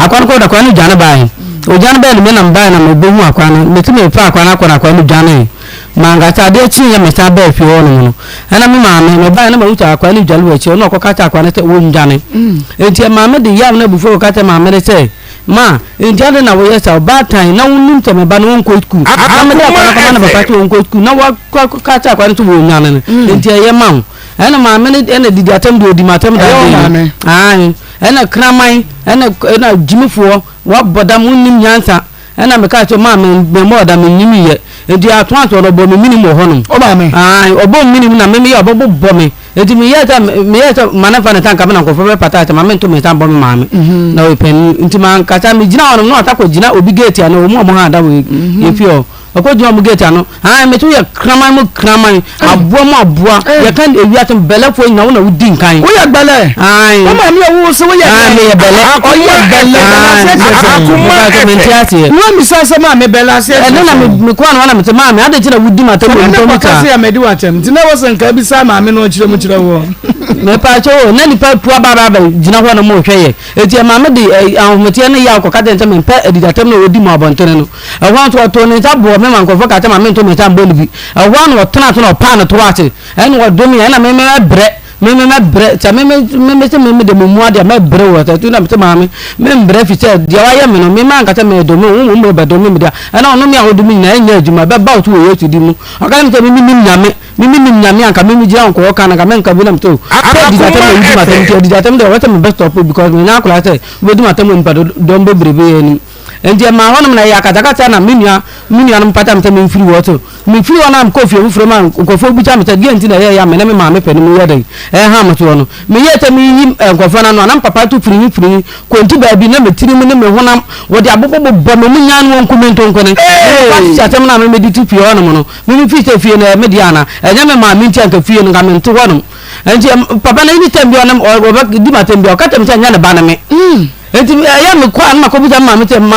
akwan ko da kwan jana bai o jana bai me na bai na me bohu akwan me ti me fa akwan jana manga ta de chi ya me ta ba fi ono no ana me ma me bai na ma uta akwan jalu echi no ko ka ta akwan te wo njane enti ma me de yam na bufo ka ta ma me te ma enti ade na wo yesa ba tan na wonum te me ba no nko ku ama de akwan na ba pa to nko ku na wa ka ta akwan to wo njane enti ye ma ana ma me ene didi atam de odi matam da ai ana kramai ana jimifo wa bodam nim nyansa ana me ka to ma me be mo da me nyimi ye edi atwanto no bo me minimum ho no oba me ai obo minimum na me ye obo bo me edi me ye ta manafa na tanka me na ko fe pata ta ma me to me ta bo me ma me na we pen nti man ka ta me gina ono no atako gina obi gate ana o mo ha da we ye fio okojo mo gate ano ai me to ye kraman aboa ye kan ewi atem belefo nya wo na wudi nkan wo ye bele ai o ma me wo so wo ye bele o ye bele akuma mentiati wo mi sa ma me bele ase ene na me kwa na me te ma me ade kira wudi ma te mo to mi ka se me di watem ti na wo sen ka bi sa ma me no kire mo kire wo me pa cho na ni pa pua ba gina ho na mo hweye eti ma me de ahomete ne ya akoka de ntem pe edidatem na wodi mo abontene no ehwan to ne ta bo me man ko foka ta ma me to me ta bo ni bi ehwan wo tena to no pa na to ate ene wo do mi na me bre ta me de mo ade me bre wo ta tu na me ma me bre fi te dia wa ye me no me man ka ta me do mo be do me dia ena ono mi ahodu mi na enya adwuma be ba to wo yetu di mu aka me te mi nyame anka me jira ko ka na ka me nka bi na me to didatem de wata me best stop because me na akula te we do matem npa do mbe brebe ni enti ma hono na ya kata na minua no pata me te me free water me free ona am kofi ofuro man nkofo bi cha me te die enti na ya me na me ma me pe ni me yede ha mo to no me yete me yi nkofo na no na papa to free ko enti ba bi na me tiri mu ne me honam wo de abobo bo me nya no nkomento nkone pa cha tem na me di tu pio no no me fi te fie na me dia na enya me ma me ntia nka fie no ga me nto hono enti papa na ni tembi ona o di ma tembi o ka tem cha nya na ba na me enti ya me kwa na ko bi ma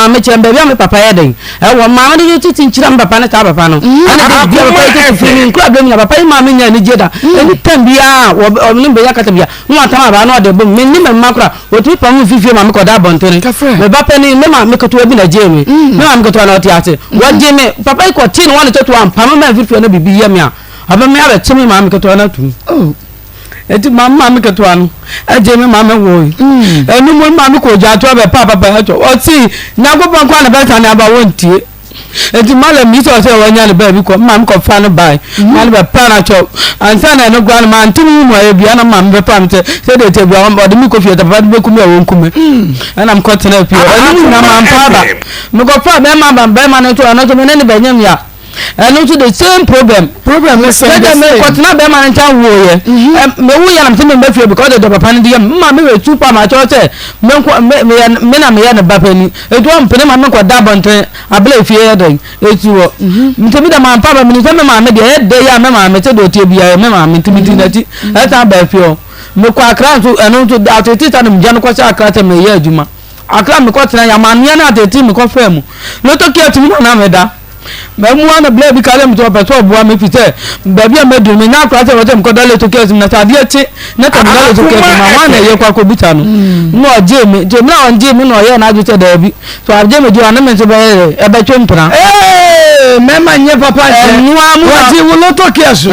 me chembe bia me papa yeden wo ma me de titi nchira papa na ta papa no ana de papa te fini nkura bia me papa ma me nya ni jeda eni tembi a wo ni be ya ka tembi nwa ta ma ba na de bo me ni me makura wo tu pa mu fifie ma me ko da bontene me papa ni me ma me ko to bi na je me ma me ko to na oti ate wo je me papa ko tin won to am pa me fifie na bibi ye me a aba me aba chimi ma me ko to na tu eti mama mi ketwa no eje mi mama wo enu mo mama ko ja to be papa to o ti na go ban kwa na be tan aba wontie eti mala mi so se wanya le ba bi ko mama ko fa no bai mala be pa na cho ansa na no gwa na ma ntimi mu aye bia na mama be pa mte se de te bia o de mi ko fie ta pa be kumi a won kume ana m ko tena pio enu na mama pa ba mi ko fa be mama be ma no to na to me ne be nyam ya and also the same problem is same me what na be man tan wo ye me wo ya na me feel because the papa ni dey ma me we super ma cho che me na me ya na papa ni e do am pene ma me ko da bonten abla fie ye den e ti wo ntemi da ma papa me ni me ma me de ya me ma me te do tie bia me ma me ntimi ti na ti e ta ba fio me ko akra so eno to ateti ta no mja no ko cha akra te me ye adwuma akra me ko tena ya ma ne na ateti me ko fa mu no to kia ti na me da me mu ana ble bi kale mu to petrol bua me fite ba bia me do me na akra te wotem ko dale to kes na ta die ti na ta dale to kes ma wana ye kwa ko bita no no je me na on je me no ye na aju te da bi so aje me jo ana me so be e be twempra me ma nye papa je nu amu waji wo loto kes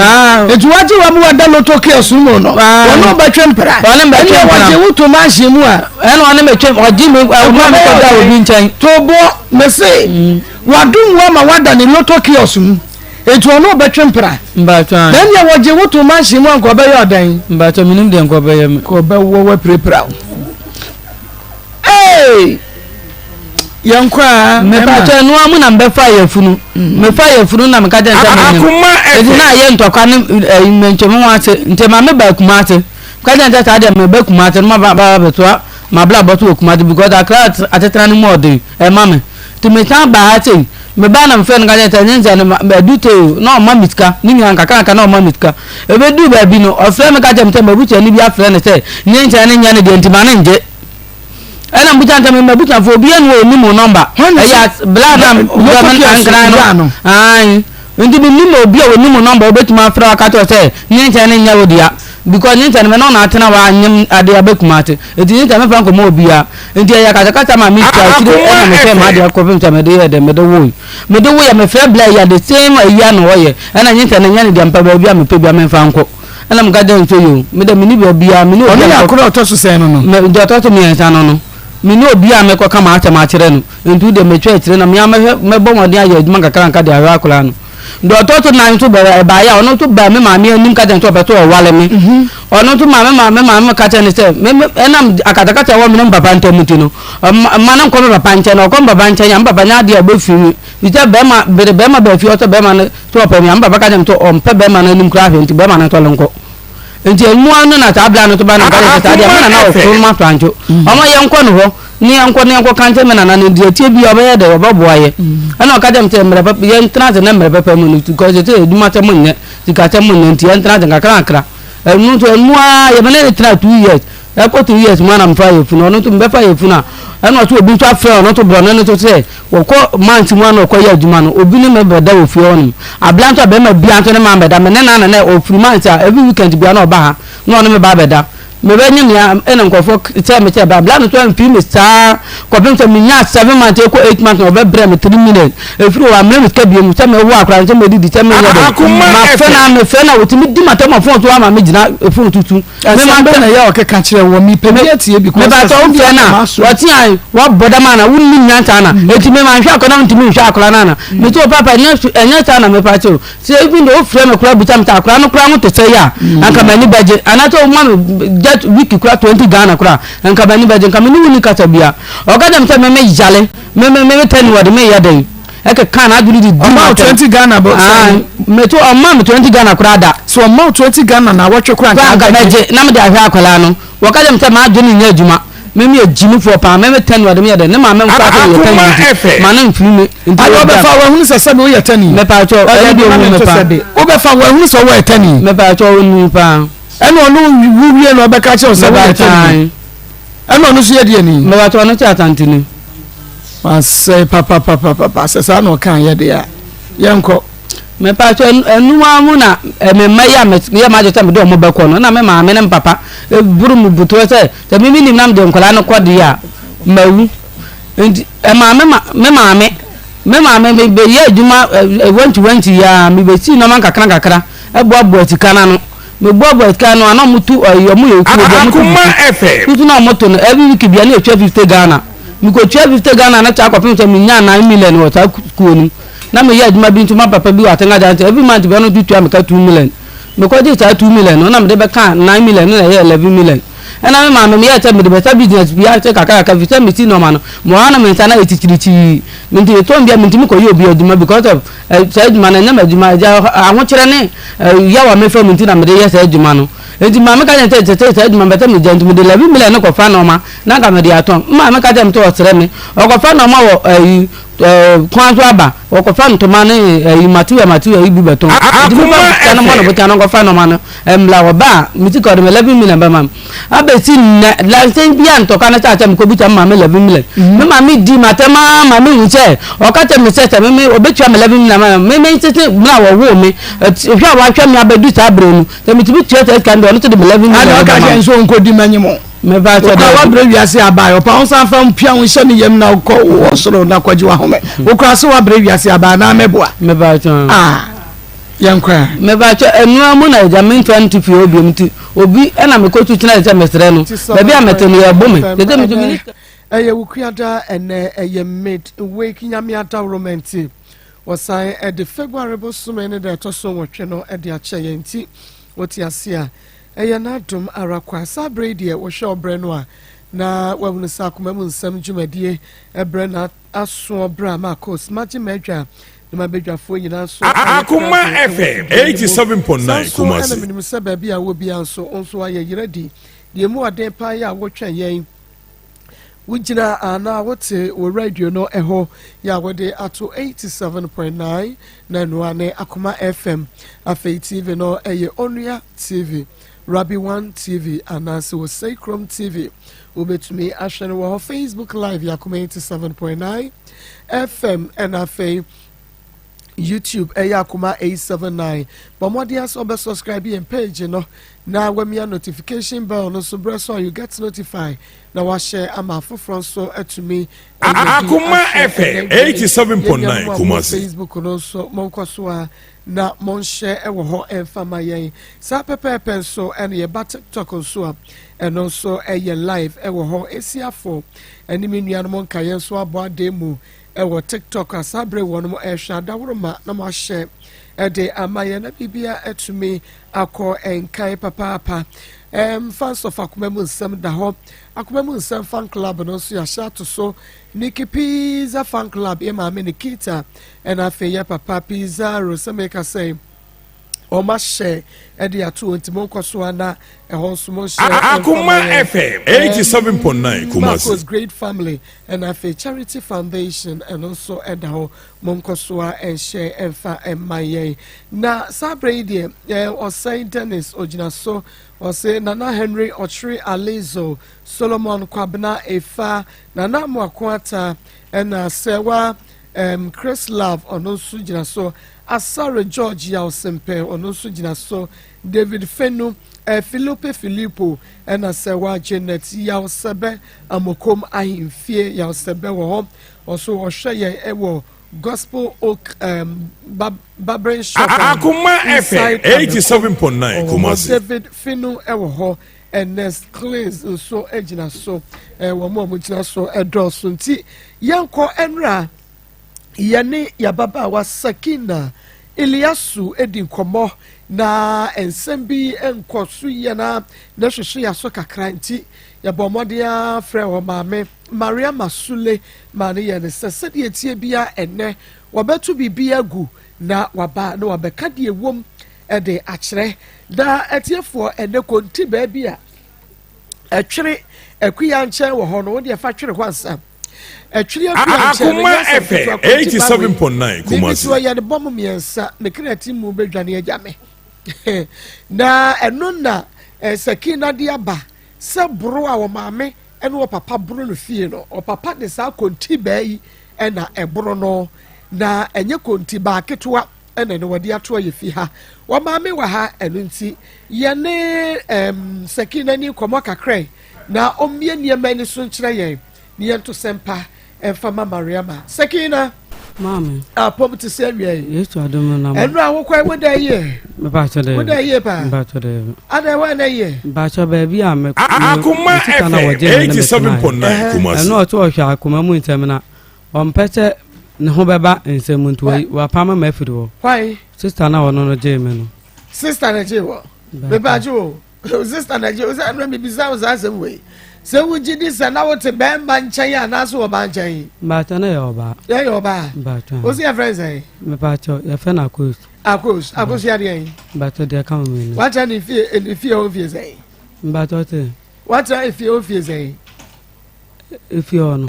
etu waji wa mu wada loto kes mu no wono be twempra wono be twempra waji wo to ma hye mu a eno ane me twem oji me ma me ko da obi nchen to bo me say wadun wa ma wada ni loto kiosk mu etu ono be twempra mbatwa then ya waje wo to ma hye mu anko be yodan mbatwa minim de anko be yem ko be wo prepra yankwa me pa no amu na mbefa yafunu me fa yafunu na me ka je ntem edi na ye ntokwa ne menchemu wate ntema me ba kuma ate ka je ntem ta de me ba kuma ate ma ba beto ma bla boto kuma ate because akra atetra ni mo de e ma me ti me tan ba ate me ba na mfe nga je ntem nja na dute no ma mitka ni nyan kaka na ma mitka e be du ba bi no ofre me ka je ntem ba buche ni bi afre ne se nyenja ne nya ne de ntima na nje ana mbuta me mbuta fo bi enu ni mo number ya blada government ankra no ai ndi bi ni mo bi o ni mo number obetuma afra ka to se nyenja ne nya wodia because nyinta me no na atena wa anyem ade abekumate enti nyinta me fa nkomo obia enti ya kata ma mi twa kire na me fe ma de akopem ta me de ye de me de wo ya me fe bla ya the same ya no wo ye na nyinta na nya ne de ampa ba bia me pe bia me fa nko na me gada nto yo me de me ni bia me ni obia ya akoro otoso sen no me de otoso mi ensa no me ni obia me ko kama acha ma kire no enti de me twa kire na me bo mo de aye aduma kakra nka de awa akora no do toto na nto ba ya ono to ba me ma me anim ka de nto be to wale me ono to ma ka te ne se me enam akatakata wo me papa ntamuti no ma na nko papa nche no ko papa nche ya papa nya de agbofiri ite be ma ba fi oto be ma no to papa me papa ka dem to o mpe be ma na nim kra fe nti be ma na to lonko nti emu anu na ta bla no to ba na ka de ta de ma na o furu ma plancho omo ye nko no ho ni anko kante me na na de tie bi oba ye de oba boaye ana ka dem te mre papa ye ntra de na mre papa mu no ko je te eduma te mu nne ti ka te mu nne nti ye ntra de kakra enu to enu a ye me ne tra 2 years e ko 2 years mu na mfa ye fu no no to mbe fa ye fu na enu to obi to afre no to bro no to say wo ko manti mu na ko ye aduma no obi ne me beda wo fi onu ablanto be ma bianto ne ma beda me ne na o free manti every weekend bia na oba ha no me ba beda me be nyim ya ene nkofo tell me tell ba bla no to mfi me star ko bim to me nya 7 months ko 8 months no be bre me 3 minutes e firi wa me ka bi mu tell me wo akra tell me di tell me ya me fe na wotimi di mata ma phone to ama me gina phone tutu me ma be na ya o ka kire wo mi pe me tie bi ko me ba to fe na woti an wo boda ma na wunni nya ta na eti me ma hwa akona ntimi hwa akra na me to papa nya ta na me pa cho se even do frame me kura butam ta akra no kura mo to say ya anka mani baje anato ma wiki kura 20 Ghana kura nka bani baje nka mini wuni kata bia ogada mta me yale me tell word me yaden e ka kan aduri di 20 Ghana but me to amma me 20 Ghana kura da so amma 20 Ghana na watwe kura nka baje na me da hwa akwala no ogada mta ma aduni nya adwuma me ejimi for pa me tell word me yaden ne ma me mfa to ye ma na mfiri me ayo be fa wa hunu se se me ye tani me pa cho e bi o me pa o be fa wa hunu so wa tani me pa cho onu pa eno no wuwie no be ka che o se wa tani eno no so ye de ni me wa to no cha tantini masai papa sesa no kan ye de ya yenko me pa cho enu amu na me maya me ma je me do mo be ko no na me ma me ne papa buru mu buto se te mi ni nam de nkola no kodi ya mawu enti me ma me be ye aduma want ya me be si no man kakra e bo atikana no me bo atikana no ana mutu yo mu ye ku do mu kutu na moto no every week bia na 50 Ghana mi ko 50 Ghana na cha kwapem se mi nya 9 million wo ta ku onu na me ye aduma bi ntuma papa bi wa tenga jante every month be no tutu am ka 2 million me ko je ta 2 million no na me de be ka 9 million na ye 11 million ena me ma me ye ta me de better business bi a te kaka vitamin C no ma no mo ana me ta na etichirichi me ndi to mbia me ntimi ko ye obi aduma because of said man na me aduma ja ahwo kire ne ya wa me fa me ntina me de ye said aduma no enti ma me ka je te said man better me jantu me de 11 million no ko fa no ma na ga me de aton ma me ka je me to osere me o ko fa no ma wo kwanzo aba o ko fa ntoma ne matu ibi beton enti me ba na mo no bota no ko fa no ma no emla wo ba mi ti ko de 11 million ba ma abesi na la sen bia ntoka na cha me ko buta ma 11 million me ma mi di matema ma mi nche o ka te me se me obetua 11 million me tete na wo me hwa wa hwa me abedu ta brenu te mi ti bi tua te kan do no to de 11 million ana ka je nso nko di manyimo me ba cho da wa bre wiase abayo pa on san fa mpia won hye ne yem na ko wo soro na kwaji wa home wo kra se wa bre wiase aba na meboa me ba cho yankwa me ba cho enu amu na jamin 20 fi obi mti obi na me ko tu tina je mesre no ba bia metene ya bome tete me minister eye wukuada ene eye mid week nyame ata romanti wasan e de February bo sume ne de to so wotwe no e de ache ye nti woti ase a eye na dum arakwa sabre de wo hwe obre no a na wabunu sakoma mu nsam dwumadie ebre na aso obra Maa Akos maji medwa na mabedwafo nyina so Akoma FM 87.9 Kumasi na minimum se baabi a wo bia nso onso aye yiradi de mu aden pa ya wotwe yen wujina ana wote wo radio no eho ya wode ato 87.9 na no ane Akoma FM Afei TV no eye Onua TV Rabi 1 TV anase wo Sacrum TV ubetumi ahwene wo Facebook live ya Akoma 87.9 FM and Afei YouTube Akoma 879 Bomodias obe subscribe and page no na when me a notification bell no so breast so you get notified na wa share ama front so to me Akoma FM 87.9 Kumasi Facebook no so monko so na mon share e wo ho emfama yen sa pepepe so and ye ba TikTok so and also ye live e wo ho esiafo eni me nua no mon kayen so abo ademu ewo TikTok asabre wono ehwa dawroma na ma hye ede amaye na bibia etumi akọ enkai papa fans of Akoma mu nsem da ho Akoma mu nsem fan club no so ya shato so Nikki Pizza fan club e ma me Nikita and afeye papa Pizza Rosameka say o ma hye ede ato ntimo nkoso na ehon so mo hye Akoma FM 87.9 Kumasi Maa Akos great family and a charity foundation and also edaho monkosoa and share and fa and my na sabre die or say Dennis ojina so or say Nana Henry Ochri Alizo Solomon Kwabna Efa Nana Mwakwata and Sewa Chris Love on also jina so Asare George Yao Sempe on also jina so David Fenu Philippe Filippo and Asewa Janet Yao Sebe Amokom Ahimfie Yao Sebe wo also Osheye Ewo Gospel Oak Barbering Shop Akoma FM 87.9 Kumasi David Finu Ewo and Nest Clays so ejina so wo mo jina so edros nti yanko enra yane yababa wa Sakina Eliasu edin komo na ensembi enkosu ye na hwehwe ya so kakra nti ya bomodia frɛ wo maame Maria Masule mane ye ne sese de etie bia enne wabetu bibia gu na waba na wabeka de ewom ede akyerɛ da etiefo enne konti ba bia etwere akuya nkyɛn wo ho no wo de fa twere ho ansam Akoma FM 87.9 Kumasi so ya de bom miensa me kreati mu bedwane agame na eno na Sakina de aba se bro a wo maame eno wo papa bro no fie no o papa de sa konti bayi ena ebro no na enye konti ba ketwa ena ne wode ato ye fi ha wo maame wa ha eno nti ye ne Sakina ni komo kakra na omie niema ni so nkyere ye ni ento sempa Fama Mariama Sakina Mama pom to say we yesu adom na enu awokwa we da ye me ba cho de we da ye pa ba cho de ada we na ye ba cho ba bi a me Akoma FM 87.9 Kumasi enu oto ohwa Akoma mu ntem na ompete ne ho beba nsem ntu wa pama ma afiri wo why sister na wono no je me no sister na je wo me ba je wo sister na je wo say anu me bi za wo za asem we se wuji di se na wote be ma nchen ya na so wo ma nchen ba cho na yo ba ya yo ba ba cho o si your friends eh me ba cho ya fe na akos ya de ba cho de ka me what an if you of you say ba cho te what if you of you say if you no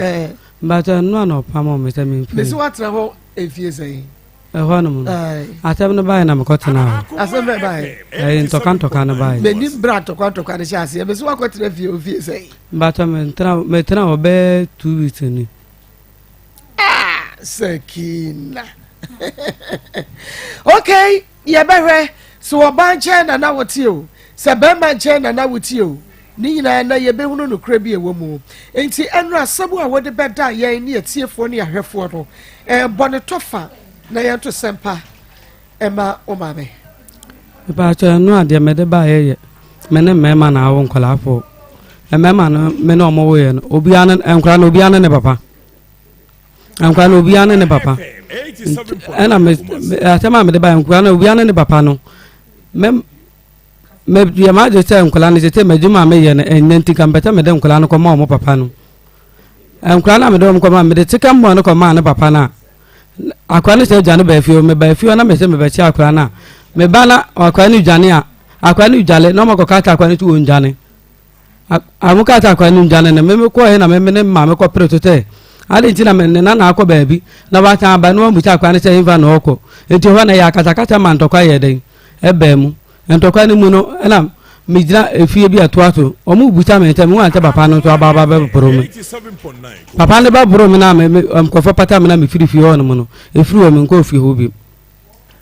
ba cho no na pama me se me me so what na ho if you say ho no mo atem no ba na me ko tena asem be bai ntoka na ba me ni bra toka de chase me so wa ko tena fie say ba cho me tena obe 2 weeks ni Sakina okay ye behwe so oba nche na na wotie o se be ma nche na wotie o ni nyina na ye behunu no kra bi ewo mu enti enu asabu a wode beda ye ni atiefo ni ahwefo no bone tofa na ye to sempa ema o mame ba cho no ade me de ba ye me ne mema na awo nkola afo mema no me no mo wo ye no obi an enkra na obi an ne papa enkra na obi an ne papa ena me atema me de ba enkra na obi an ne papa no me ya ma je se nkola ne je me juma me ye ne ennanti kan beta me de nkola no ko ma mo papa no enkra na me de ko ma me de tika mo no ko ma ne papa na akwa ne se jane ba fio me ba fio na me se me ba chi akwa na me ba na akwa ne jane a akwa ne jale no ma ko kata akwa ne tu njane amuka ta akwa ne jane na me ko he na me ne ma me ko pretote ali nti na me na akwa ba bi na ba ta ba no mu cha akwa ne se inva no ko enti ho na ya kata kata man to kwa ye den ebe mu entokwa ni mu no na me jina efie bi atoato omu buta me ntem wan te papa no to aba be boro me papa ne ba boro me na me ko fa pata me na me firi fie ho no mu no efiri o me ko fie ho bi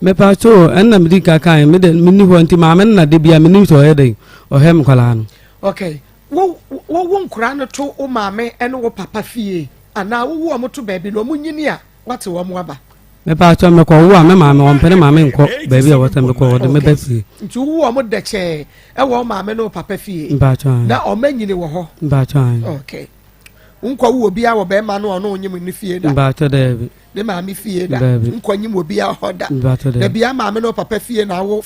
me pa cho en na midi ka kan me de mini ho nti ma me na de bia mini to he de o he mkwala no okay wo nkura no to o maame ene wo papa fie ana wo wo mo to baabi no mo nyini a wate wo mo aba me pa cho me ko wo a me maame wo mpene maame nko baabi a wata me ko wo de me ba fie nti wo mo de che e wo maame no papa fie mba cho na o manyini wo ho mba cho okay nkwa wo bia wo be ma no ono onyim ni fie da mba cho de ne maame fie da nkwa nyim wo bia ho da na bia maame no papa fie na wo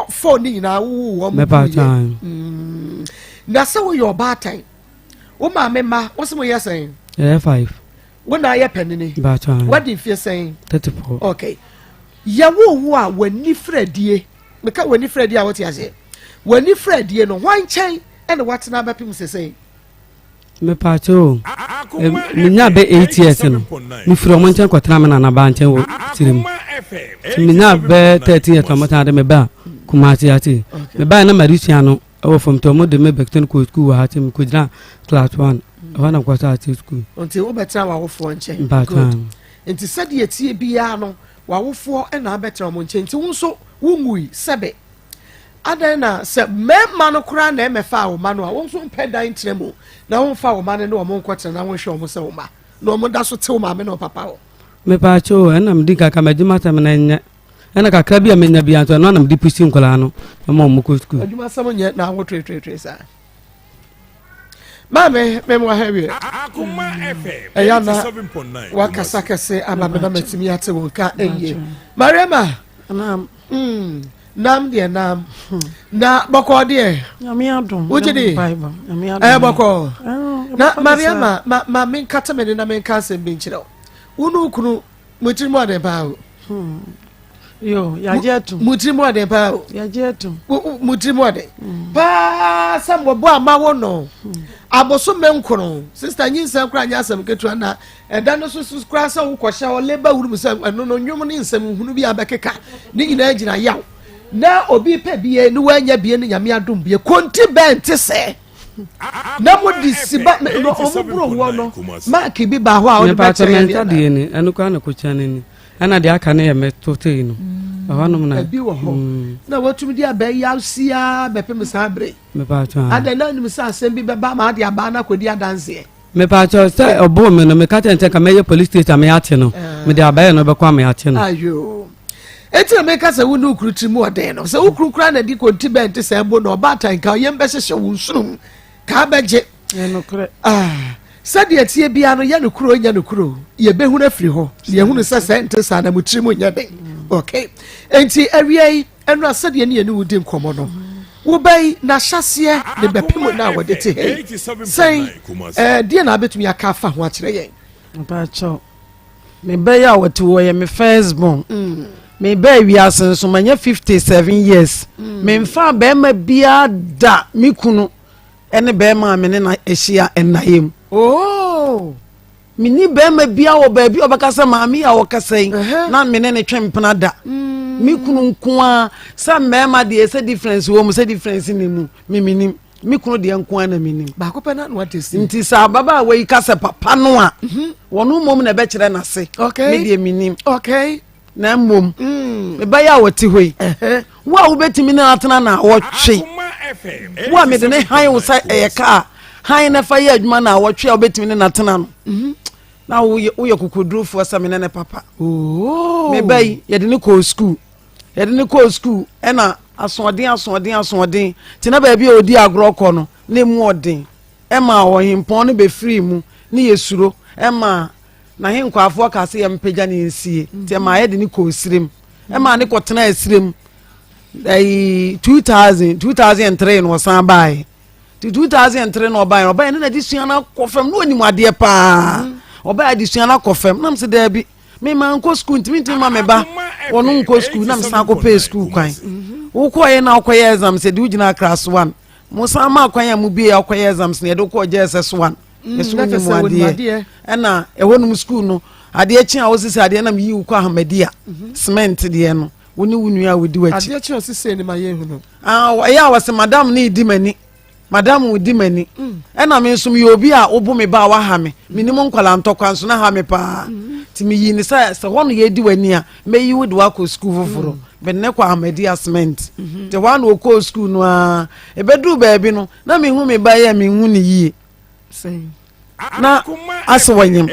for ni na wo me pa cho na se wo your batan wo maame ma wo se mo yesen 5 wo na ye penini mba cho what if you saying 34 okay ya wo a wani fredie me ka wani fredie a wo ti ase wani fredie no wan chen ene what na ba pim sesei me pa cho me nya be 8 years no me firo mo nchen kwatena me na ba nchen wo tirim me nya be 13 years mo ta de me ba kumati ati me ba na marisia no awo from to mo de me bekten ko school ha ti me ko jina class 1 wana ko ta ati school until wo betra wa wo fo nchen ba kan enti sade etie bia no wa wo fo e na betra mo nchen enti wo so wo ngui sebe adan na se mema no kura na emefa wo ma no a wo so mpedan tremu na wo fa wo ma no mo nkotre na wo hwe wo se wo ma na wo da so te wo ma me no papa wo me pa cho ena mdi ka ka majuma ta me na nya ena ka krabia me nya bia to na mdi pusi nkola no mo ko school aduma samo nya na wo tre sa mame me mo ha wie Akoma FM eyana 87.9 wakasa kese amame na matimi ate wonka eye mariama nam de nam na boko de nyame adom ujidi boko na mariama ma men kata me na men ka sem bi nchiro unu kunu mutirimu ade ba o yo yajetu mutirimu ade ba o yajetu mutirimu ade pa sam bo ama wo no aboso menkono sister nyinsa kra nya asem ketu na eda no so kra sa wo kwhya o leba wuru musam no no nwom ni nsam hunu bi abekeka ni nyina agina yaw na obi pe bie ni wanya bie ni nyame adom bie konti bente se na mo disiba no omubro wo no mark bi ba ho a o de ba chere de ni anu kwa na ko chane ni ana de aka na ye metote no awanum na bi wo ho na watumi dia ba yausia be pe musabre me pa cho adana ni musa asem bi be ba ma de aba na kodi adanse me pa cho se obo me no me ka tente ka me ye police station me ate no me de aba ye no be kwa me ate no ayo eti me ka se wo no kruti mu oden no se wo krukra na di konti bente se bo no ba tan ka ye mbehye wo nsunum ka beje no kre sade atie bia no ye no kuro nya no kuro ye behu na firi ho ye hunu se sente sa na mutiri mu nya den okay enti awie enu asade ne ye no wudi nkomo no wo bai na hyase ne bepem na wode te he sei die na betumi aka fa ho akire yen ba cho me bai a wote wo ye me first born me bai wi asen so manya 57 years me mfa ba ma bia da mi kunu ene ba ma me ne na ehia enayem oh mini be ma bia wo ba bi obakasa maami a wo kasai na me ne twempena da mi kunu nko a sa mema de ese difference wo mu se difference ni mu miminim mi kunu de nko a na minim ba ko pena no atesi nti sa baba we kasa papa no a wonu mom na be kire na se me de minim okay na mom me ba ya woti hoi wa wo betimi na atena na wo twe wa me de ne han wo sa eyeka han na fa ya adwuma na wo twe wo betimi na atena no na wo ye kokodru fo sa me ne papa oh me bai ye de ne ko school e na asoden ti na ba bi odi agro ko no na mu odin e ma wo himpon no be free mu ne yesuro e ma na hinkwafo ka se ye mpagya ne nsie ti ma ye de ne ko sirem e ma ne ko tena esirem 2003 no san bai 2003 no bai ne na di suana kofam no onimu ade pa oba di suana kofam na mse da bi me ma nko school nti ma me ba wono nko school na mse ko pay school kwan wo ko ye na akoye exam se di ugina class 1 mo sa ma kwan ya mu bi akoye exams ne do ko JSS 1 eso ni mu ade e na e wonum school no ade chi a wo sisi ade na me yi ko ahmadia cement de no woni wunu a wodi wachi ade chi o sisi ni ma ye hu no ya wase madam ni di mani madam wudi mani e na me nsum ye obi a obo me ba wa ha me minimum nkwala ntokwa nso na ha me pa ti me yi ni say hono ye di wani a me yi wo de wa ko school foforo be ne kwa amedi assessment te one wo ko school no a e bedu baabi no na me hu me ba ya me hu ni yie na ase wanyem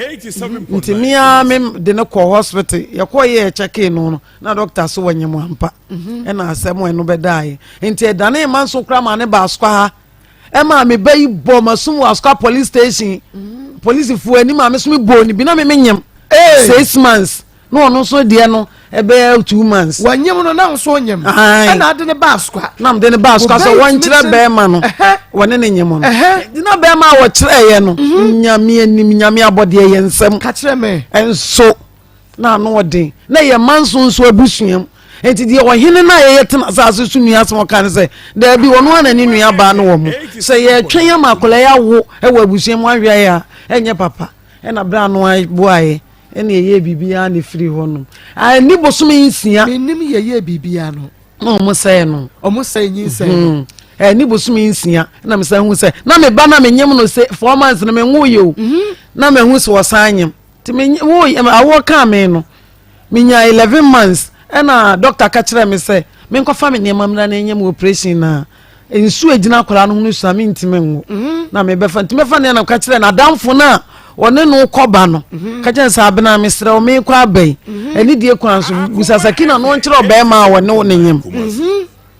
nti mia me de ne ko hospital ye ko ye check in no na doctor so wanyem ampa e na asem eno be dai nti e dane man so kra ma ne ba askwa ha e ma me bayi bo masum askwa police station police fu ani ma me so me bo ni bi na me nyem 6 months no no so de no e be 2 months wanyem no na so nyem e na de ne ba askwa na me de ne ba askwa so wan kire be ma no wone ne nyem no na be ma wo kire ye no nyame anim nyame abode ye nsem ka kire me enso na no odin na ye manso nso abusuam enti de ohene na ye tena asase su nua asem kan se da bi wono ana ni nua ba no wo mu se ye twen ya makola ya wo e wa abusuam ahwe ya enye papa e na bra no boaye ene ye bibia na firi hono ani bosome nsia menim ye bibia no no mo say no omo say nyin say ni bosome nsia na me say hu say na me ba na me nyem no say 4 months na me nwu ye o na me hu so wasanyem ti me wo awo ka me no me nya 11 months na doctor ka kire me say me nkofa me nyem amra na nyem operation na ensu agina akora no hu so me ntime nwu na me befa ntime fa na ka kire na damfo na one no koba no ka jensa abena mesre o me kwa abai ani die kwan so gusasaki na no nkire oba ma wone wone nyem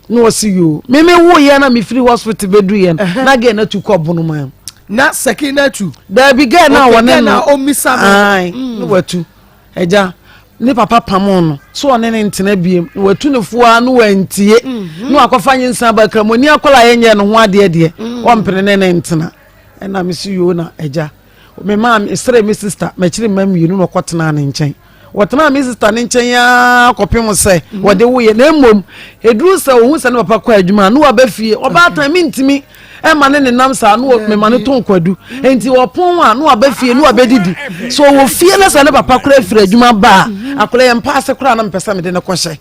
no wasiyo me wo ye na me free hospital bedu ye na ge na tu kobo no ma na sakina tu da bi ge na wone na omisa ai no watu eja ni papa pamo no so one ne ntena biem watu ne fuwa no wantie no akofa nyensa ba kramoni akola ye nye no ho ade de o mpene ne ntena na me siyo na eja me mam isre me sister me chiri mam yinu no kwotena ne nchen wotena me sister ne nchen ya kopem se wode wo ye na mom eduru se wo hu se ne papa kwa adwuma no abafie oba atan me ntimi e ma ne nam sa no me ma ne ton kwadu enti wo pon a no abafie no abedidi so wo fie na se ne papa kura fira adwuma ba akola ye mpaase kura na mpesa me de ne kohye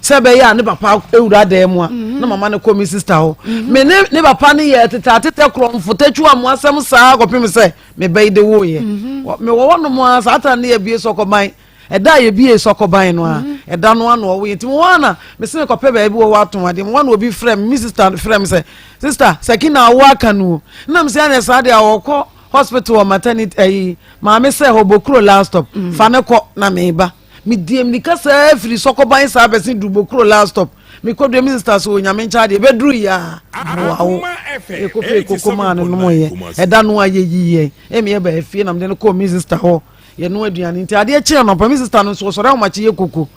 se be ya ne papa ewura da mu a na mama ne komi sister ho me ne papa ne ye tete kromfo tachu amu asem saa kopem se me be de wo ye me wo no mu asa ata ne ye bie sokoban eda ye bie sokoban no a eda no ano wo ye ti mo wana me se ko pe ba bi wo aton ade mo wana obi frem mi sister frem se sister sakina wo aka no na me se na sa de awoko hospital or maternity ma me se hobokuro last stop fa ne ko na me ba mi diem ni kasa free sokoban sa besin dubokuro last stop mi ko de mi sister so nyame ncha de bedru ya wow e ko fe kokoma no mo ye eda no aye yiye e me ba afie na me de ko mi sister ho ye no aduane nti ade kire no pa mi sister no so sore ma ye koko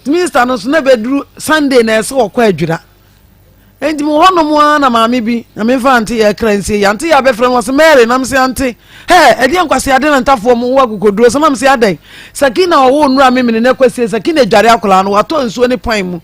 mi sister no so na bedru Sunday na ese okwa adwura enti mo hono mo na maame bi na me fa ante ye kransie ya ante ya be frem was Mary na me se ante ede nkwase ade na ntafo mo wo akokoduro so na me se ade sakina wo nura me ne kwase sakina dware akola no wato nsuo ne pan mu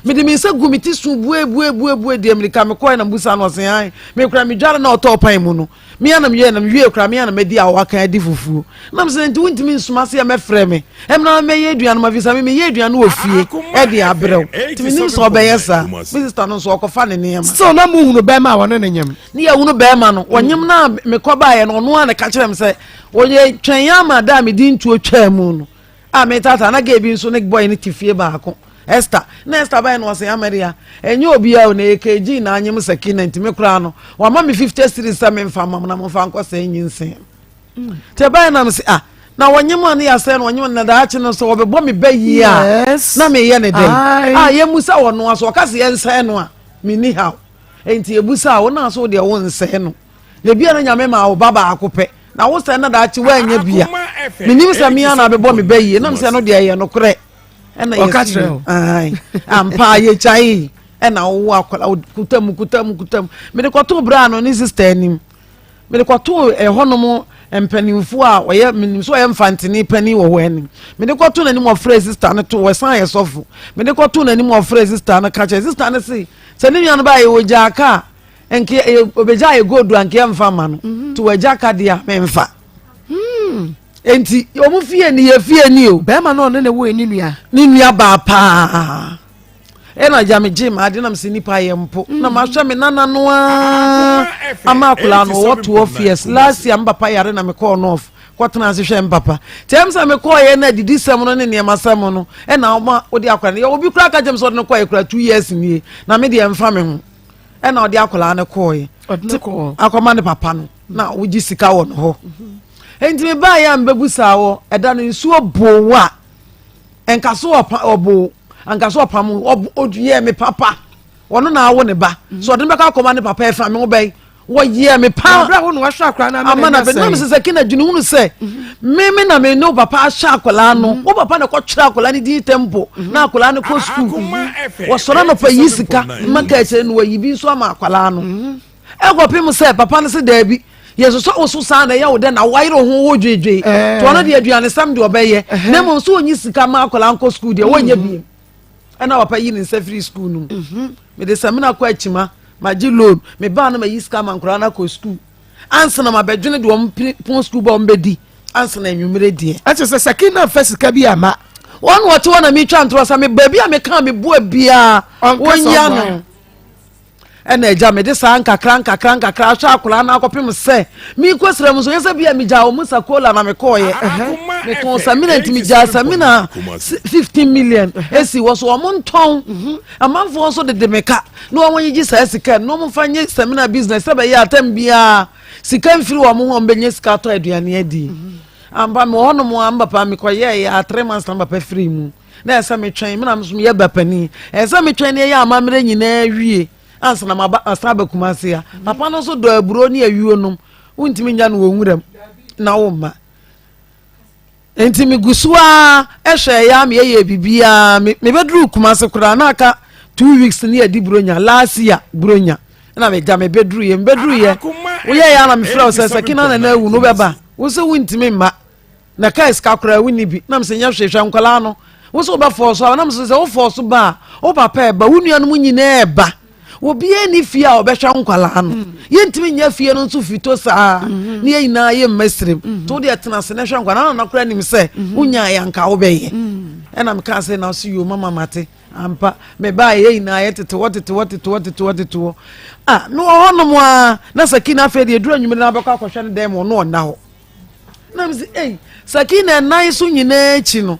me de me se gumiti su bue de America me ko na busa no se han me kura me dware na oto pan mu no me ya na me wie kura me ya na me di awa kan adi fufu na me se nti wuntimi nsuma se ya me frɛ me em na me ye aduan ma visa me ye aduan wo fie e de abrew ti me nim so obeyesa me sister no so okofa ne ne so na mu hunu be ma wona ne nyem ne ya hunu be ma no wonyem na me ko ba ye no no ana ka kire me se oye twen ya ma da me di ntu otwa mu no a me tata na ga bi nso ne boy ne tifie ba ako Esther by no say Ameria enye obi a na EKG na anyem sakina ntime kura no wa ma me 50 series sa me mfa mam na mo fa nko say nyinsen te by na me say na wanyem an ya say no wanyem na da achi no so obebo me bayi a na me ye ne den ye musa wo no aso ka se ye nsen no a me ni haw enti ebusa wo na so de wo nsen no le bia na nyame ma wo baba akope na wo say na da achi wa anya bia me nim sa me na bebo me bayi na me say no de ye no kure ena yes ai ampa ye chai ena wo akola kutam me de kwato bra no ni sister anim me de kwato honom empanimfu a oye menim so oye mfantini pani wo anim me de kwato nanim of phrase sister no to we san ye sofo me de kwato nanim of phrase sister no ka che sister no say se ne nua no ba ye oja aka enke obeja ye godu anke mfa ma no to oja aka dia me mfa enti omu fie ni ye fie ni o be ma no ne wo ni nua ba pa ena jame jim ade na mse nipa ye mpo na ma hwa me nana no ama akula no what 12 years last year mbapa yare na me call no off kɔtena ase hwɛ mpapa tiam sɛ me kɔɔ na didi sɛm no ne nneɛma sɛm no ɛna ɔma ɔde akɔla ne obi kura ka gyem sɛ ɔde ne kɔɔ kura 2 years nie na me deɛ mfa me ho ɛna ɔde akɔla ne kɔɔ akɔma ne papa no na wogye sika wɔ no hɔ enti me baa yɛ mbebu saa wɔ ɛda no nsuo bowo a enkaso ɔbo ankaso ɔpam ɔduyɛ me papa ɔno na awo ne ba so ɔde me bɛka akɔma ne papa ɛfa me wo bɛn wɔyɛ me pa amana bɛ nam sɛ kina dwene hunu sɛ me na me no papa ahyɛ akɔla no wo papa na kɔtwerɛ akɔla ne di tempo na akɔla ne kɔ school wɔsɔre no pa yi sika maka ɛkyerɛ no wayi bi nso ama akɔla no ɛkɔpem sɛ papa no se daabi yɛsosɔ wo so saa na ɛyɛ wo dɛ na wayere ho wo dwedwe to ɔno de aduane sam de ɔbɛyɛ na mmom so onyi sika ma akɔla nkɔ school deɛ wɔnyɛ biem ɛna papa yi ne nsa free school no mede sɛ me na kɔ akyima magye loan me ba na mayi sika ma nkora na kɔ school ansa na mabɛdwene de wɔn pon school ba wɔn bɛdi ansa na nwumere die ɛte sɛ sakina fa sika bi ama wɔn wɔte wɔn na me twa ntoro sa me baabi a me kan me boa bia wɔnya no ɛna agya me de saa nkakra hwɛ akora na akɔpem sɛ me kɔsrɛ mu so yɛsɛ bia me gya wɔn sakola na me kɔɔyɛ me kon samina ntimi gya samina 15 million esi wɔ so wɔn ntɔn amanfoɔ so de me ka na wɔn yigye saa sika no wɔn fa nye samina business sɛ bɛyɛ atam bia sika mfiri wɔn ho wɔn bɛnyɛ sika tɔ aduane adi amba me hɔ no mo amba pa me kɔyɛ yɛ 3 months na papa free mu na ɛsɛ me twɛn me na me so yɛ bapani ɛsɛ me twɛn ne yɛ amammerɛ nyinaa wie ansa na maba asaba kumase ya papa no so do aburo ne awuo nom wontimi nya no wonwuram na wo ma entimi gusua ehwe ya me ye bibia me bedru kumase kura na aka 2 weeks ne adi bronya last year bronya na me ja me bedru ye wo ye ya na me frɛ o sɛ kina na awu no beba wo se wontimi ma na kai ska kura woni bi na me se nya hwehwɛ nkwala no wo se wo ba force na me se wo force ba wo papa e ba wo nua no mu nyina e ba obi eni fie a obehwa nkwala no yentimi nya fie no nso fito saa ne yina ye mmesrem to de etena se ne hwa nkwala na kora nim se unya ya nka wo beye ena me kan se na so yo mama mate ampa me ba ye yina ye tete woteto no hono mo a na sakina fe de duru anwumire na abekọ akọhwe ne dem no ona ho na me se sakina nan so nyina echi no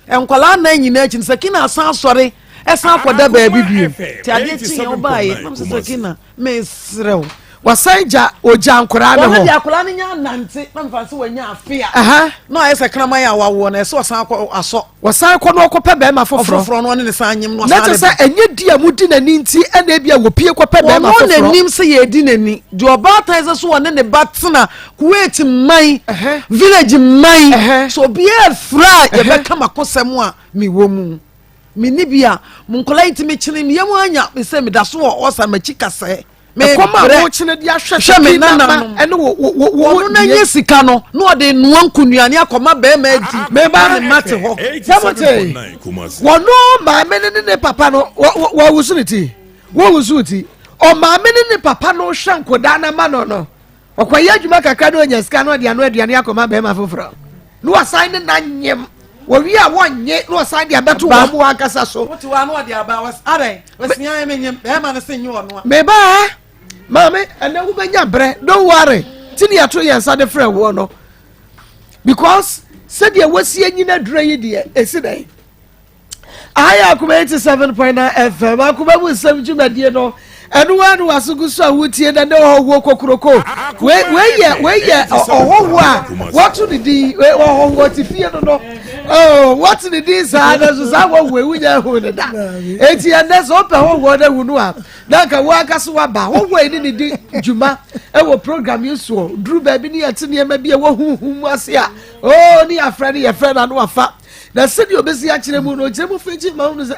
enkwala na nyina echi sakina asan asore esa akoda baabi biem ti ade chi yo baaye nam sakina me srew wasanja oja nkora ne ho wona de akora ne nya nante na mfa se wanya afia no esa kraman ya wawo na esa osan akọ aso wasan kọ no okọ pe be ma foforo no ne san nyem no na te se enye di amudi nani nti ena bia wo pie kọ pe be ma foforo no nanim se ye di nani de oba tan se so wona ne batena kuwait mai village mai so bia fra ye be kama kosem a mi wo mu mini bia munkola intimi chine mi yemu anya se me da so o sa machi kase me koma wo chine dia hwehwe me nana ene wo na nye sika no na ode nuwa nkunuane akoma be ma di me ba ne mate ho sabote wono ma me ne papa no wo wusuniti wo wusuti o ma me ne papa no hwe nkoda na ma no okwaya adwuma kakra no nya sika no de anu aduane akoma be ma foforo no asan ne na nyem we are one ye no sign the better one more akasa so what you are no the about are was nya menyem e ma na senyi ono me ba mama and na wo benya bre don't worry tini ato ye nsa de frɛ wo no because said ye wasi anyina dura yi de esi dai aya Akoma 87.9 FM Akoma bu nsam dwumadie no enu anu wasugusu awutie na ne ohowo kokroko we ye ohowo a what to the ohowo tifie no oh what the this are so sa wo we wunya hu ne da enti ene so pe ohowo na hunu a na ka wo akaso wa ba ohowo ni di djuma e wo program yuso duru ba bi ne yete ne ma bi e wo huhum ase a oh ni afra ne ye fra na no afa na sedi obesi a kire mu no kire mu feji ma hu no se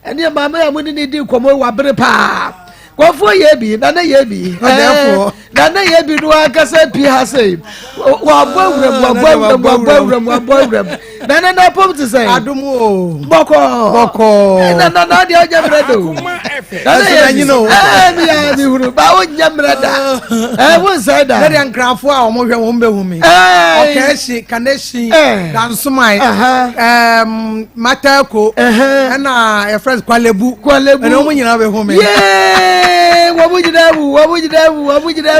ene mama ya mu ni di komo wa bere pa kwofo ye bi na na ye bi na na ye bi no akasa pi ha sei wa bawrem na pom to say adumu boko na de onya bredo na ye nyi no mi ya mi huru ba onya breda won say da na nkrafo a omo hwe won behu mi okashi kaneshi dansumai matako na e friends kwalebu ene omo nyina behu mi wabujidabu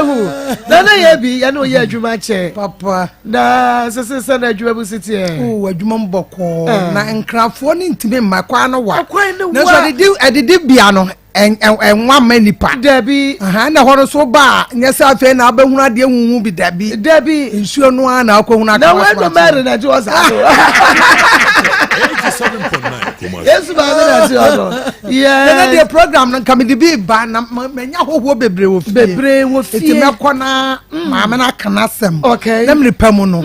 hu nana ye bi ya no ye adwuma che papa na sese na adwuma bu siti e o adwuma mboko na nkrafo ni ntime makwa no wa na so edidi bia no enwa manipa dabi na horo so ba nyesa afi na abahunu ade huhu bi dabi nsuo no a na akohunu aka na we no mere na jo sa so 87.9 yes ba na ti ono na the program na kam de bi ba na manya hoho bebre wo fie eti mekona ma me na kana sem na mripa mu no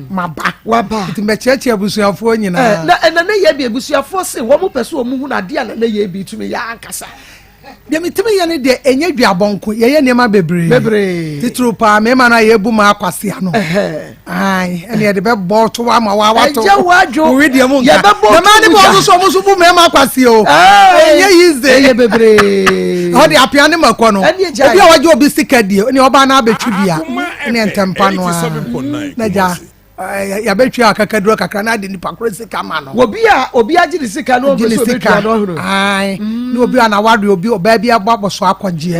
maba waba eti mecheche abusuafo nyina na ye bi abusuafo se wo mo pese wo mu hu na de na ye bi tumi ya ankasa de mitimi ye ne de enye duabonko ye nema bebre titru pa me ma na ye bu ma akwase ano ai ene ye de be bo to wa ma wa to eje wajo we de mu nka na ma de bo so mu su bu me ma akwase o enye yize ye bebre o de apia ne makọ no obi a waje obi sika die ne oba na abetwu bia ne ntempa no na ja ya betwa akakaduro kakra na de nipa kro sika ma no obi agire sika no obi so betwa no huru ai ni obi ana ware obi oba bia boboso akogye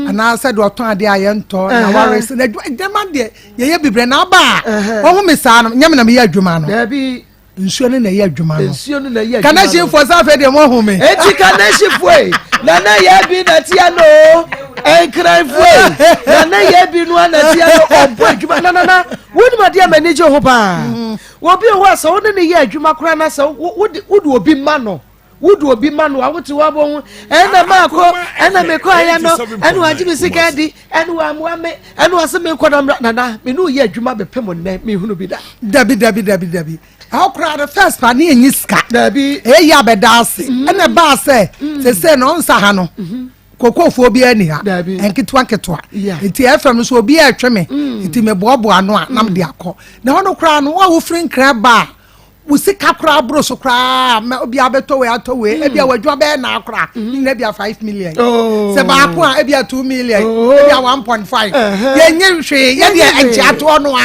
ana se de oton ade ayento na ware se na dema de ye bibre na ba wo me sa no nyam na me ya adwuma no da bi nsuo ne na ye adwuma no nsuo ne na ye kana shi for sa fe de mo hu me eti kana shi foi na na ye bi na tia no cry foi na ye bi no na tia no obo adwuma na wodi ma dia manage ho pa wo bi ho asa wo ne ye adwuma kura na sa wodi obi ma no awoti wa bo hu na mako na me ko aya no enu ajibi sika di enu wa muame enu ase me ko na me no ye adwuma be pem ne me hunu bi da dabi how crowd first pa ni enyi ska dabi ya bedase na ba se no nsa ha no kokofo bi ani ha enketwa enti efem so obi a tweme enti me bobo ano a nam de akọ na hono kra no wa wo frin kra ba usika kra bro so kra obi abeto we atowe e bia wadwa be na akra na bia 5 million se ba ko a bia 2 million e bia 1.5 ye nye hwe ye de enchi ato no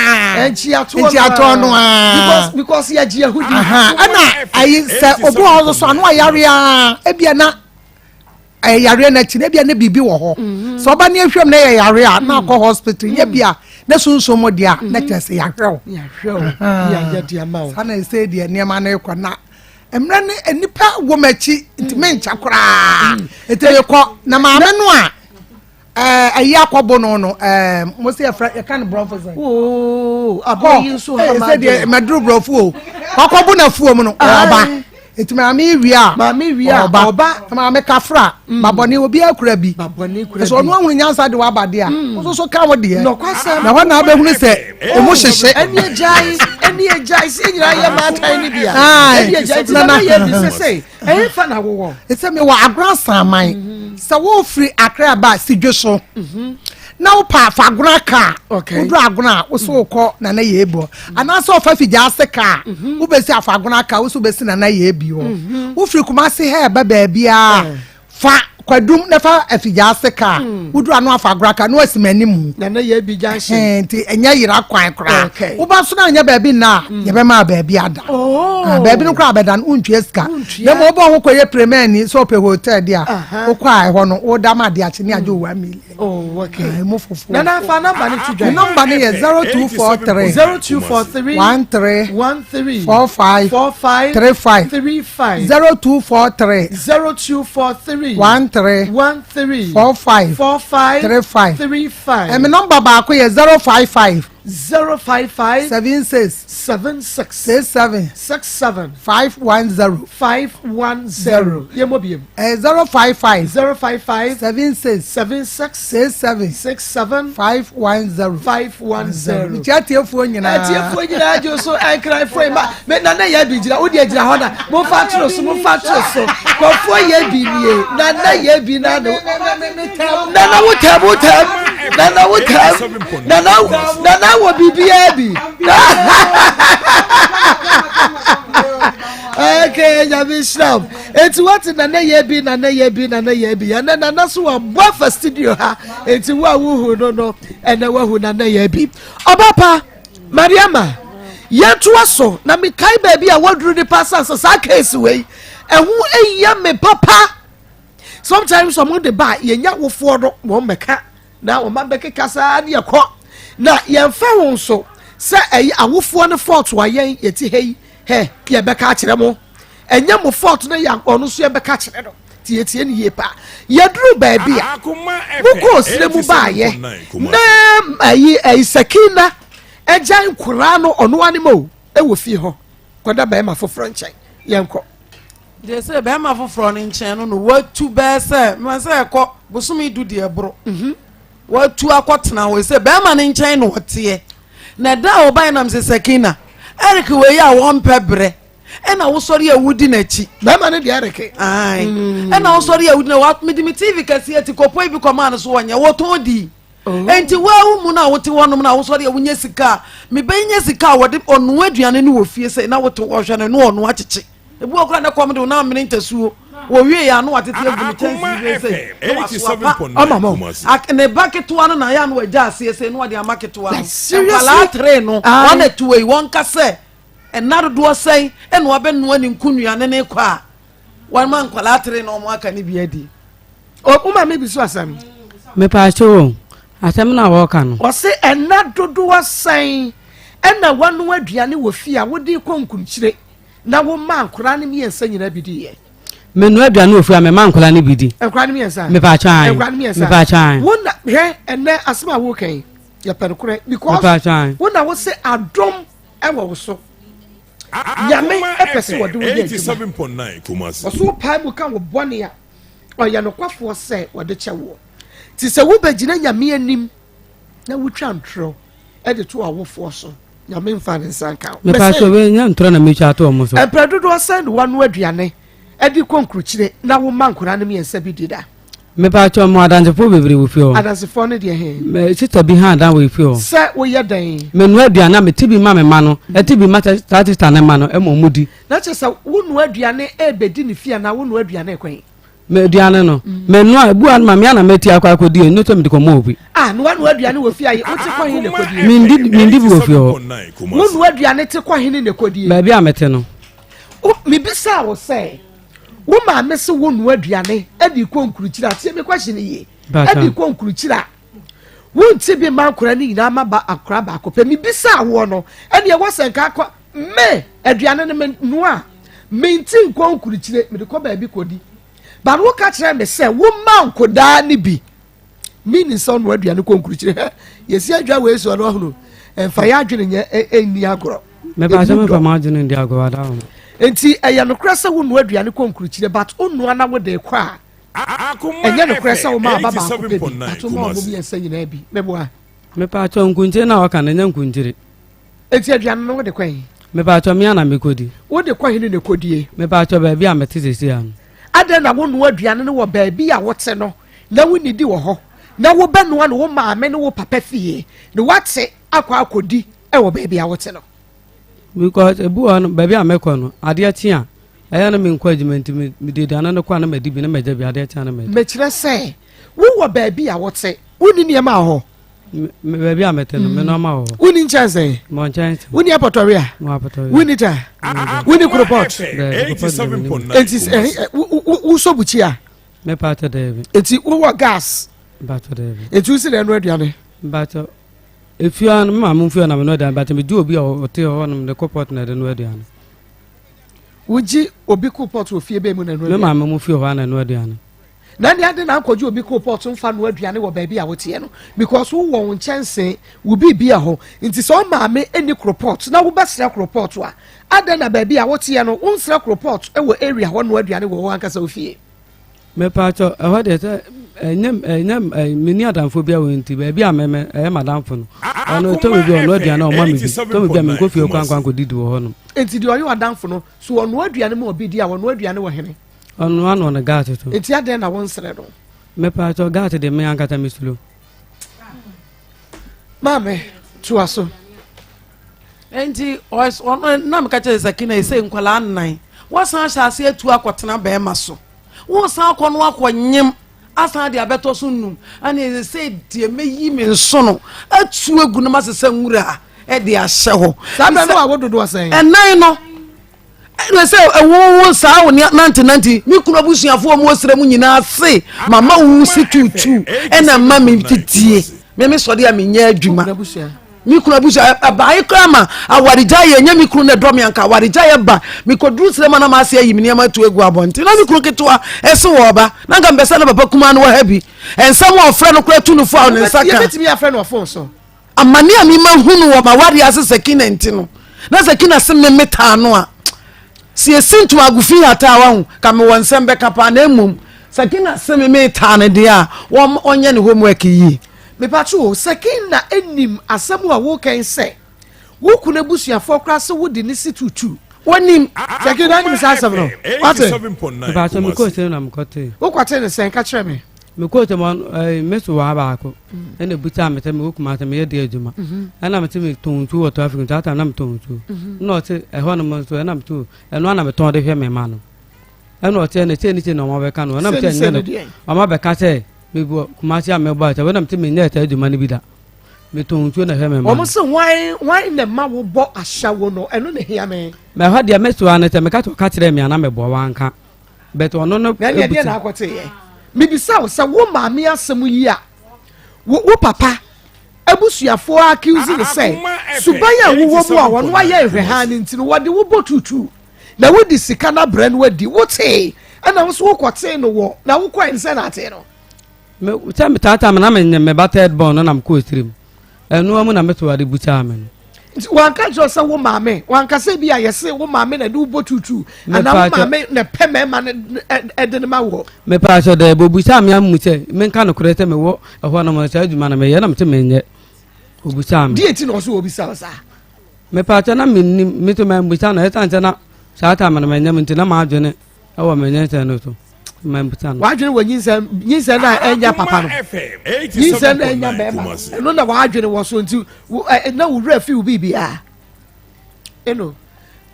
a because ye gia hudi ana ayi se obi ho so ano ayare a e bia na yare na chi na bia na bibi wo ho so oba na ehwem na yare a na akọ hospital ye bia na sunso mo dia na kese yahwew ya dia ma o ana se dia niam na ekọ na emra ne enipa wo machi ntimencha kora etebe ko na maame no a ayi akobo no mo se e kan brofo say aboyi so ha ma se dia madru brofo o akobo na fuo mu no oba eti maame wia oba maame kafra baboni obi akura bi so no ahunu nyansa de wabade a so ka wo de no kwasa na ho na abehunu se emu hyehye eni ejai se nyira ye ma tai ni bia eni ejai na ye bi se fa na wo ese me wa agran saman se wo free akra ba sidwoso na wo pa faguna ka udru aguna wo so ko na ye ebo ana so fa fija seka wo besi afaguna ka wo so besi na ye ebi wo free kuma se he ba bia fa kwadum na fa afija seka udru anu afaguna ka no asimani mu na ye ebi junction enti enya yira kwan kra wo ba so na nya ba bi na ye be ma ba bi ada ba bi no kra abedan untwe ska na mo bo ho koye premier ni so pe hotel dia wo kwa ho no wo da ma dia chi ni ajo 1 million okay mo fofo na fa number ni tudwa number ni 0243 13 45 35 0243 45 35 and my number back is 055 76 67 510 Yemobiem 055 76 67 510 Tiafo nyina jo so I cry for ma me na na ya bi gira odi agira ho na mo fa tro so ko fo ya bi nie na ya bi na no na wo tabu na wo bibia bi okay ya bi snap eti what na ye bi ya na so wa bofa studio ha eti wa hu no ene wa hu na ye bi obapa mariama yetu aso na me kai ba bi a wadru de pasa sa case we ehu eya me papa sometimes someone dey buy yenya wo fo do mo meka na o ma beke kasa ne yakɔ na yɛmfa wo nso sɛ ɛyi awofoɔ ne fort wa yɛn yɛti hei he yɛbɛka akyerɛ mo ɛnyɛ mo fort no yɛ ɔno so yɛbɛka akyerɛ no tie ne yie pa yɛduru baabi a mokɔ osire mu baayɛ na ɛyi sakina ɛgyan koraa no ɔno ane ma o ɛwɔ fie hɔ kɔda bɛrima foforɔ nkyɛn yɛnkɔ de sɛ bɛrima foforɔ no nkyɛn no watu bɛɛ sɛ ma sɛ ɛkɔ bosomi du deɛ boro watu akɔtena hɔ sɛ bɛrima no nkyɛn no wɔteɛ na da a wɔbae nam sɛ sakina Eric wei a wɔmpɛ berɛ ɛna wosɔre a wudi n'akyi bɛrima no deɛ Eric ɛna wosɔre a wudi na mede me TV kɛseɛ ti kɔpɔ bi kɔmaa no so wɔnyɛ wɔtɔn di enti wawu mu na wote wɔnom na wosɔre a wonya sika mebɛnya sika a wɔde ɔnoa aduane no wɔ fie sɛ na wote wɔhwɛ no no ɔnoa kyekye ebi okura na kom de na mene ntasuo wo wie ya no watete agu ne chansi sɛ ne baketo no na ya no agya ase sɛ no wade amaketo no pala tre no wana tuwe won ka sɛ ɛna do sɛn ɛna wabɛnoa ne nkunua ne kɔ a wan man kwala tre no mo aka ne bia di o ma me bi so asam me pa cho asam na wo ka no o se ɛna dodo sɛn ɛna wanu aduane wɔ fie a wodi konkunkyire na wo man kora ne miensa nyina bidi ye menu aduane ofu a me man kora ne bidi kora ne miensa me pa chan me pa chan wona hwe enne asema wo kan ya perkure because wona wo se adom ewo wo so nyame epese wo de wo ye 87.9 Kumasi so pa mu kan wo bone ya oya no kwafo se wo de kyewo ti se wo begina nyame anim na wo twa ntro e de to awofo so nyame mfa ne nsanka me pa so we nya ntro na me cha to mo so e predodo send wanu aduane e di konkrukyire na wo mankora ne miensa bi dida me pa cho mo adansefo bebre wo fio adansefo ne de he me sita bi ha dan wo fio se wo ye dan me nu aduane me tibi ma me ma no e tibi ma statista ne ma no e mo mudi na che se wo nu aduane e bedi ne fia na wo nu aduane kwan me aduane no me nu abu an ma me na meti akwa akodi no to me de ko mo obi no wanu aduane wo fia ye wo te kwa hin ne kodi mindi wo fio wo nu aduane te kwa hin ne kodi ba bia mete no mi bisa wo se wo ma me se wo nu aduane e di konkurukyira tie me question ye e di konkurukyira wo nti bi man kora ni nyina ma ba akora ba akopɛ mi bisa wo no e de wo senka akɔ me aduane ne me nu a me nti konkurukyire me de ko ba bi kodi ba wo ka kyerɛ me se wo ma nkoda ne bi mini son wo aduane konkurukyire yesi adwa we so no hono emfa ya adwene nya enni agoro me ba se me fa ma adwene ndi agoro da ho enti eya no krasa wo nu aduane konkurukyire but onu ana wo de kwa enye no krasa wo ma baba ko pe ato ma wo bi ensa nyina bi meboa me pa cho nkunje na waka na nya nkunjire enti aduane no wo de kwa me pa cho me ana me kodi wo de kwa hene ne kodie me pa cho ba bi a mete sesi an ada na wo nu aduane no wo ba bi a wote no na wo nidi wo ho na wo benoa no wo maame no wo papa fie ne wate akwa akodi e wo ba bi a wote no because ebu on baby amekọ no ade atia eya na me encouragement me de dana no kwa na madi bi na meja bi ade atia na me kire se wo wo ba bi a wote woni ne ma ho me baby amete no me no ma ho woni nchance mo nchance woni apotoria mo apotoria woni ta woni kropot 87.9 enti wo so buchi a me pata devi enti wo gas pata devi enti wo se na no aduane pata if you are ma mun fio na me no dan but me do obi o te ho no me kopot na de no aduane wuji obi kopot o fie be mu na no me ma mun fio ho na no aduane na ndi ade na akọju obi kopot mfa no aduane wo ba bi a wote no because wo won nkyɛnse wo bi a ho nti so ma me eni kopot na wo besra kopot a ade na ba bi a wote no wo nsra kopot e wo area ho no aduane wo ankasa wo fie me pa cho e ho de te enyem mini adamfo bia wo nti ba bia me madamfo no ono to me bia ono aduane o ma me to me bia me ko fie kwan ko didi wo ho no enti de oyo adamfo no so ono aduane ma obi di a ono aduane wo hene ono ano na gat to enti ade na won sere do me pa cho gat de me ankata misulo mame to aso enti ono na me ka che sakina ise nkwala nnan wasan hyase atu akotena be ma so wo san akono akonyem asan de abeto so num ani se die meyi me nso no atu egu no masesa nwura e de ahye ho sabe no awododo asan enan no I say a wo sa wo 90 mi kunu abusuafo mo osere mu nyina se mama wo si tutu e na mama titie me so de amenye adwuma mi kunu abusuafo abai krama awarija ye nya mi kunu na dom yanka awarija ye ba mi kodru sere ma na ma se ayi mi ne ma tu egu abonti na mi kunu ketwa ese wo ba na nga mbesa na papa kuma no wa habi ensam wo frɛ no kura tunufo a ne saka ye betimi afrɛ no phone so amani ami ma hunu wo ma wari ase Sakina ntino na Sakina se me meta no a si esintu agufi ata wa hu ka me wonsem be kapa na emum Sakina se me meta ne de a wo onye ne homework yi me pacho Sakina enim asemu a wo kan se wo kuna busuafo kra se wo de ne situtu wonim Sakina ni sa asem no what me pacho me ko se na me kote wo kwate ne sen ka kire me me ko te mon me so wa ba ko ene buta me te me kuma te me ye de adwuma ana me te me tontu wo to African tata na me tontu no te e ho no mo so na me to eno ana me ton de hwe me ma no eno te ne te ni te no mo be ka no na me te ne no ama be ka te me bu kuma ti am ba te na me te me ne te adwuma ne bi da me tontu na hwe me ma o mo se why ne ma wo bo ahyawo no eno ne hia me me ha de me so ana te me ka to ka kire me ana me bo wanka but ono no na de na akote ye mibisa wo sa wo maame asem yi a wo papa abusuafo accuse ne say subaya wo wo mu a wono aye ehweha ne ntino wo de wo botutu na wo di sika na brand wadi wo te ana wo so wo kwate no wo na wo kwa nse na ate no me tell tata me na me batted born na me ko stream enu amu na me to ade bucha me wanka jo sa wo maame wanka se bia yese wo maame na de wo botutu ana wo maame na peme ma edene ma wo me pa so de bobucha me amu che me nka no korete me wo ho na mo cha adwuma na me ye na me te me nye obucha me dieti no so obisa sa me pa cha na me to me bucha na eta ncha na sa ta me na me nye me ntina ma adwene e wo me nye ncha no to me bucha no wa adwene wo nyinsa na enya papa no nyinsa na enya beba no na wa adwene wo so nti na wo wura fi wo bibia eno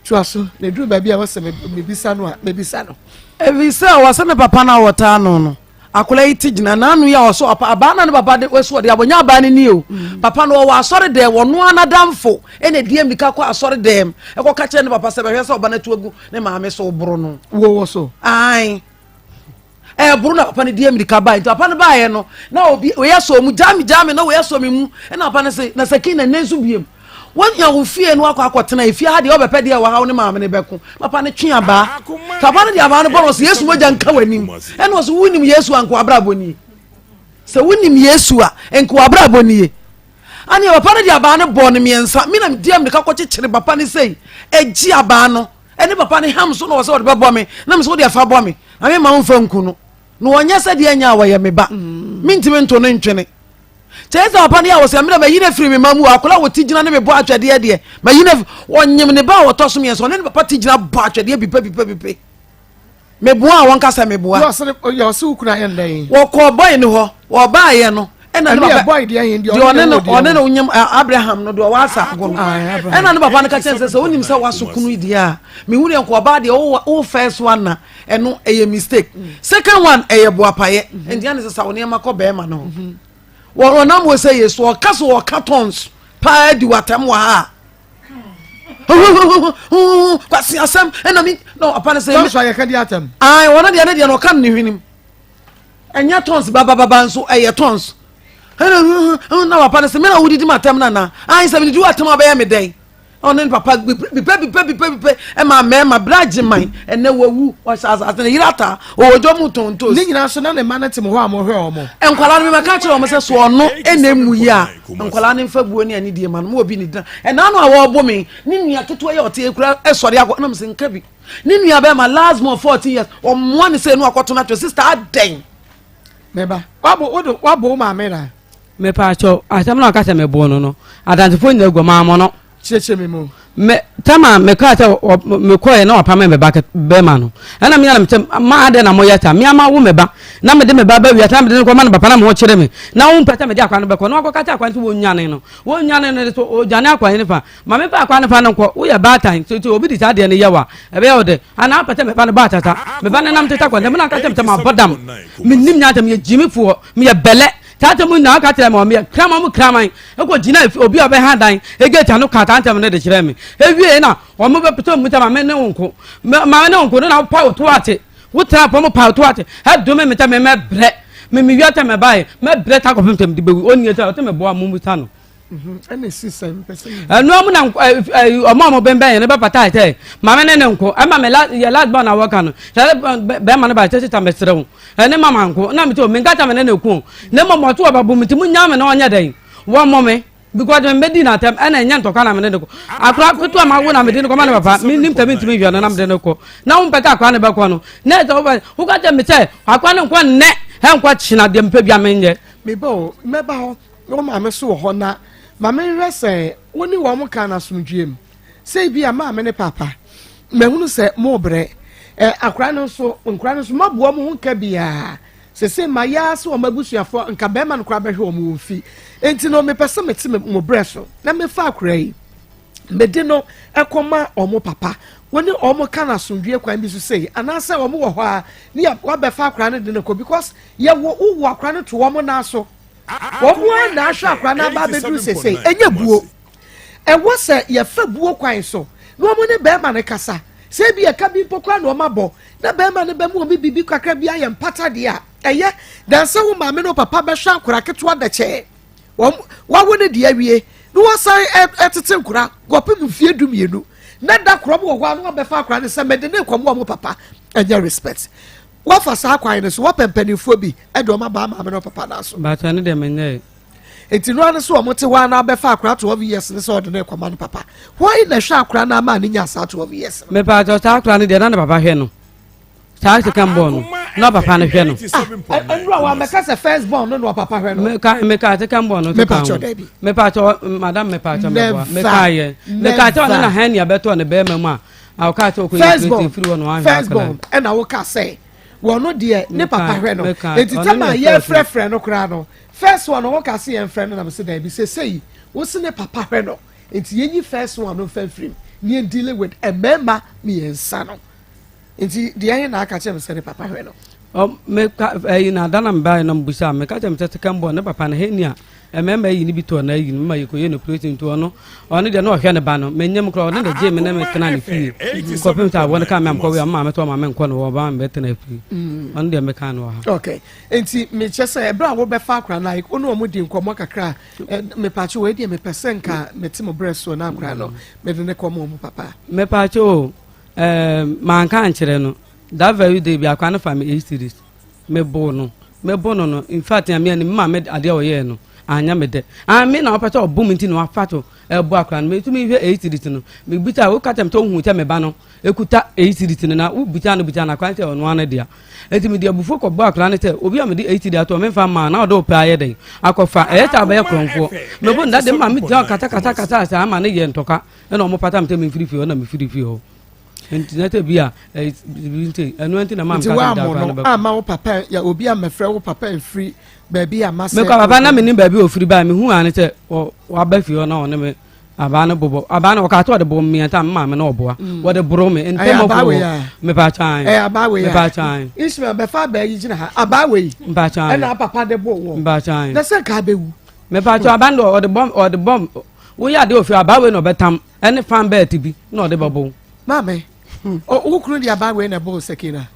tuaso na duru ba bia wo se me bisa no evisa wa se me papa na wota no akola itigina na anu ya oso aba na ne baba de weso de abonya aba ne ni o papa no wo asore de wo no anadamfo ene die mika kwa asore dem e ko ka che ne papa se be hwe se oba na tuagu ne maame so bro no wo so ai buru na papa ne die mika ba nti papa ne ba ye no na obi we yaso mu jami na we yaso mi mu na papa ne se na Sakina nensu biem wanya wo fie no akotena ifie ha de obepɛ de wa ha ne maame ne bɛko papa ne twe aba papa ne de aba ne bono so Yesu moja nka wanim ɛna wo so wunim Yesu anko abraboni se wunim Yesu a enko abraboni ani papa ne de aba ne bɔ ne miensa mi na diam de ka kɔ kyekere papa ne sei egi aba no ɛne papa ne ham so no wo se wo de bɛbɔ me na me so de afa bɔ me ame ma wo fa nku no no wonya sɛ de anya wa ye me ba mintime nto ne ntwene cheza papa ne ya wo se me na yine free me mamu akola wo tigina ne me bo atwede de ma yine wonyem ne ba wo to so me so ne papa tigina bo atwede bipe me bo a won kasa me bo a yo se ukuna ye ndan wo ko boy ne ho wo ba ye no ena ne papa boy de ye ndi one ne wonyem Abraham no do wa asa go ena ne papa ne ka chense se wonim se wasokunu di a me hu ne ko ba de wo first one na eno eye mistake second one eye bo apaye endia ne se sa woni ma ko be ma no wo na mo say Yesu o kaso o cartons pa di watam wa ha kwasi asem ena mi no apana say so ya ka di atam ai wona de no kan ni hwinim enya tons baba nso eye tons na apana say me na wudi di matam na ai say me di watam abaye me den onen papa bipe e ma braje man ene wawu o sasa ne yirata o ojo mu tontos ni nyina so na ne manate mo ho amhwe omo enkwala no me ka kire omo se so ono enemu yi a enkwala ne mfa buo ne ani die man mo obi ni dan ena no a wo bo me ni nua keto ye ote ekura esori akọ na me se nka bi ni nua be ma last more 14 years o mo ne se no akoto na to sister aden meba wabo ma mera me pa cho asam na ka se me bo no adantifo nya gwa ma mo no cheche me mo me tama me ka ta me ko ye na wapa me ba be ma no ana me na me ma ade na mo yata me ama wo me ba na me de me ba ba wi ata me de ko ma na papa na mo kire me na wo mpata me de akwa no be ko na ko ka ta akwa nti wo nyane no so o jane akwa ne fa ma me pa akwa ne fa no ko wo ya ba tan so obi di ta de ne yewa e be yo de ana pata me fa no ba tata me ba ne nam tata kwa me na ka tem ma bodam me nim nya tem ye jimi fu me ye bele tata mu na aka tell me krama mu krama e ko gina obi obe ha dan e gate no ka tanta me de kire me e wie na o mo be pito mu ta ma me ne wonko ma ne wonko na pa to ate wo tra pa mo pa to ate ha do me ta me bre me wiata me bae me bre ta ko pemtem de bewu oni ta o te me bo amu ta no and the system person no mu na o mo bembe ne be pata ite ma me ne nko e ma me last born na waka no be ma ne ba tete ta me srewu ene mama nko na me to me ngata me ne ku ne mo to ba bu me ti mu nya me na onya den wo mo me because me di na tem ene nya ntoka na me ne ko akra to ma wo na me di ko ma ne papa me nim tami ntimi hwa na me de ko na wo peka akra ne be ko no ne to ba wo ka te me te akra ne nko ne he nko china de mpa bia me nye me bo me ba ho wo ma me so ho na ma me rese woni wo mo kan asomdwem sei bia ma me ne papa me hunu se mo bre akra no so maboa mo nka bia se ma ya so mabusuafo nka be ma no kra be hwe o mo fi enti no me pese me ti mo bre so na me fa akra yi me di no ekoma o mo papa woni o mo kan asomdwe kwan bi so sei anase o mo wo ho a ni wa be fa akra no de no ko because ye wo akra no to wo mo na so wo mo na ahwa akra na ba be du sei enye buo e wo se ye fa buo kwan so no mo ne be ma ne kasa se bi e ka bi pokwa no mabo na be ma ne be mo bibi kakra bi aye mpata de a eye dan se wo ma me no papa be hwa akra keto da che wa wo ne de awie no wo sai etete nkura gopim fie dumienu na da krom wo hwa no be fa akra ne se me de ne komo mo papa enye respect wa fa sa akwa ne so wo pempanifo bi e do ma ba ma me no papa na so ba ta ne de menye enti no ane so o mote wa na be fa akra 12 years ne so de ne kwama no papa why na hwa akra na ma ne nya sa 12 years me pa to ta akra ne de na papa hwe no ta se kan bon no papa ne hwe no enro wa me ka se first born no papa hwe no me ka te kan bon no me pa to debi me pa to madam me pa to me ka ye me ka to na han ya beto ne be ma a ka to ko ye free one one first born and I wo ka say wono de ne papa hwe no enti tama ye frefre no kra no first one wo ka say en friend na me say debi say wo se ne papa hwe no enti yenyi first one no fa free me deal with a member me ensa no enti de yen na aka che me say ne papa hwe no o me ka na dana mba na mbusa me ka che me say kan bo ne papa na he ni a ememba yi ni bi to na yi ma yiko ye no protein to no oni de no hwe ne ba no menyem kro ne de je me na me kana ne fi ko pem ta won ka me am ko we ma me to ma me nko no wo ba me te na fi oni de me kan no ha okay enti me chese e bra wo be fa akra na iko no mo di nkomo kakra me pa che we de me percent ka me ti mo breast so na akra no me de ne ko mo papa me pa che o man kan kire no that very day bi akwa na fa me 8 series me bo no in fact am me ma me ade o ye no anya me de me na opata obum nti no afato ebo akra no me tumi hwe 8 series no me buta wo katem to hu te me ba no ekuta 8 series no na wo buta na kwante ono ana dia enti me de abufo ko bo akra no te obi am de 8 series ato me fa ma na odo pa aye den akofa ta ba ye kronfo me bo nda de ma me dia kata sa ma ne ye ntoka na omo pata mte me free fee na me free fee ho enti na te bia enti anu enti na ma mka da ma wo papa ya obi am frɛ wo papa free baby amase me ko baba na me ni baby ofiri ba me hu ane te wa ba fi ona one me abana bobo abana ka to de bo me anta ma me na oboa wo de bro me ente mo ko me pa chan abawe me pa chan Ishmael be fa ba yi gina ha abawe mpa chan na papa de bo wo mpa chan na se ka bewu me pa chan abanda o de bomb wo ya de ofiri abawe no betam ene fan ba tibi na o de bobo mame o kunu di abawe na bo sekina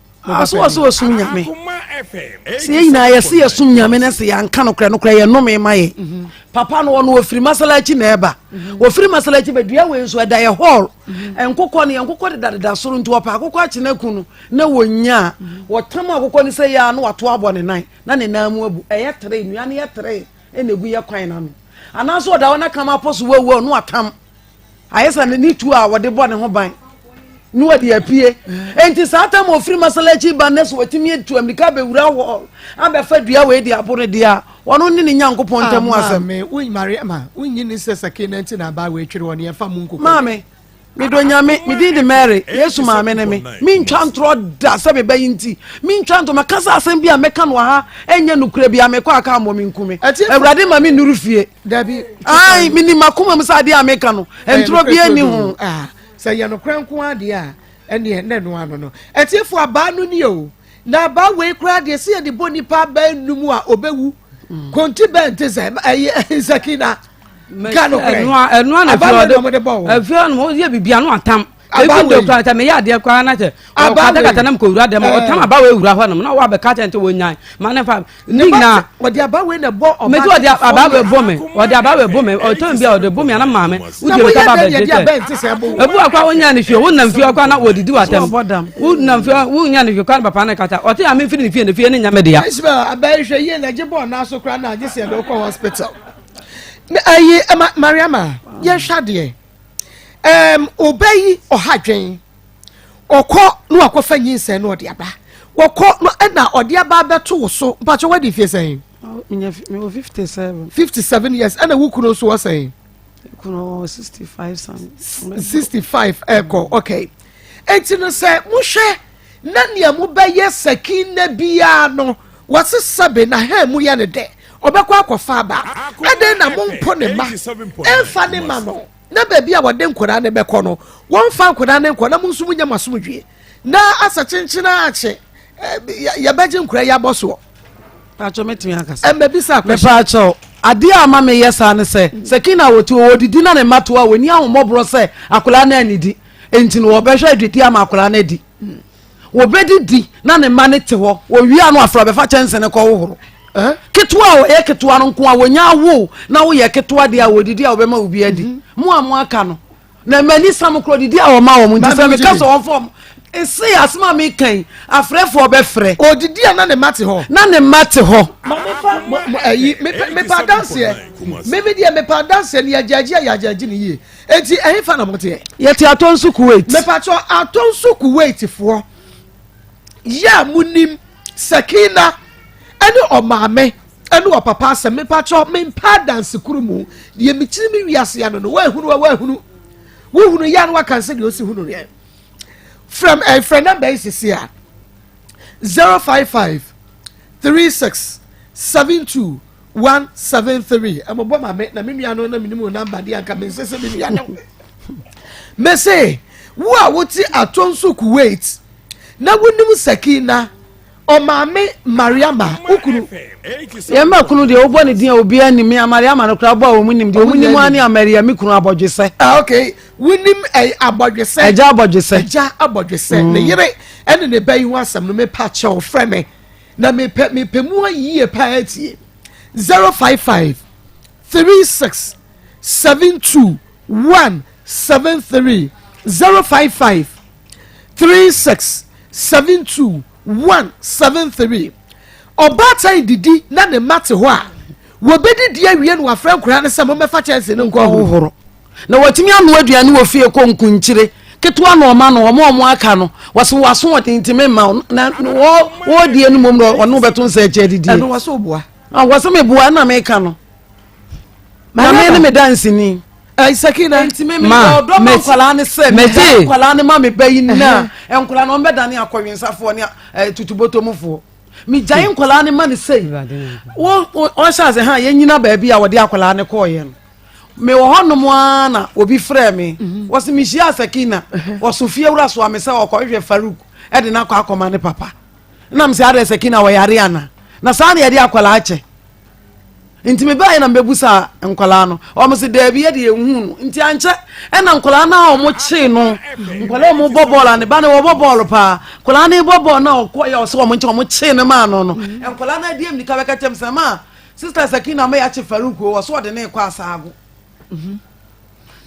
so sum nyame se yina ye se sum nyame na se yanka no kra ye no me maye papa no no ofiri masalachi na eba ofiri masalachi bedua we nso eda ye hall enkokọ ne enkokọ de soro nto pa akokọ achi na kunu na wonya wotam akokọ ni se ya no wato abo ne nan na ne namu abu eye tre nua ne ye tre enegu ye kwan na no anaso oda wona kama poso wo no atam ayesa ne ni tu a wode bo ne ho ban no wadi apie enti sata mo free masalachi banes watimi etu amrika be wura wo abefa dua we di abore dia wono ni ne nyankopon ntamu asem me won mari ma won yin ni sesake na enti na ba we twere won ye fa mu nkoko mame me do nyame me di Mary Yesu mame ne me ntwa ntro da se be bayinti me ntwa ntro makasa asem bia meka no ha enye nukura bia me kwa aka mo me nkume ewrade ma me nuru fie dabi ai me ni makoma msade ameka no entro bia ni ho say ya no kranko ade a ene ne no ano no etiefo aba no ni o na ba we kra de se de boni pa ba numu a obewu konti bente se Sakina kanu enu na afio no ye bibia no atam ebi do kwa ta me ya de kwa na che kata na mkowura dem o tam aba we wura ho no na wa be kata nte wonyan ma na fa ni na odi aba we na bo o me do odi aba we bo me odi aba we bo me o to bia odi bo me na ma me udi we ka ba be je ebu akwa wonya ni fie wonnam fie akwa na odidi watam wonnam fie wonya ni fie kwa papa na kata o te am fie ni fie ne fie ne nya me de ya isba aba hwe ye na je bo na so kra na je se do ko hospital me ayi Mariama ye hwade obeyi ohadwen okọ no akofa nyinse no ode aba wokọ no na ode aba beto so mpacho wadi fie sen me 57 57 years ana wukuno so wasen kuno 65 something 65 eko okay enti no se mo hwe na nia mo beye Sakina bia no wase sabe na ha mu ya ne de obekọ akofa aba ade na mo mpo ne ma emfa ne ma no na baby a wode nkora ne beko no won fa nkora ne nkora mu nso munya masomdwe na asa chenchina ache ya beje nkora ya boso pacho metimi akasa baby sa me pacho ade ama me yesa ne se Sakina woti odidi na ne mato a woni ahomobro se akola na anidi enti no obehwe adweti ama akola na di wobedi di na ne ma ne te ho wo wi anu afro befa chense ne ko wohoro ketua o ketua no nko a wonya wo na wo ye ketua de a wodidi a obema obi adi mu aka no na mani sam kro didi a wo ma wo mu nti se me ka so won form ese asma me kan afrefo obefre odidi a na ne mate ho ma me fa ayi me pa dance me be dia me pa dance ni ajaji ni ye enti ehin fa na mote ye ti atonsu Kuwait me pa cho atonsu Kuwait fo ya munim Sakina ene o maame ene o papa se me pacho me pa dance kurumu de me chiri me wiase ya no wa hunu ya no wa kan se de o si hunu ye from a friend number is here 055 36 72 173 amo bo maame na me nua no na minimu number de anka me se me nua no me say wo a woti atonso Kuwait na wonim Sakina o maame Mariama ukuru ye ma kunu de obo ne din obi anim ya Mariama no kra bo a omunim de omunim ani Maria mi kunu abodwese okay wonim abodwese eja abodwese ne yire ene ne bayi ho asam no me pa che o freme na me pemu ayi pa atie 055 36 72 173 055 36 72 173 obata didi na ne mate ho a wobedi di awie no afra nkura ne se mo mefa chance ne nko hohoro na watimi anu aduane wo fie ko nkunchire ketua no ma no omo aka no waso watintime ma na wo die no mom no ono beto nsa eche didi eno waso boa waso me boa na me ka no na me ne dance ni Sakina ma do ma kwala ne se me kwala ne ma me bayi na enkwala no mbedane akọwensafo ne tutuboto mufo mi jayin kwala ne ma ne se wo sha se ha yenyina ba bia wo de akwala ne ko ye no me wo honom ana obi frɛ me wo se mi hia Sakina wo Sofia wura so amese wo ko hwe Faruk e de na kwa Akoma ne papa na me se ade Sakina wo yare ana na sa ne de akwala ache nti me bae na mbebusa nkwala no o mo se da bi ye de ehunu no nti anche e na nkwala na o mo chi no nkwala mo bobol ne ba ne wo bobol pa nkwala ne bobol na o ko ya o se o mo chi ne ma no nkwala na die mnika beka chem se ma sister Sakina ma ya che Faruk o so de ne kwa asago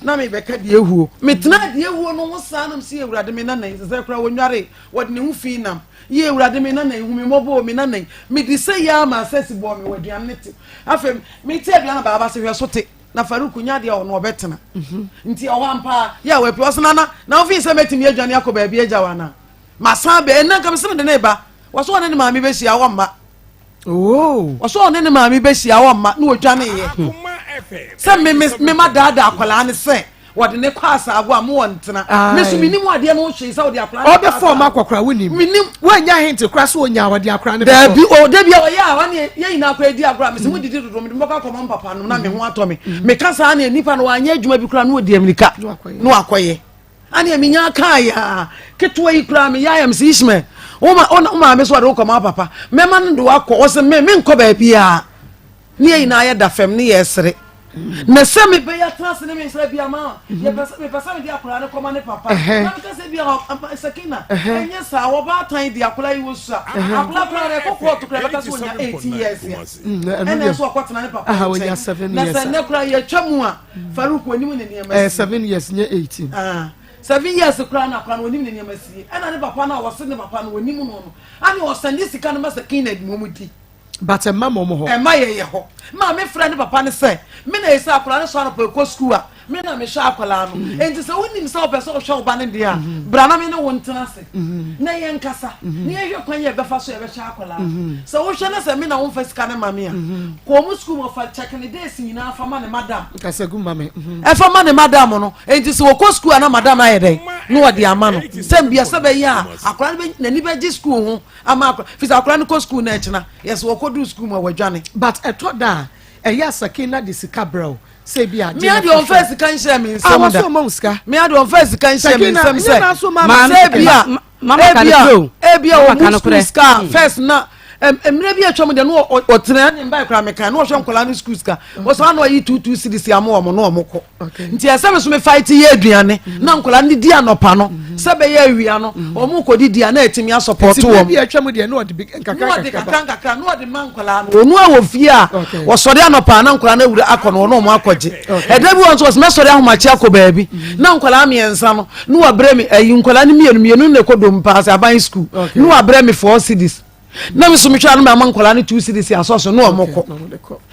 na me beka de ehuo metena de ehuo no wo sa nam se ewurade me na nan se kra wonware wode ne hu fi nam ye ewurade me na nan hu me mobo me na nan me di se ya ma sesi bo me waduan nete afem me tie aduan baba se hwe sote na Faruk nya de o no obetena nti o wampa ya we pio so na ofi se metimi aduan yakoba bia agya wana ma san be na kam se me de ne ba wo so ne ma me be hia wo ma wo so ne ma me be hia wo ma na odwane ye se me ma dada akwala ne se wode ne kwasa ago am wontena me so minim ade no hwe se wode akwala o be form akwakra wonim minim wanya hint kwasa onya wode akwala ne da bi o da bi o ya wane ye na akwa di akwala me se mo didi dodo me mbaka koma papa no na me ho ato me kasa na nipa no wanya adwuma bi kura no odi amrika no akoye ane me nya ka ya keto yi kura me ya am se Ishmael o ma me so wode koma papa me ma ndo akọ o se me nko ba bia ne na ya da fam ne yesere na se me be ya trans ne me se bia ma ye pesa me dia akura ne koma ne papa na me se bia Sakina enye sa wo ba tan dia akura yi wo su akura ne kokko to kra ka so nya 18 years ya ene so akotena ne papa aha wonya 7 years na se ne kura ye twamu a Faruku onim ne ne ma 7 years nya 18 7 years kura na kura onim ne ne ma si ena ne papa na wo se ne papa na onim no ani wo sende sika no ma Sakina di momudi but mama mo ho ma ye ho ma me frɛ ne papa ne sɛ me na yesa akora ne so na po school a me na me hwɛ akora no enti sɛ wonim sɛ opɛ sɛ wo hwɛ wo ba ne dia bra na me ne wo ntena se na ye nkasa ne ye hwɛ kwan ye bɛfa so ye bɛhwɛ akora sɛ wo hwɛ ne sɛ me na wo mfa sika ne ma me a ko mu school mo fa check ne days nyina fa ma ne madam kasa gu ma me e fa ma ne madam no enti sɛ wo ko school a na madam ayɛ dɛn no wo de ama no sɛ bia sɛ bɛ ya akora ne na ni bɛ gi school ho ama akora fi sɛ akora ne ko school na ɛkyena yes wo ko do school ma wadwane but etoda eya Sakina de sika bro say bia me ade on first kan share me nsem da me ade on first kan share me nsem say ma say bia mama kan show bia o mu school ska first na emre bia twom de no o tena ne mba kra me kan no hwe nkola no school ska o so na yi 22 series am o mo no o mo ko nti esem so me fight ye aduane na nkola ne di anopa no se be ye awia no o mo ko di dia na etimi a support wo bia twom de no o de nkaka no o de man nkola no onu a wo fie a wo so de anopa na nkola na wura akono no mo akogye eda bi won so me so de ahomachi akoba bi na nkola me ensa no no wa bre me ayi nkola ne mienu ne kodom pass aban school no wa bre me 4 cities na me so me twa no ma nkola ne 2 cities asoso no omoko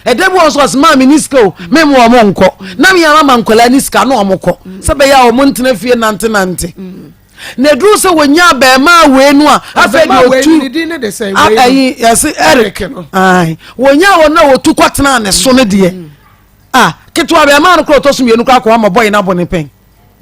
ede bi won so ma me nisko me mo omonko na me ya ma nkola niska no omoko se be ya o mo ntena fie nante na dru se wonya ba ma we nu a afa di otu ayi yes Eric ai wonya wo na wo tu kwatena ne so ne de ketwa ba ma no kro to so mienu kwa kwa ma boy na bone pen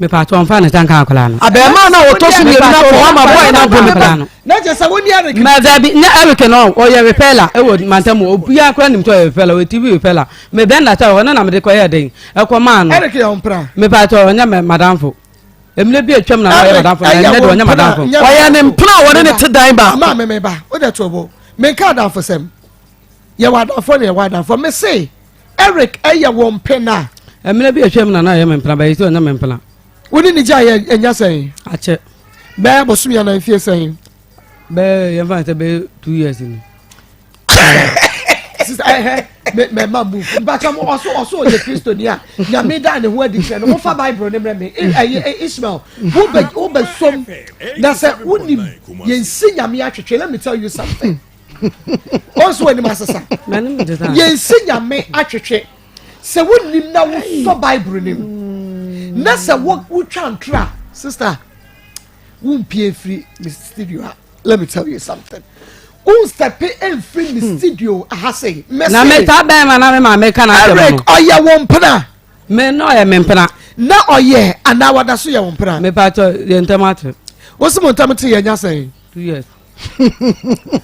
me pa to amfa ne tanka akola no abema na wo to so mienu na kwa ma boy na bone pen no na je sa woni Eric ma da bi na Eric no o ye repela e wo mantam obi akora nim to ye repela we TV repela me ben la ta wo na me de ko ye den e ko ma no Eric ya ompra me pa to nya me madamfo emle bi atwam na wa madamfo na ne do nya madamfo wa ye ne mpna wo ne te dan ba ma me ba o de to bo me ka dan for sem ye wa dan for ne wa dan for me say Eric eye wo mpena emle bi atwam na ye me mpna ba yi to nya me mpna woni ni ja ye enya sen ache ba bo sum ya na fie sen be ye fa te be 2 years ni sister me mabu ba cha mo oso ye Kristo ni a nya me da ne ho adi fe no mo fa Bible ne mre me Ishmael who be som na say woni ye nsi nya me atwetwe. Let me tell you something also when masasa ye nsi nya me atwetwe se woni na wo so Bible ne na se wo twa ntra sister wo mpie free studio. Let me tell you something. Un step in free studio ahase na me ta ba ma na me ma me kana no Eric oye wompna me no ye me mpna na oye ana wada so ye wompna me pa to ye ntamate wo se montamate ye nya sen 2 years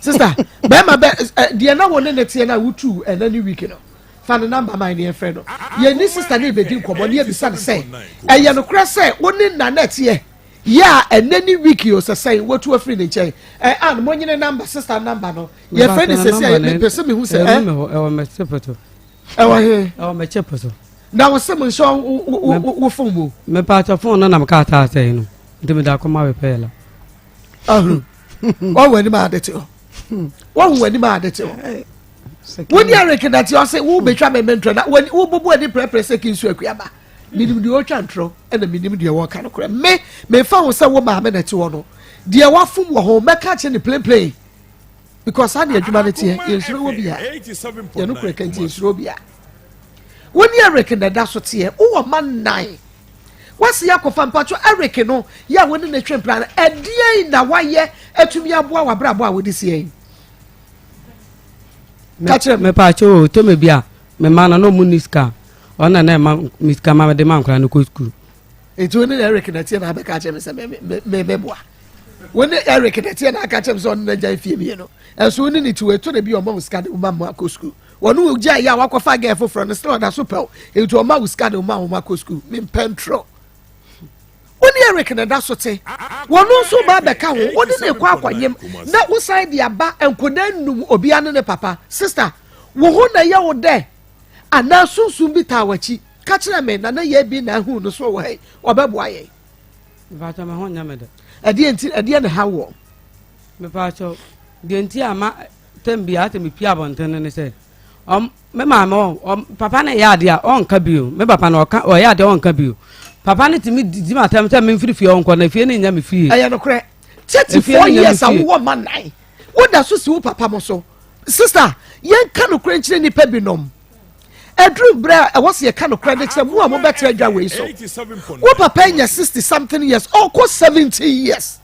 sister be ma be de na wo ne netie na wutu na ni week no fa no number my ne friend no ye ni sister ne be di nkobo ne ye bisa ne say eye no kra say wo ni na netie ya enani wiki o say watu afri ne chai an mo nyine number sister number no your friend is say me person me hu say e wo me chepoto e wo he e wo me chepoto na wo se mo so wo phone mo me pa to phone na me ka ta say no ndime da ko ma we pela wo wani ma de te o wo wani ma de te o woni Eric that you say wo be twa me mentro na wo bobo ani prepare say kin su akuaba minim di o twa ntro na minim di o ka no kra me fa wo se wo ma me na te wo no de wa fum wo ho me ka che ne play because how the adwuma ne te yensuro wo bia ye no kra kan te yensuro bia woni Eric da so te wo man nine wasi yakofa mpacho Eric no ya woni ne twempla edie na waye atumi aboa wabrabo a wodi sie me pa cho to me bia me mana no muniska ona na ma miska ma de man kra no ko school etu ne Eric na tie na be ka che me se me boa woni Eric na tie na ka che me so na ja fie mi no enso woni ni tu etu na bi o ma uska de ma ma ko school wonu ogya ya wakofa ga efofro no still da so pel etu o ma uska de ma ko school me pentro woni Eric na da so te wonu so ba be ka ho woni ne kwa akwanyem na usai dia ba enkoda num obi ane ne papa sister wo ho na ye wo de ana sunsun bi ta wachi ka kire me na ye bi na hu no so wo he obeboa ye ba ta ma ho nya me de ade na ha wo me pa cho de nti ama tembia te me pia bonten ne se me mama papa na ya de a on ka bio me papa na o ya de on ka bio papa ne timi di ma tam me mfiri fie on ko na fie ne nya me fie aye no kre 34 years a wo man nine wo da so si wo papa mo so sister yen ka no kre nchire ni pa binom edru bra e wo se ka no kre de kire mu a mo betre adwa we so wo papa nya 60 something years or ko 70 years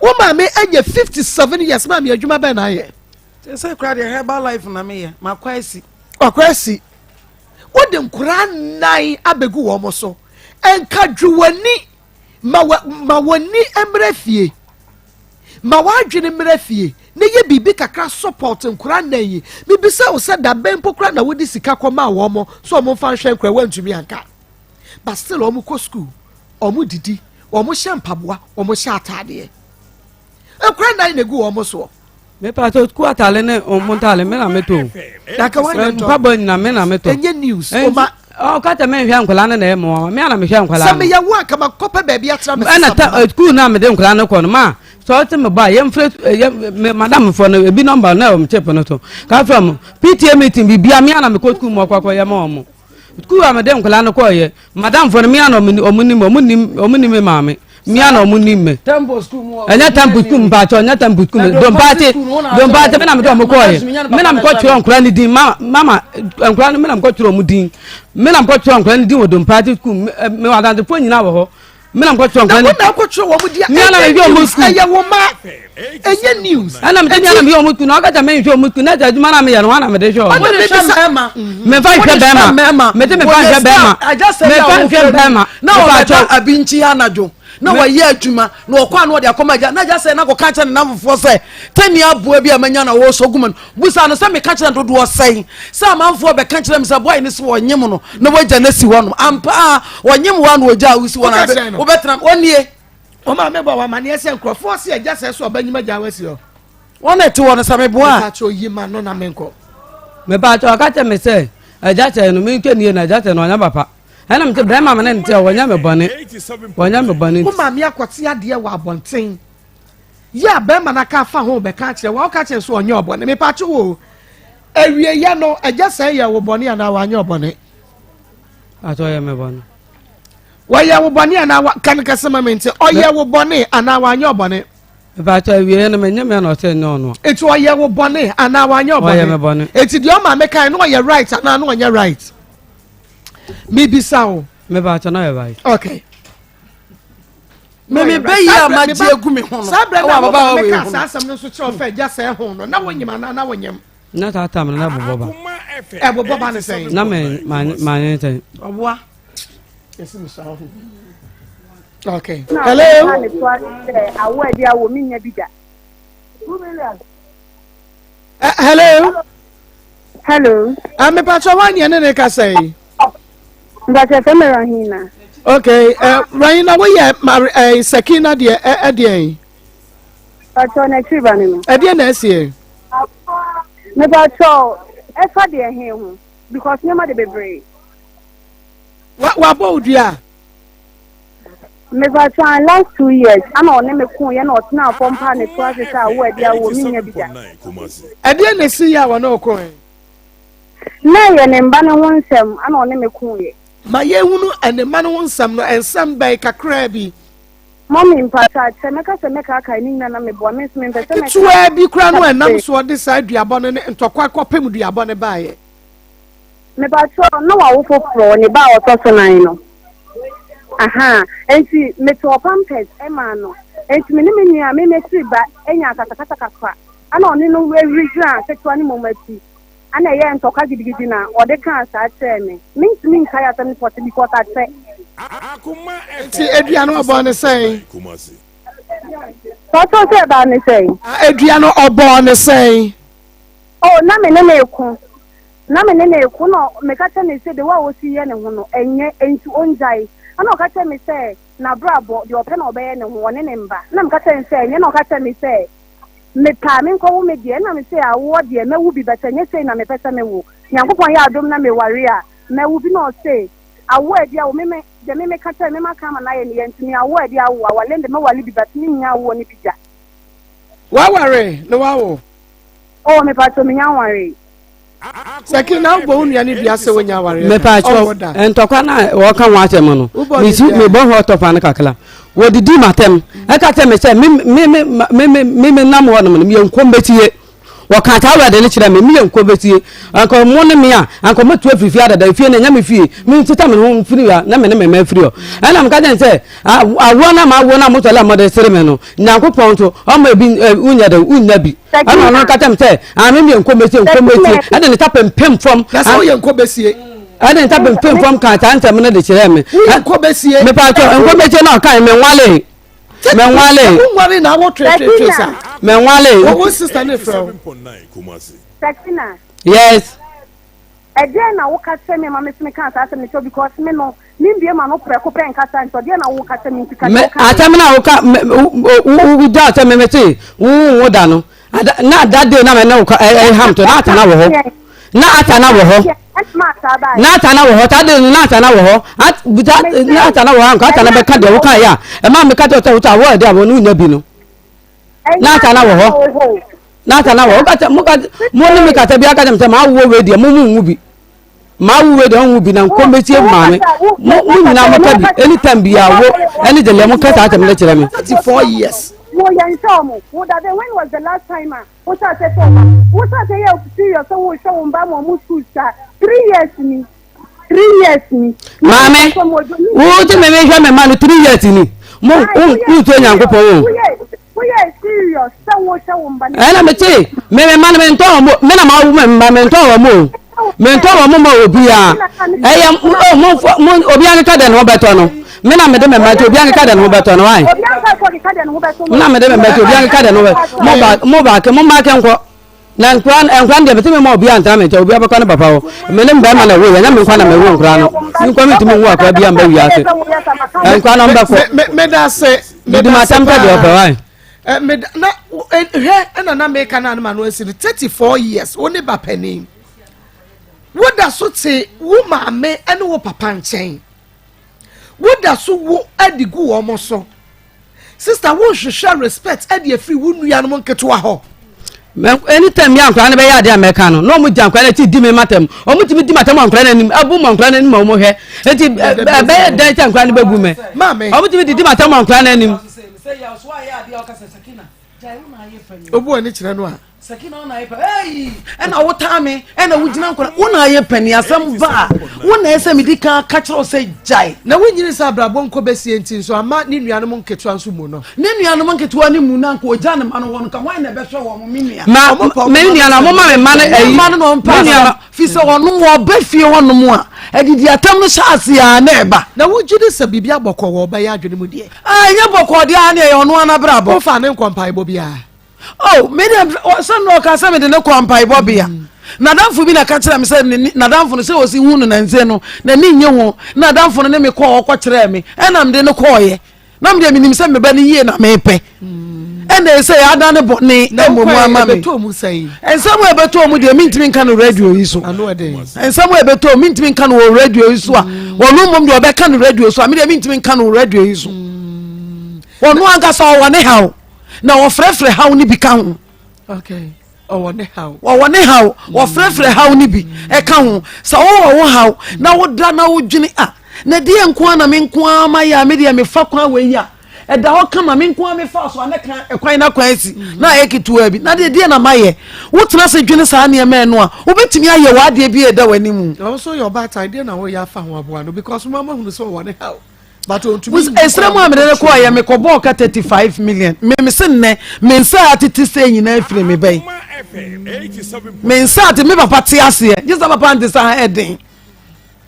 wo ma me anya 57 years ma me adwuma be na ye say cry the herbal life na me ye makwasi wo de nkura nine abegu wo mo so enka dwuwani ma wani emre fie ma wadwene mre fie ne ye bibi kakra support nkura nan yi bibi se o se da bempo kra na wodi sika koma wo mo so mo fa hwe nkura wantumi anka but still o mo ko school o mo didi o mo hye mpaboa o mo hye atade nkura nan na gu wo mo so me pa to ku atale ne o mo tale me na meto da ka wan to pa bo na me na meto enye news o ma o ka ta me hwe nkwala na e mo me na me hwe nkwala sa me ya wo aka ma kopa ba bia tra me ana ta ku na me de nkwala na ko no ma so te me ba ye mfre madam fo no ebi number na o mchepo no to ka from PTA meeting bibia me na me ko ku mo kwakwa ye ma o mo ku a me de nkwala na ko ye madam fo no me na o muni me mame mia na omu nimme temple school mo anya temple school mpa cho anya temple school don party me na me do mo ko ye me na me ko tro nkura ni din mama nkura ni me na me ko tro mu din me na me ko tro nkura ni din wo don party school me wa dan fo nyina wo ho me na me ko tro nkura ni na ko tro wo mu dia me na me yo mu school aya wo ma enye news ana me nya na me yo mu school na ka ta me yo mu school na ta juma na me ya no na me de show me fa hwe bema me te me fa hwe bema me fa hwe bema na o ta abinchi anajo na wa ye adwuma na okwa na o de akoma ja na ja se na ko ka kyan na mfo se tani aboa bi amanya na wo so guman busa no se me ka kyan dodo osai sa manfo be ka kyan me se boy ni se wo nyem no na waja na si wono ampa wo nyem wa no oja usi wono wo betran onie o ma me bo wa mane ese nkrofo se ja se so obanyima ja wasi o wona ti wono sa me boa ka cho yi ma no na me nko me ba cho ka kyan me se aja che no me nkeni na aja che no nya papa ana mte brema mane nte wonya me bone wo ma me akwate ade wa abonten ya be ma na ka fa ho be ka kire wa ka kire so onye obone me pa che wo ewie ya no aja se ya wo bone ana wa anya obone ato ya me bone wa ya wo bone ana wa kan ka se ma mente o ya wo bone ana wa anya obone ba to ewie na me nyame na o se no no etu o ya wo bone ana wa anya obone eti di o ma me kan no ya right ana no anya right maybe sao me ba to na ya right okay me be ya ma je gu me ho no sabra na baba we ka asam no so che ofa ja se ho no na wonyim na wonyim na ta tam na bobo ba ne say na me ma ne say oboa esim sao okay hello hello me pa so wan ye ne ka say But I come around here. Okay, Raina, we Sakina, dear, dear. But on a trip, dear, Nessie. Never saw a father here because no matter be brave. What about you? Never try last 2 years. I'm on them, you're not now from Panic classes are where they are women. I didn't see you are no coin. Nay, and Banner wants them, I'm on them. My yewunu and the man wants some and some by Kakrabi. Mommy in Pata, Semeka, Kainina, me bonus, me, but swear be crown and I'm so decide your bonnet and to quack up him with your bonnet by it. Never saw no awful floor, and about Tossanino. Aha, and see, me to a pampers, Emano, and to me, I may see back any other Katakaka. I don't know where we grant, take 20 moments. And I am talking to Gidina, or the cancer, I me. Means I have for because I say. Akoma Adriano Obone say. What was about me saying? Adriano Obone say. Oh, Namen, Namen, no, make a tell me say the war was see anyone, and yet ain't to own die. I know, catch me say, na bravo, your pen obey and one number. Nam catch and say, you know, catch me say. me pa me nko wo me de na me say awo de me wu bi beta nye say na me pesa me wu nyankopon ya adom na me ware a me wu bi no say awo e de awo me de me ka tell me ma ka ma na ye ne ntini awo e de awo awale de me wale bi beta ni nya awo ni bija wa ware no wa wo oh me pa to me nya ware seki na bo unu ya ni bia se wonya ware me pa cho entokwa na wo kan wa che mo no me bo ho to pa na kakla wo didi matem e ka tell me say me nam wo no me yenkom betie wo ka ta wa de ne kire me yenkom betie anko mo ne me a anko matu afifi adada fie na nya me fie me tita me ho firi a na me ne me firi o e na me ka den say awo na ma wo na mo tola mo de sere me no nyankopon to o ma bi unya da unya bi ana no ka tem say me yenkom betie e de ne tapem pem from na so yenkom besie ade nta pem from ka ta ntem na de kire me yenkom besie me pa to yenkom betie na kan me nwale Wari na wo tre sa. Me nwale. Wo sister ne fro. Sakina. Yes. Ede na wo ka se me ma me se kan sa se me to because me no ni bie ma no preko pen ka sa nto de na wo ka se me tika. Me atam na wo ka wo da ta me mete wo da no. Na that day na me na wo ham to na atana wo ho. Na atana wo ho. Na atana wo ho ta de na atana wo ho. Na atana wo han ka atana be ka de wo kan ya. E ma me ka to ta wo de abo no nya bi no. Na atana wo ho. Na atana wo ka mo ni me ka ta bi aka dem ma wo we de mo mu bi. Ma wo we de on bi na nko metie ma me. Mo nyina mo ka bi anytime bi ya wo any de le mo ka ta me le kire me. 34 years. When was the last time? What I said, what I say, you see your son will show Bama Musu. 3 years me. 3 years me. Mame, who to me make me man 3 years ni. Mo who to nyankopon. We are serious. Son will show Bama. Na me say, me man me nto mo, me na ma wo me nto mo. Me nto mo ma obi a. Mo obi an ka de no beto no. Me na me de me ma obi an ka de no beto no why? Na me de me beto obi an ka de no mo ba ke mo ma ke nko. Na nkran de beti me ma obi an ta me to obi abakwa na papa wo. Me ne mba ma na we nya me nkwa na me wo nkran no. Nkwa me timi wo akwa bia mba wi ase. Nkwa na mba ko. Me da se me di ma tampa de opa why? Me na he na me ka na ma no esi 34 years oni ba pani. Wo da so te wo ma me ene wo papa nchen. Wo da so wo adigu wo mo so. Sister wo hwehwe respect ade afri wo nua no nketo ho. Anytime ya nkran be ya de America no mu jan nkran ti di me matem o mu ti di matem nkran anim abu mo nkran anim mo he enti be de ta nkran be bu me mame o mu ti di matem nkran anim say ya so ya de o ka Sakina jai una ye fanyi obu ani kire no a Sakina una ye pa hey ena wo tame ena wo gina nkran una ye pani asem ba una ese me di ka kire say jai na wo nyiri sa brabo nko besie enti so ama ni nua no nketo anso mu no ne nua no nketo ani mu na nko oja ne ma no won ka wan na be hwe wo me nua me nua na mo ma me ma na ayi ma no mpa nua fi se wonu wo ba fie wonom a edidi atam no chance ya na eba na wo gidi sa bibia bokọ wo ba ya adwene mu die anya bokọ de ane ye onu ana brabo wo fa ne nkompai bo bia oh me some no ka say me de ne kompai bo bia na danfo bi na ka kire me say na danfo no say o si hunu na nze no na ni nye ho na danfo no ne me ko kire me ena me de ne ko ye na me de me nim say me ba ne yie na me pe ena say ada ne bo ne emomu ama me beto mu say ensamu ebeto mu de mintimi nka no radio yi so ano ede ensamu ebeto mintimi nka no radio yi so a wonu mom de obeka no radio so a me de mintimi nka no radio yi so wonu anga so wone hawo na wo frefre hawo ni bi ka ho okay wone hawo wone hawo wo frefre hawo ni bi e ka ho sa wo hawo na wo da na wo dwene a na de enko na me nko ama ya me de me fa kwa we ya eda ho kama me nko me fa so ane kan ekwan na kwan si na ekitu abi na de na maye wo tena se dwene sa ne me no a wo betimi aye wa de bi eda wani mu also your bad idea na wo ya fa ho aboa no because mama hunu so wone hawo but on to was extreme amede ko aye me ko bo ka 35 million me se nne me nsa atiti se nyina afire me bai me nsa ati me papa ti ase just papa ante sa eden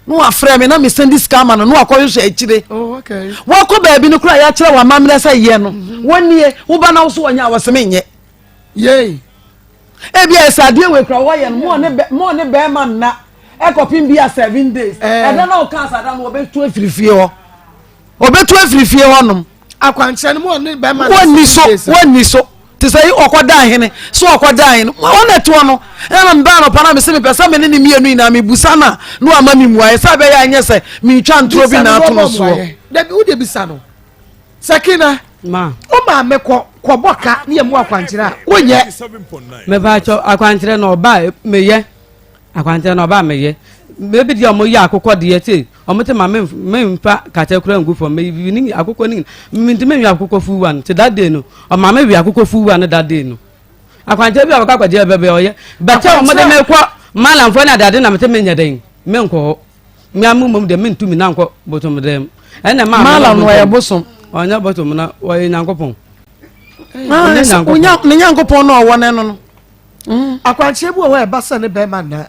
no afre me na me send this scam no akoyo hwe akire oh okay wo ko ba bi no kura ya kire wa mamre sa ye no wonnie wo ba na wo so wonya awaseme nye yey e bia esade we kura wo ye no mo ne be man na e kopim bia 7 days e da na o kan sada no obetu afirifie ho obetu afirifie honom akwanche no mo ne be man woni so te say okoda hene so okoda hene wona to no na mba no pana me se me pesa me ne ne mienu na me busa na no ama me muaye sa be ya anye se me twa ntro bi na ato no so da bi wo de bisa no Sakina ma o ma me ko boka ne yemu akwankyere wo ye me ba cho akwankyere no ba me ye akwankyere no ba me ye maybe the omo ya akokọ de yete omo te ma me mpa kata kura ngu for me ni akokọ ni me ntime wi akokọ fu one te that day no o ma me wi akokọ fu one that day no akwankyere bi abaka kwaje bebe oye but omo de me kwa malam fo na dade na me te me nya den me nko me amumum de me ntumi na nko botom dem ena malam no ya bosom onya botom na oye nyankopon onya ne nyankopon no owo ne no akwankyere bi wo e basa ne be man na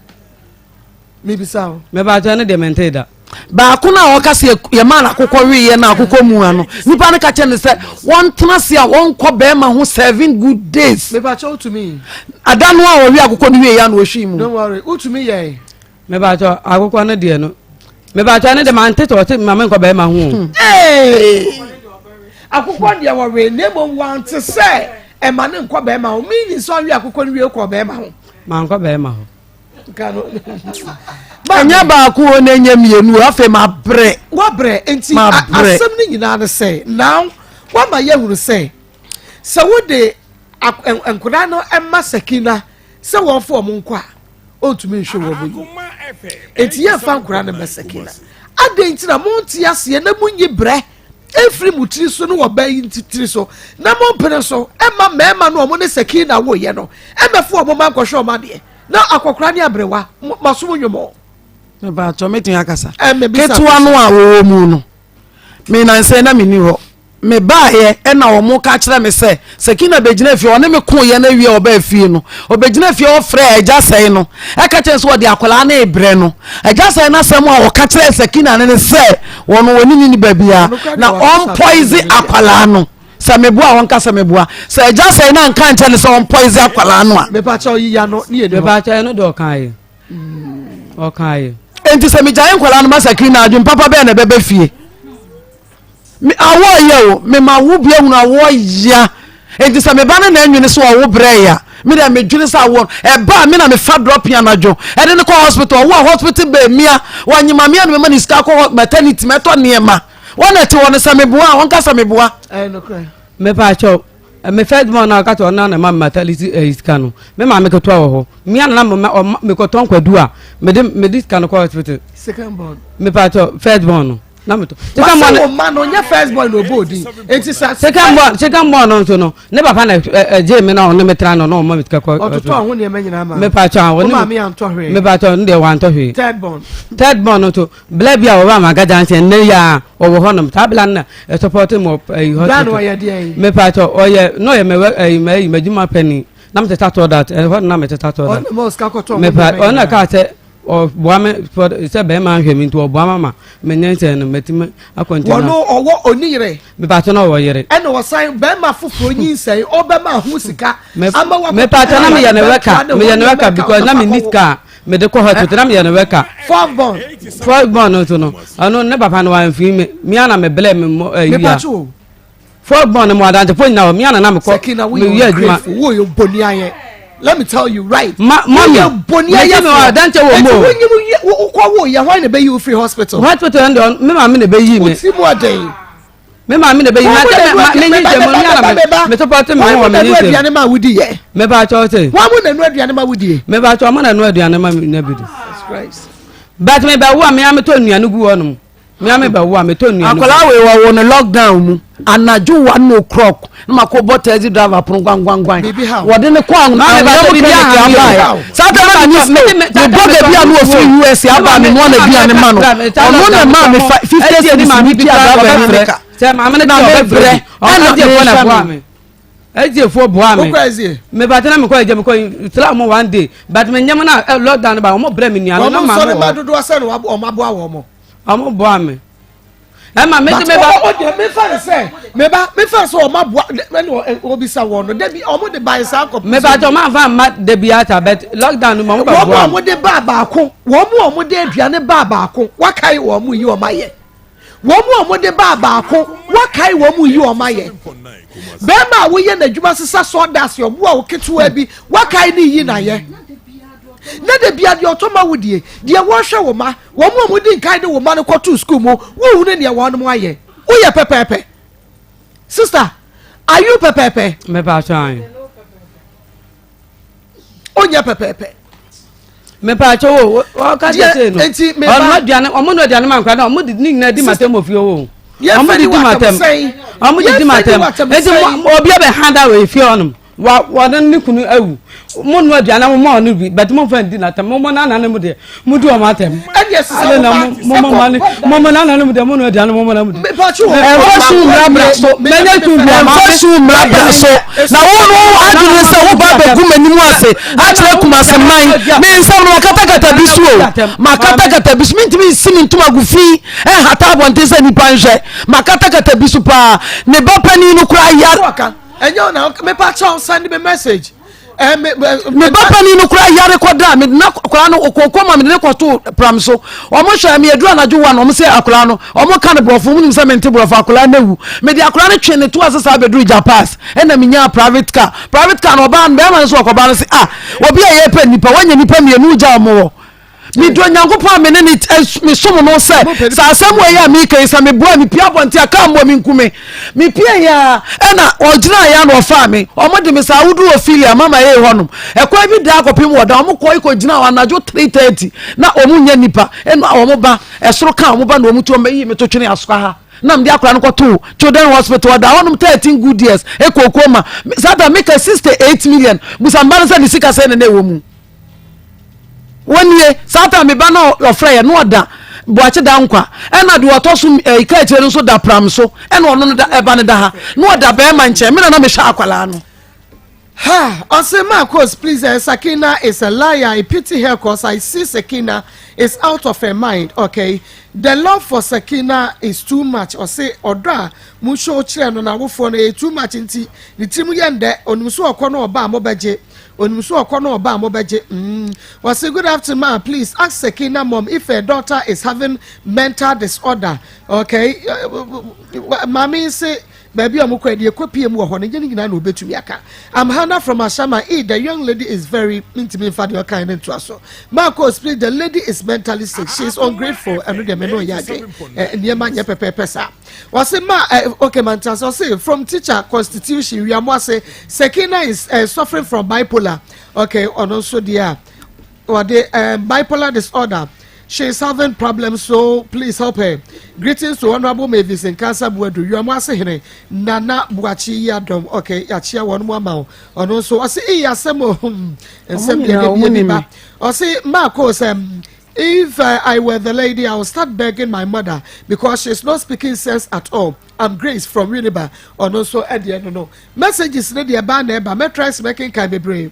me bisa o me ba tane de menteda ba kuna o kase ye ma na akokọ wi ye na akokọ mu ano nipa ne ka che ne se won tena se a won kọ be ma ho 7 good days me ba cho to me adanu a o wi akokọ ni wi ya na o hwi mu don't worry to me ye me ba cho akokọ ne de no me ba tane de man tete o te ma me kọ be ma ho akokọ de wo we ne mo want to say e ma ne kọ be ma ho mean so wi akokọ ni wi kọ be ma ho ma kọ be ma ho anya ba ku o na nya mienu afa ma bre wa bre enti asem ni nyina na say now wa ma ye huru say so wo de enkoda no emma Sakina se wo fo mo nkwa o tumi hwe wo bo enti ye fa nkora na Sakina adenti na mo nti ase na mo nyi bre efri mutiri so no wo ba ntitiri so na mo pene so emma mema no mo ne Sakina wo ye no emma fo mo ma nkwohwe o ma de na akokora ni abrewa maso nyomo ba to metin akasa ketua no a wo mu no me na nse na me ni ho me ba ye e na wo mu ka kire me se Sakina begina fie one me ko ye na wie oba fie no obegina fie o frɛ agya sai no e ka kire so wo de akola na ebre no agya sai na sem a wo ka kire Sakina ne se wo no woni ni babia na on poison akola no samebua won ka samebua se agya sai na nka nche ne se on poison akola no a me pa cha yi ya no ni me pa cha no do kan ye o kan ye enti se me jaye nkwala no ma Sakina adwun papa be na bebe fie me awo ye o me ma wo bia hunu awo ya enti se me ba na anwene so awo bre ya me da me dwene sa awo e ba me na me fa drop ya na dwo e de ne ko hospital wo hospital be mia wanyima mia no me ma ni ska ko maternity meto ne ma wona ti wona se me bua won ka se me bua no cry me pa cha me fed mo na ka to na na ma maternity iska no me ma me ko to ho mia na me ko to nkwadu a me de ska no ko hospital second born me pa cha fed born no na me to second born man no nya first born no body enti second born no to no ne papa na je me na no me tra no no mo me ka ko ototo ho ne ma nyina ma me pa cha ho ma me anto hwe me pa cha nde wan to hwe third born no to blabia wo ba ma ga janse ne ya o wo ho no tabla na support mo hospital me pa cha o ye no ye me majuma penny na me start that what na me start that mo ska ko to me pa ona ka te o boame for se be ma hwe mi to boama ma me nyense no metima akontina wono owo oniyire me pa to no wo yire e no wasan be ma foforo nyinsai o be ma hu sika ama wa me pa to na me ya ne weka because na me need car me de ko hospital na me ya ne weka fourth born no to no ano ne papa no wan fi me ana me bele me ya fourth born mo adante po na me ana na me ko me ya aduma wo yo boni aye. Let me tell you right. Mommy, Bonia, you know, don't you know? You why the bay you free hospital? Hospital and on me, I'm in the bay. See more day. Me, I'm in the bay. Me, animal would ye. Me, about your say. Why wouldn't know the animal would ye? Me, about your man and know the animal never. But maybe I want me, I'm a Tony and go on. Me ameba wo ametonu akola we wo no lockdown mu anaju 1 o'clock na makobo taxi driver pon gwangwangwan wo de ne kwa na me ba bi ya sata ma ni me boga bi anu ofri US aba me no na bi ane ma no ono na ma me 50 cedis mi bi driver America se ma me na be ana de fo na bua me eje fo bua me ba tena me ko eje me ko tla mo one day but me nyam na lockdown ba mo bre me ni anu na ma so ma dodo ase no o ma bua wo mo amo boa me e ma me me ba o de me fa say me fa so o ma boa me obi sa wo no de bi o mo de buy sa ko me ba to ma fa ma de bi ata but lockdown mo ba boa mo de ba ko wo mo de aduane ba ko wa kai wo mo yi o ma ye womu omode ba baako wakai womu yi omaye bema wo ye na dwuma sesa so das yo bo a wo ketewa bi wakai ni yi na ye na de bia de otoma wodie de wo hwe wo ma womu omodi nkai de wo ma no to school mo wo hu ne ne wo no mo aye wo ye pepepe sister are you pepepe me ba chan onya pepepe me pa cho wo ka je se no on ma duane omo no duane man kwa na omo di na di matem ofie wo omo di matem enti obi be handa we fie onum wa ni kunu awu mo no aduane mo no bi but mo fa ndi na tem mo na na mo de mo di o matem and yes mo na na mo de mo no aduane mo na mo de pa chu su mra so menya tu mra su mra so na wo adunu se wo ba be guma ni mu ase akire kuma se man me nsam no kata bi su o makata bi su mintimi simi ntuma gufi hata bonte se ni panhwe makata bi su pa ne ba pani no kura ya enyo na me pa cha send me message me ba pani no kura ya recorda me na kura no okokoma me ne kwato pram so omo hwa me adura na dwo wa no omo se akura no omo ka ne brofo mu nim se mente brofo akura na wu me di akura ne twe ne to asesa bedru japas na me nya private car no ba be man so okoba no se obi a ye pa nipa wanya nipa me enu ja omo mi do nyankopon me ne me som no se sa asem we ya mi kai sa me boa mi pia bonte aka mbo mi nkume mi pia ya na ogina ya na ofa me omo de me sa wudu ofilia mama ye honum ekwa bi da akopim woda omo ko gina wa najo 3:30 na omo nya nipa omo ba esoro ka omo ba na omo tu omo yi me to twene asoka ha na mdi akura no to children hospital da honum 13 good years ekokoma sata make 68 million busamba na se sika se ne wo mu wonye sata me ba na ofre no oda boache da nkwa na de otoso ika echire nso da pram so na ono da eba ne da ha no oda be ma nche me na me hwa akwala no ha ose Maa Akos please Sakina is a liar. I pity her cause I see Sakina is out of her mind. Okay, the love for Sakina is too much. Or say odra mu show chire no na wofo no too much nti ni timu yende onumso okono oba mobeje onumso okono oba mobeje was say good afternoon please ask Sakina mom if her daughter is having mental disorder. Okay, mommy say baby amukwa de kopie mu ho ne nyina na obetumi aka. I'm Hannah from Ashama. The young lady is very intimate for the kind into aso. Maa Akos please, the lady is mentally sick. She is ungrateful and the meno yage niema nya pepepe sa. Was ma okay man chance say from teacher constitution we am say Sakina is suffering from bipolar. Okay, and also the or the bipolar disorder. She is having problems, so please help her. Greetings to Honorable Mavis in Cancer Buedu. You are Masahine Nana Buachi Yadom. Okay, Yachia one more mouth. And also, I say, Yasemo and some I say, Maa Akos, if I were the lady, I would start begging my mother because she's not speaking sense at all. I'm Grace from Winneba. And also, Eddie, I don't know. Messages ready about neighbor. Me try making can be brave.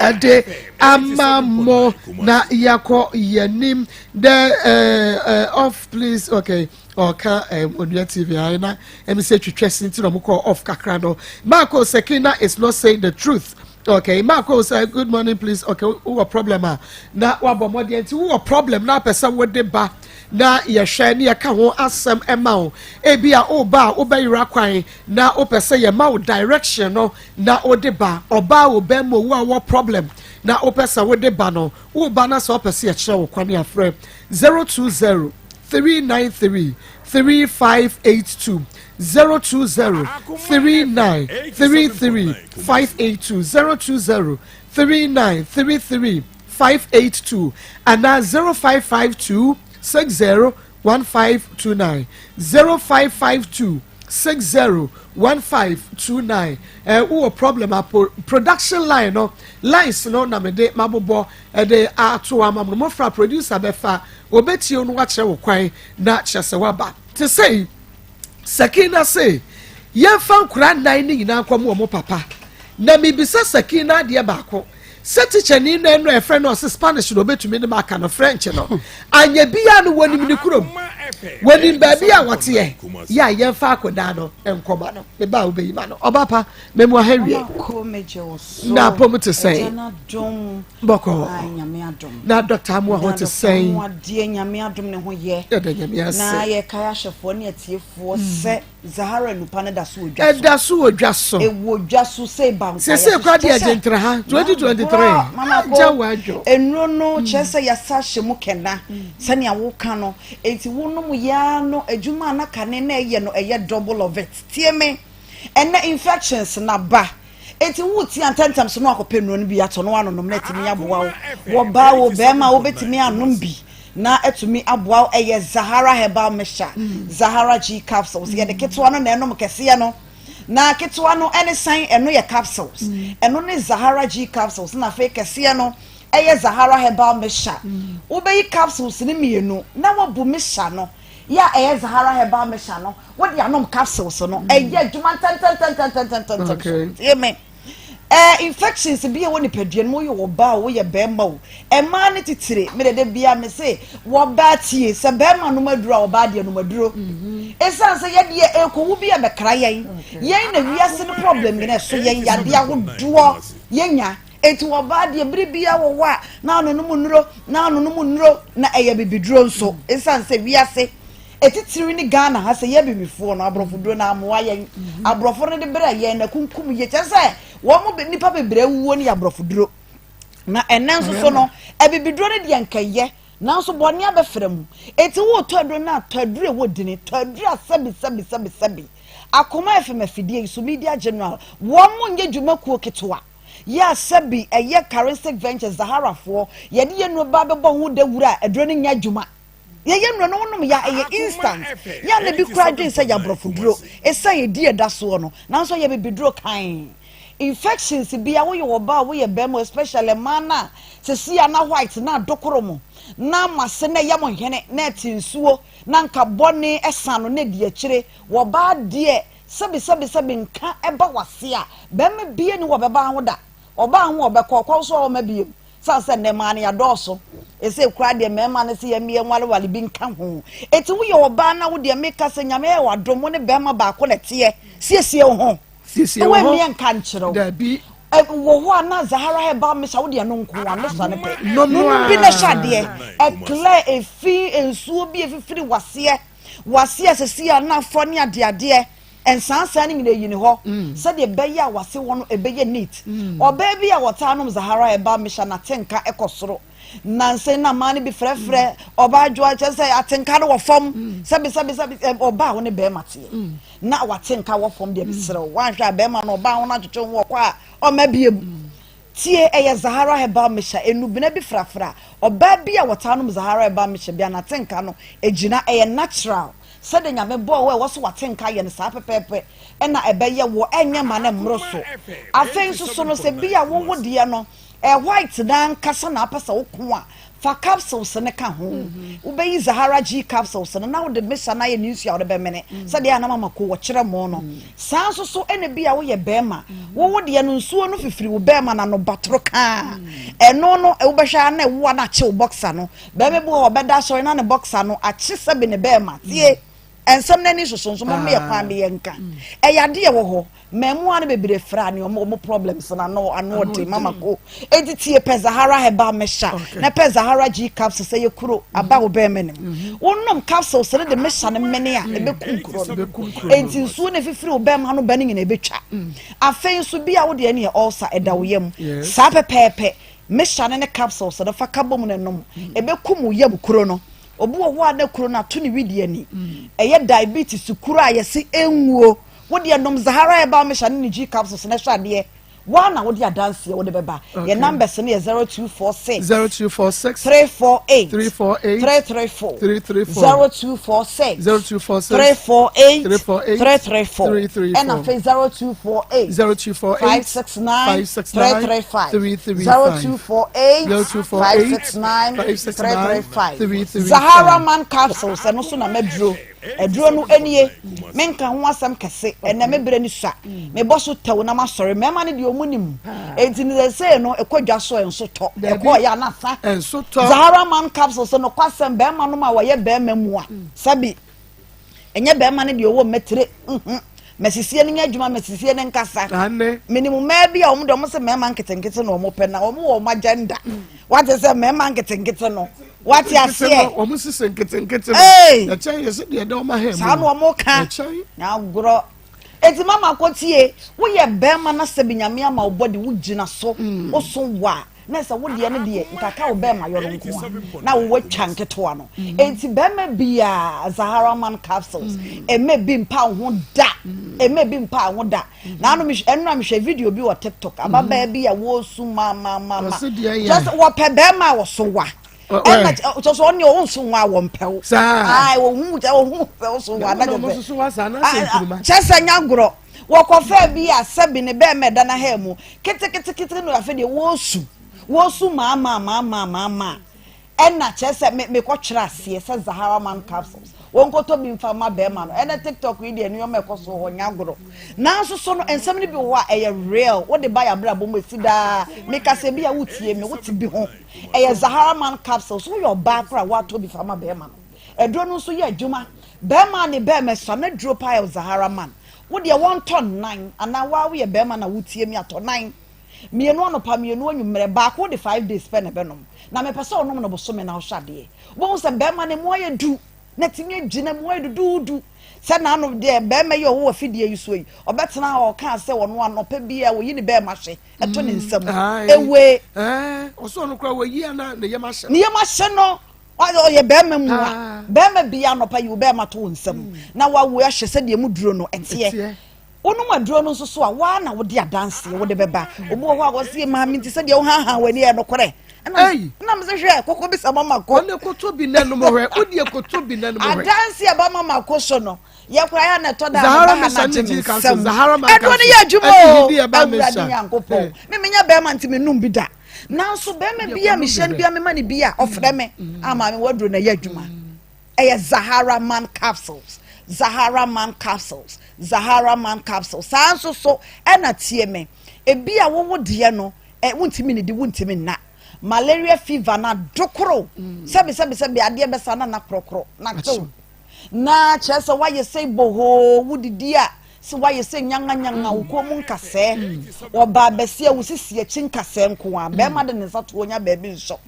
Ade amamo na yako yenim the off please okay oka on your TV na me say twetwese nti no mo call off kakra no Maa Akos Sakina is not saying the truth. Okay, Maa Akos good morning please. Okay, who a problem na wa bomode nti who a problem na person we de ba na ye hwe ne ye ka ho asem ema o ebia oba obayira kwan na opese ye ma o direction no na odeba oba oba mo wo problem na opese wo de ba no wo ba na so opese ye kire wo kwan ya frɛ 020 393 3582 020 3933 582 020 3933 582 and now 0552 601529 0552 601529 who a problem production line no lines no na me de mabobo de ato ama mo fra producer befa obeti onu wa kire wo kwan na kyese waba to say Sakina say ye fan kura nan ni nyina kwam wo mo papa na me bisa Sakina de baako se teacher ni na no e friend no Spanish no betumi ne maka no French no anya bia no woni ni kurom Wani baby a what ye? Ya ye fa akoda no enkoba no. Me ba obeyi ma no. Oba pa me mu ahewie. Na pom to say. Boko. Na doctor mu ho to say. Nyame adom ne ho ye. Na ye kaya hwefo ne atiefo se Zahara nupa ne da so odwa. E da so odwa so. E wo odwa so say banka. Se kwa dia gentra ha 2023. Mama ko enro no chese yasa hyemu kena. Se ne awo ka no enti wonum ya no adwuma na kane na eye no eye double of it. Tie me. Ene infections na ba. Enti wuti antantam so no akopenu no bi ato no anonom na timi aboa wo ba wo be ma wo betimi anom bi. Na etumi aboa eye Zahara herbal mixture Zahara G capsules ye de ketwa no na enom kese no na ketwa no ene san eno ye capsules eno ne Zahara G capsules na fe kese no eye Zahara herbal mixture wo be capsules ni mienu na wo bu mixture no ya eye Zahara herbal mixture no wo de anom capsules no eye adwuma tan yeme infections be woni peduen mo yo ba wo ye bema wo e ma ne titire me de bia me say wo ba tie se bema no maduro wo ba de no maduro esan se ye de ekowu bia be kra yen yen na wiase no problem ne so yen yade ahodo yenya enti wo ba de bribia wo wa na no no munuro na eye bibiduro nso esan se wiase etitiri ni Ghana ha se ye bibifo no abrofoduro na amwa yen abrofo ne de bra yen na kunkum ye chese wo mo nipa bebre wuo ni abrofoduro na enenso so no ebibiduro ne de nkaye nanso bone abefrem eti wo toduro na toduro wo dini toduro sabi Akoma FM fidie so media general wo mo nge dwumakuo ketwa ya sabi eye Charistic Ventures Zahara fo ye de no ba bebo ho dawura eduro ne nya dwuma ye no no ya instant ya na bi kura dwen se ya brofoduro esa ye die da so no nanso ye bibiduro kan infections bia wo ye oba wo ye bemo especially mana se sia na white na dokoromo na mase na yamo hene na tinsuo na nka bone esano na die kire wo ba de sabi nka eba wase a bema bie ni wo beba ho da oba ho obekọ kwa so o ma bie sanse ne ma ya doso ese kura de mema ne se ya mie nwale bi nka ho eti wo ye oba na wo de meka se nyame e wadomo ne bema ba ko lete siesie ho we mie nka nchiro da bi wo ho na Zahara herbal mixture wo de no nko wa mixture ne pe no bi ne shade clear efi ensuo bi efifiri wase se sia na afro ne ade ensansa ni nyina yini ho se de be ya wase wono ebeye neat oba bi ya watanom Zahara herbal mixture na tenka ekosoro nanse na mani bi frefre oba adwo chese atenka no wofom sabi oba wo ne be mate na watenka wofom de bisere wanhwa be ma no oba wo na twetwe wo kwa o mabiem tie eye Zahara herbal mixture enubina bi frafra oba bi ya watanom Zahara herbal mixture bia na tenka no ejina eye natural sede nyame bo we wo so watenka ye ne sa pepepe na ebeye wo enye ma ne mroso afen so no se bia wo wo de no white dan kasa na apesa wo ko a fa capsules ne ka ho wo be Zahara G capsules na wo de mesa na ye news ya wo de be mene se de na mama ko wo kire mo no san so ene bia wo ye bema wo de no nsuo no fifiri wo bema na no batro ka eno no wo be hwa na wo na che wo boxer no be me bo wo be da so na ne boxer no a che se be ne bema tie ensem na ni so mo me kwa me yenka yade ye wo ho memu ane bebere fra ne mo problems na no ano de mama ko editie pe Zahara herbal mixture na pe Zahara G capsules say kuro aba wo be menem wonnom capsules ne de mixture ne mene a ebe kunkuro enti nsuo ne fifiri wo be ma no be ne nyina ebetwa afen so bia wo de ne ulcer eda wo yam sa pepepe mixture ne capsules da fa kabom ne nom ebe kum yam kuro no obu wo ade kuro na to ne widie ni eye diabetes kuro a yesi enwuo wo de nom Zahara herbal mixture ne G capsules na hwade one wo de dance wo de beba your numbers ne 0246 348 334 0246 348 and a 0248 569 335 0248 569 335 Zahara man capsules and also na medro eduro no enie menka ho asem kese ena mebre ni sua me boso taw na ma sori mema ne de omunim enti ne say no ekwadwa so enso to ekọ ya na fa enso to Zahara man capsule so no kwasem be ma no ma wo ye be ma mu a sabi enye be ma ne de owo metre mesisie ne adwuma mesisie ne nkasa minimum ma bia omo de omo se mema nketenkete no omo pe na omo wo agenda what is say mema nketenkete no what you say omo sise nketenkete na chan yesi de de omo hem sa no omo ka na gro eti mama kotie wo ye be ma na se binyame ama obodi wo gina so wo so wa na se wo de ne de nkaka wo be ma yoro nko na wo watwa nketo no enti be ma bia Zahara man capsules me bi mpa ho da me bi mpa ho da na no me enu me hwe video bi wo TikTok aba ba bia wo su mama just wo pe be ma wo so wa just on your so wa wo mpew ai wo hu so wa na go so wa sa na se kuruma just anya gro wo kofa bia sabi ne be me da na ha mu kete no afa de wo su mama ena chese me ko kyera se Zahara man capsules won ko to bi mfa ma be ma no ena TikTok wi de no me ko so ho nyagoro na so no ensem ni bi ho a real wo de buy abra bom sida me ka se bi a wutie me wuti bi ho Zahara man capsules wo your back ra wa to bi fa ma be ma no edro no so ye adwuma be ma ne be me so na dro pa Zahara man wo de 1 ton 9 ana wa wo ye be ma na wutie mi ato 9 mienu anopa mienu anwumre baako de 5 days pe na benom na me pese onom no bosome na hwade bo se be ma ne mo ye du na timi agina mo ye du se na no de be ma ye wo afidie yuso yi obetena o kan se wono anopa bia wo yi ne be ma hye eto ne nsam ewe oso no kra wo yi ana ne ye ma hye no o ye be ma mu a be ma bia anopa yi wo be ma to nsam na wa wo hye se de mu duro no etie onu maduro no so a wa na wo de adanse wo de beba obu ho a wo se ma mi nti se de wo ha wani e no kore na me se hwe kokko bi sa mama ko ne koto bi nanu mo hwe odi e koto bi nanu mo hwe adanse aba mama ko so no ye kura ya na to da Zahara ma sanji kanso Zahara ma kanso edoni ya djumo e ba me sha me menya be ma nti me num bi da na so be me bia me hye bia me ma ne bia ofre me ama me waduro na ya djuma Zahara man capsules Zahara man capsules sanso so ena tie me ebi a wo de no wuntimi ne di wuntimi na malaria fever na dokoro sabi ade be sana na krokro na to na chese wa ye say boho wudidi a se wa ye say nyanga wo ko mu nkase wo ba bese a wusisi a chinkase nko a be ma de ne sato onya ba bi nso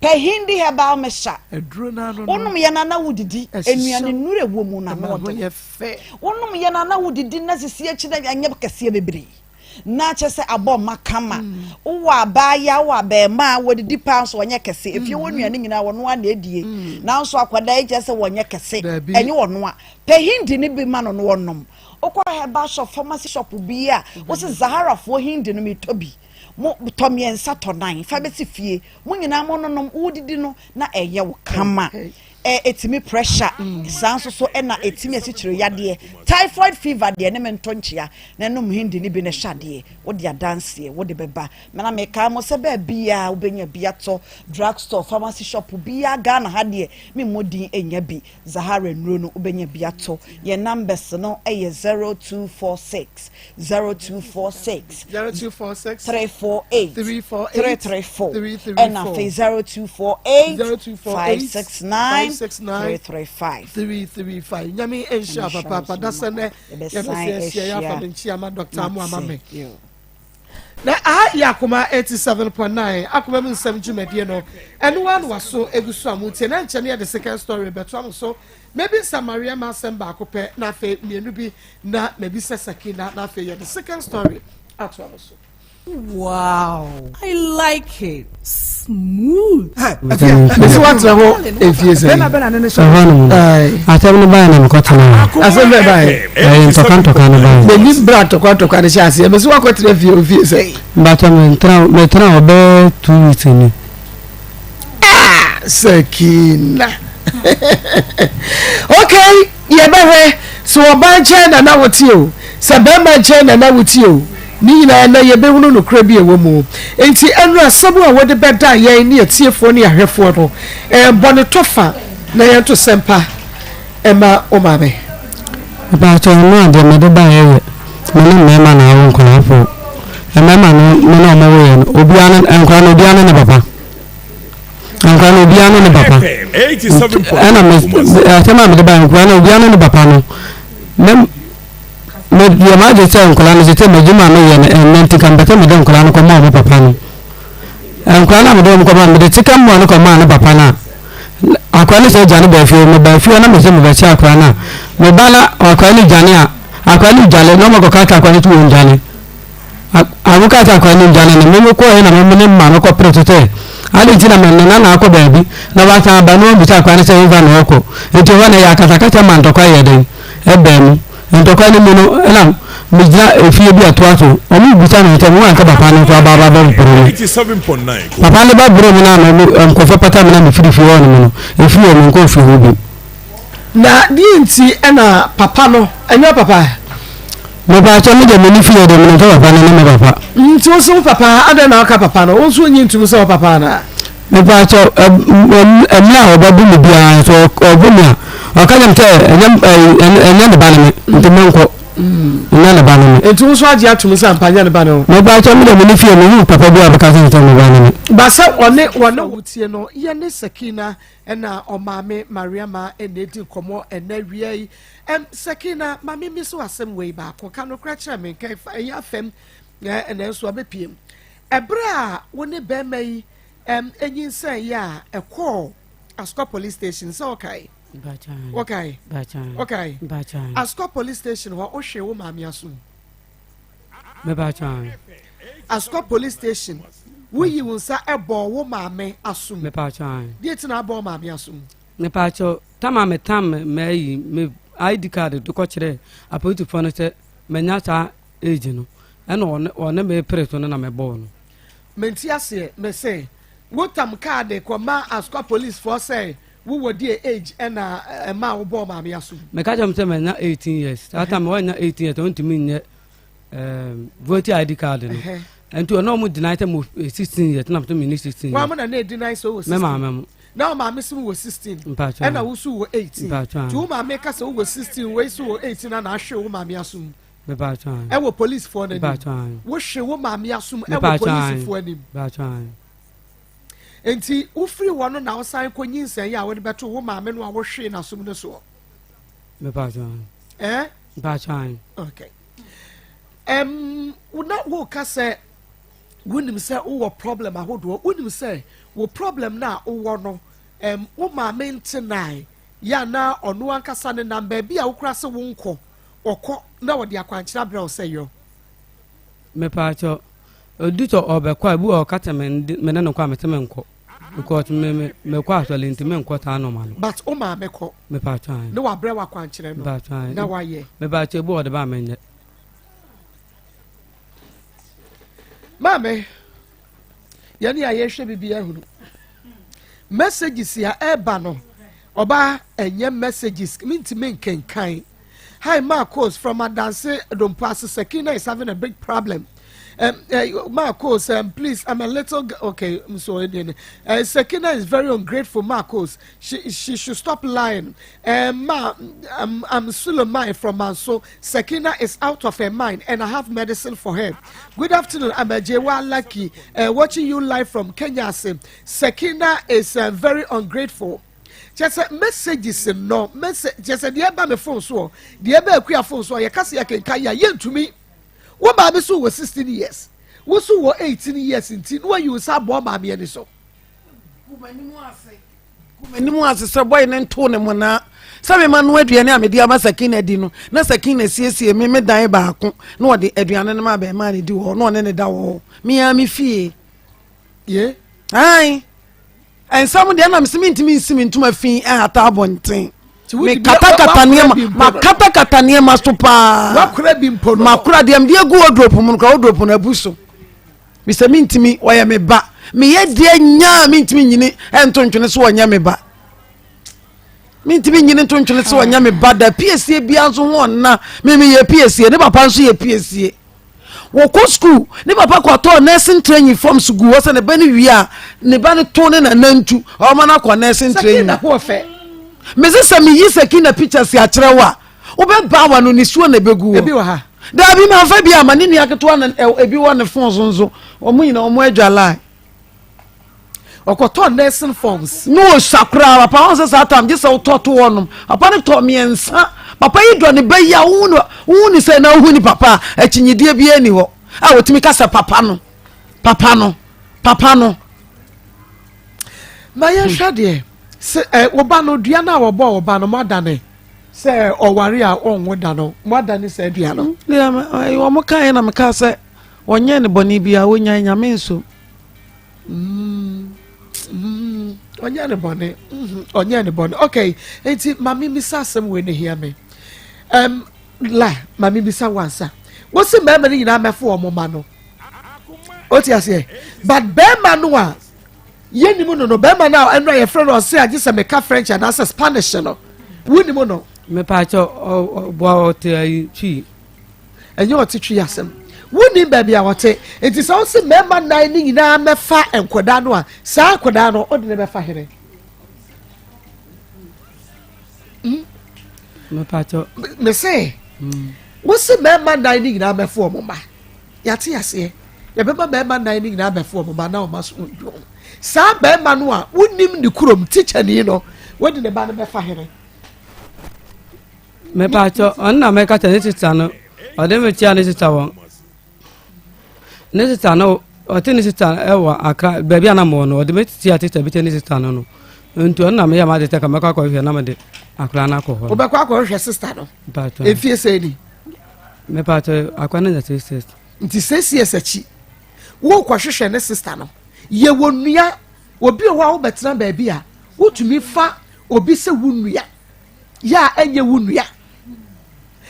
pe hindi heba mesha eduro na no onum ye na wudidi enuane nure wo mu na no ye fe onum ye na wudidi na sisi a chi na anya kase bebre na chese abo makama uwa baya wa be ma wodidi pass wonye kese efie wonuane nyina wono a na edie na nso akwada e chese wonye kese enye wono a pe hindi ni bi ma no wonom okwa heba shop pharmacy shop bi a wo se Zahara fo hindi no metobi mo tomiensa to 9 fa beti fie mo nyina mo nonom wodidi no na eye wo kama etimi pressure sanso so na etimi asikyire yade typhoid fever de ne mentonchia na nom hindi ni bi ne hwade wo de adanse wo de beba me na me ka mo se ba bia wo benya bia to drugstore pharmacy shop bia Ghana ha de me modin enya bi Zahara nuro no wo benya bia to ye numbers no 0246 348 and na 0248 569 nyame ensha papa dasene ya fese ya fa nchia ma Dr. Amame na ya Akoma 87.9 Akoma mun sam jumedie no eno wan waso egusu amutie na nche ne the second story beto am so maybe Samaria ma sem ba akopɛ na fe mienu bi na maybe Sakina na fe the second story ato am so. Wow, I like it. Smooth. This what's the whole if you say. Atem ba na mkotana. Asem ba to kanto kana ba. The leaf brat to kanto kana chase. Me so akotre fi say. But me tra obe 2 weeks ni. Sakina. Okay, ye bewe so oba nche na woti o. Se be ma nche na woti o. Ni nyina na ye behunu no kra bi ewo mu enti enu asabu a wode beda ye ni atiefo ni ahwefo no bone tofa na ye to sempa Emma Omame. About your man, the mother by many men and I won't call for. A man, no more, Obiana and Granobiana and Papa. And Granobiana and Papa. 87 points. And I tell my bank, Granobiana and Papa. Your mother said, Colana, you tell me, Juma, and then to come back to Madame Colana, come on, Papa. And Colana, don't come on, but the chicken one command, Papa. Akwani se jani befi me befi na me se me befi akwana me bala akwani jani akwani jale no mo ka akwani tu jani abuka ta akwani jani na me ko he na me ne ma no ko protete ali tina me na ko bebi na ba ta ba no bi ta akwani se va no ko enti wana ya kata man to kwa yede ebe mu ento kwa ni mu no na me ja efie bi atoato omu bi ta no te mu an ka papa no to aba 87.9 papa le ba bro mi na me ko fa pata mi na me firi won mi no efi o mi ko fi hobi na di nti na papa no enyo papa me ba cho mi de me ni fi o de mi no to papa na me papa nti wo so papa ada na aka papa no wo so nyi ntum so papa na me ba cho emla o ba bu mi bia so obu mi o ka jam te enya de ba na me nti me nko na na ba na me nti wo so agi atum so ampanya ne ba no me ba cho mi de me ni fi o mi papa bu abaka se me ba na me ba sa one wutie no ye ne Sakina na omame Mariama enedi komo enawie Sakina mame mi so asem we ba ko ka no kra kira me kan ya fam na so abepiem ebra wo ne be mai enyinsan ya ekọ Asko police station so okay okay Asko police station wa ohwe wo mame aso me ba chan Asko police station wuyi wonsa ebo wo maame asum me pa chan die tina abo maame asum me pa cho tama me me ID card to ko kire apotu fo no se me nya ta age no e no one me preto no na me bo no menti ase me say wotam card ko ma Asko police for say wo wodi age na ma wo bo maame asum me ka jam se me nya 18 years that time when nya 18 years don't me nya voter ID card no and to no mo deny them 16 years na to me 16 wa mo na deny so 16 me ma now ma me sim wo 16 and na wo so wo 18 to ma me ka so wo 16 we so wo 18 na ahwe wo ma me asum me ba chan e wo police for na ba chan wo hwe wo ma me asum e wo police for anim ba chan enti wo free wono na wo san konyi nsan ya wo de beto wo ma me no a wo hwe na asum no so me ba chan ba chan okay wo ka say wunim say wo problem ahodo wunim say wo problem na wo no wo ma mentenai ya na ono ankasa ne number bi a wo kura se wo nko okọ na wo de akwankyira bra wo say yo me pa cho odito obekwa bu o kata me ne no kwa meteme nko because me kwa so lenti me nko ta no ma no but o ma meko me pa cho ne wa bra wa kwankyira no na wa ye me ba cho bu o de ba menye mame yani aye hwe bibia hunu messages ya eba no oba enye messages minti men kenkan hi Maa Akos from Adanse Dompass Sakina is having a big problem Maa Akos please I'm a little okay I'm sorry Sakina is very ungrateful Maa Akos she should stop lying I'm Suleiman from Manso Sakina is out of her mind and I have medicine for her. Good afternoon I'm Jewa Lucky watching you live from Kenya. Sakina is very ungrateful. Just messages no message just the eba me phone so the eba akua phone so ye kase ya kenka ya yentumi wo ba be so wo 16 years wo so wo 18 years nti no you sa bo ma me ni so kumanimu ase se boy ne nto ne mo na sabe ma no aduane a me di ama Sakina di no na Sakina siesie me dan baako na wo de aduane ne ma be ma ne di wo no ne da wo me ya me fie ye ai and some de na me ntimi ntuma fin ata abonten me kata niema ma stopa wakura bi mpo no makura de am de gu wardrobe mu no wardrobe na buso me se ntimi oya me ba me ye de nya me ntimi nyini entontwene so onya me ba me ntimi nyini entontwene so onya me ba da PSA bia so ho na me ye PSA ne papa so ye PSA wo ko school ne papa ko to nursing training form school wo se ne ba ne wi a ne ba ne to ne na nantu o ma na ko nursing training na ko fe me se se me yi sekina pictures ya kyerɛ wa wo be ba wa no ni suo na begu ebi wa ha da bi ma fa bi ama ni aketo na ebi wo ne phone zonzo omo nyina omo adwala okoto nursing forms no sakura papa on se satam je se ototo wonom papa ne to miensa papa yi do ne baya wo ni se na wo ni papa achinyidie bi ani ho a wotimi ka se papa no ma ya hwade se oba no dua na wo bo oba no madane se oware a onwo da no madane se dua no wo mo kan na me ka se wonye ne boni bia wonya nyame nso onye ne bone okay enti mami misa asem we ne hia me la mami misa wansa wo se mema ni nyina mefo o mo ma no oti ase but bema no a yeni mu no bema na enra ye friend o se agi se me ka French and as Spanish no woni mu no me pa cho bo o te ai chi enye o te twi asem woni ba bia wote enti so se mema nine ni nyina mefa enkoda no a sa akoda no odi ne befa here me pa cho me say wo se mema nine ni nyina mefo mo ma yate ase ye beba mema nine ni nyina mefo mo ma na o maso ndo sa mema no a wonim ni kurom teacher ni no wodi ne ba ne befa here me pa cho onna me ka tane tita no ode me tia ne tita won ne tita no oti ne tita ewa aka ba bia na mo no ode me tia tita bi te ne tita no ntu onna me ya ma tita ka me kwa hwe na me de akra na ko ho obekwa ko hwe sister no pa cho efie se ni me pa cho akwa na the sister nti sesi esachi wo kwa hwehwe ne sister no ye wonua obi o wa wo betena ba bia wotumi fa obi se wonua ya enye wonua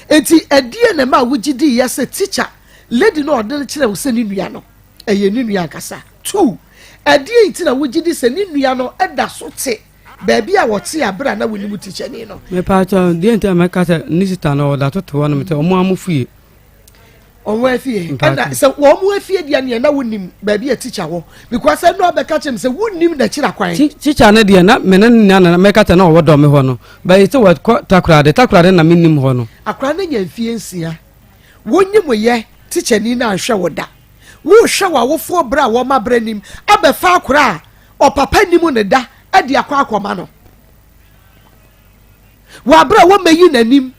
enti adie na ma wugidi ya se teacher lady no odin kire wo se ni nua no eye ni nua kasa 2 adie nti na wugidi se ni nua no eda so te ba bia wo te abra na woni mu teacher ni no me pa cho die nti me ka te ni sita no da to wo no me te omo amufie onwe afie enda se wo mu afie dia ne na wonim ba bia teacher wo because no be ka chem se wonim na kira kwan teacher na dia na me na me ka te na wo do me ho no ba ite wo takrade na minim ho no akra na nya afie nsia wonyim ye teacher ni na hwe wo da wo hwe wa wo fo bra wo ma bra nim abefa akra o papa nim ne da ade akwa no wa bra wo mayi nanim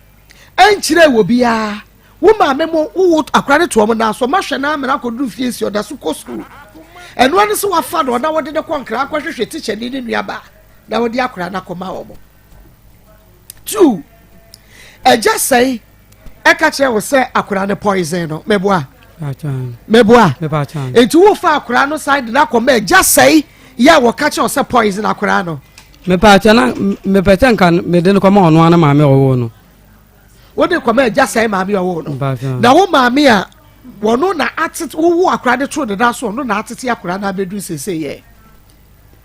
enchire wo bia wo ma memo wo akra ne to mo na so ma hwe na amena kodu fie si oda so ko school eno ane so wa fa do na wo de konkra akwa hwehwe teacher ni nua ba na wo de akra na koma wo mo 2 eja say eka kire wo se akra ne poison no meboa enti wo fa akra no side na koma eja say ya wo ka kire wo se poison akra no me pa cha na me peten kan me de koma ono ana ma me wo no wo de koma eja say ma me wo no na wo ma me a wono na atit wo akra de tro de da so no na atiti akra na bedu sese ye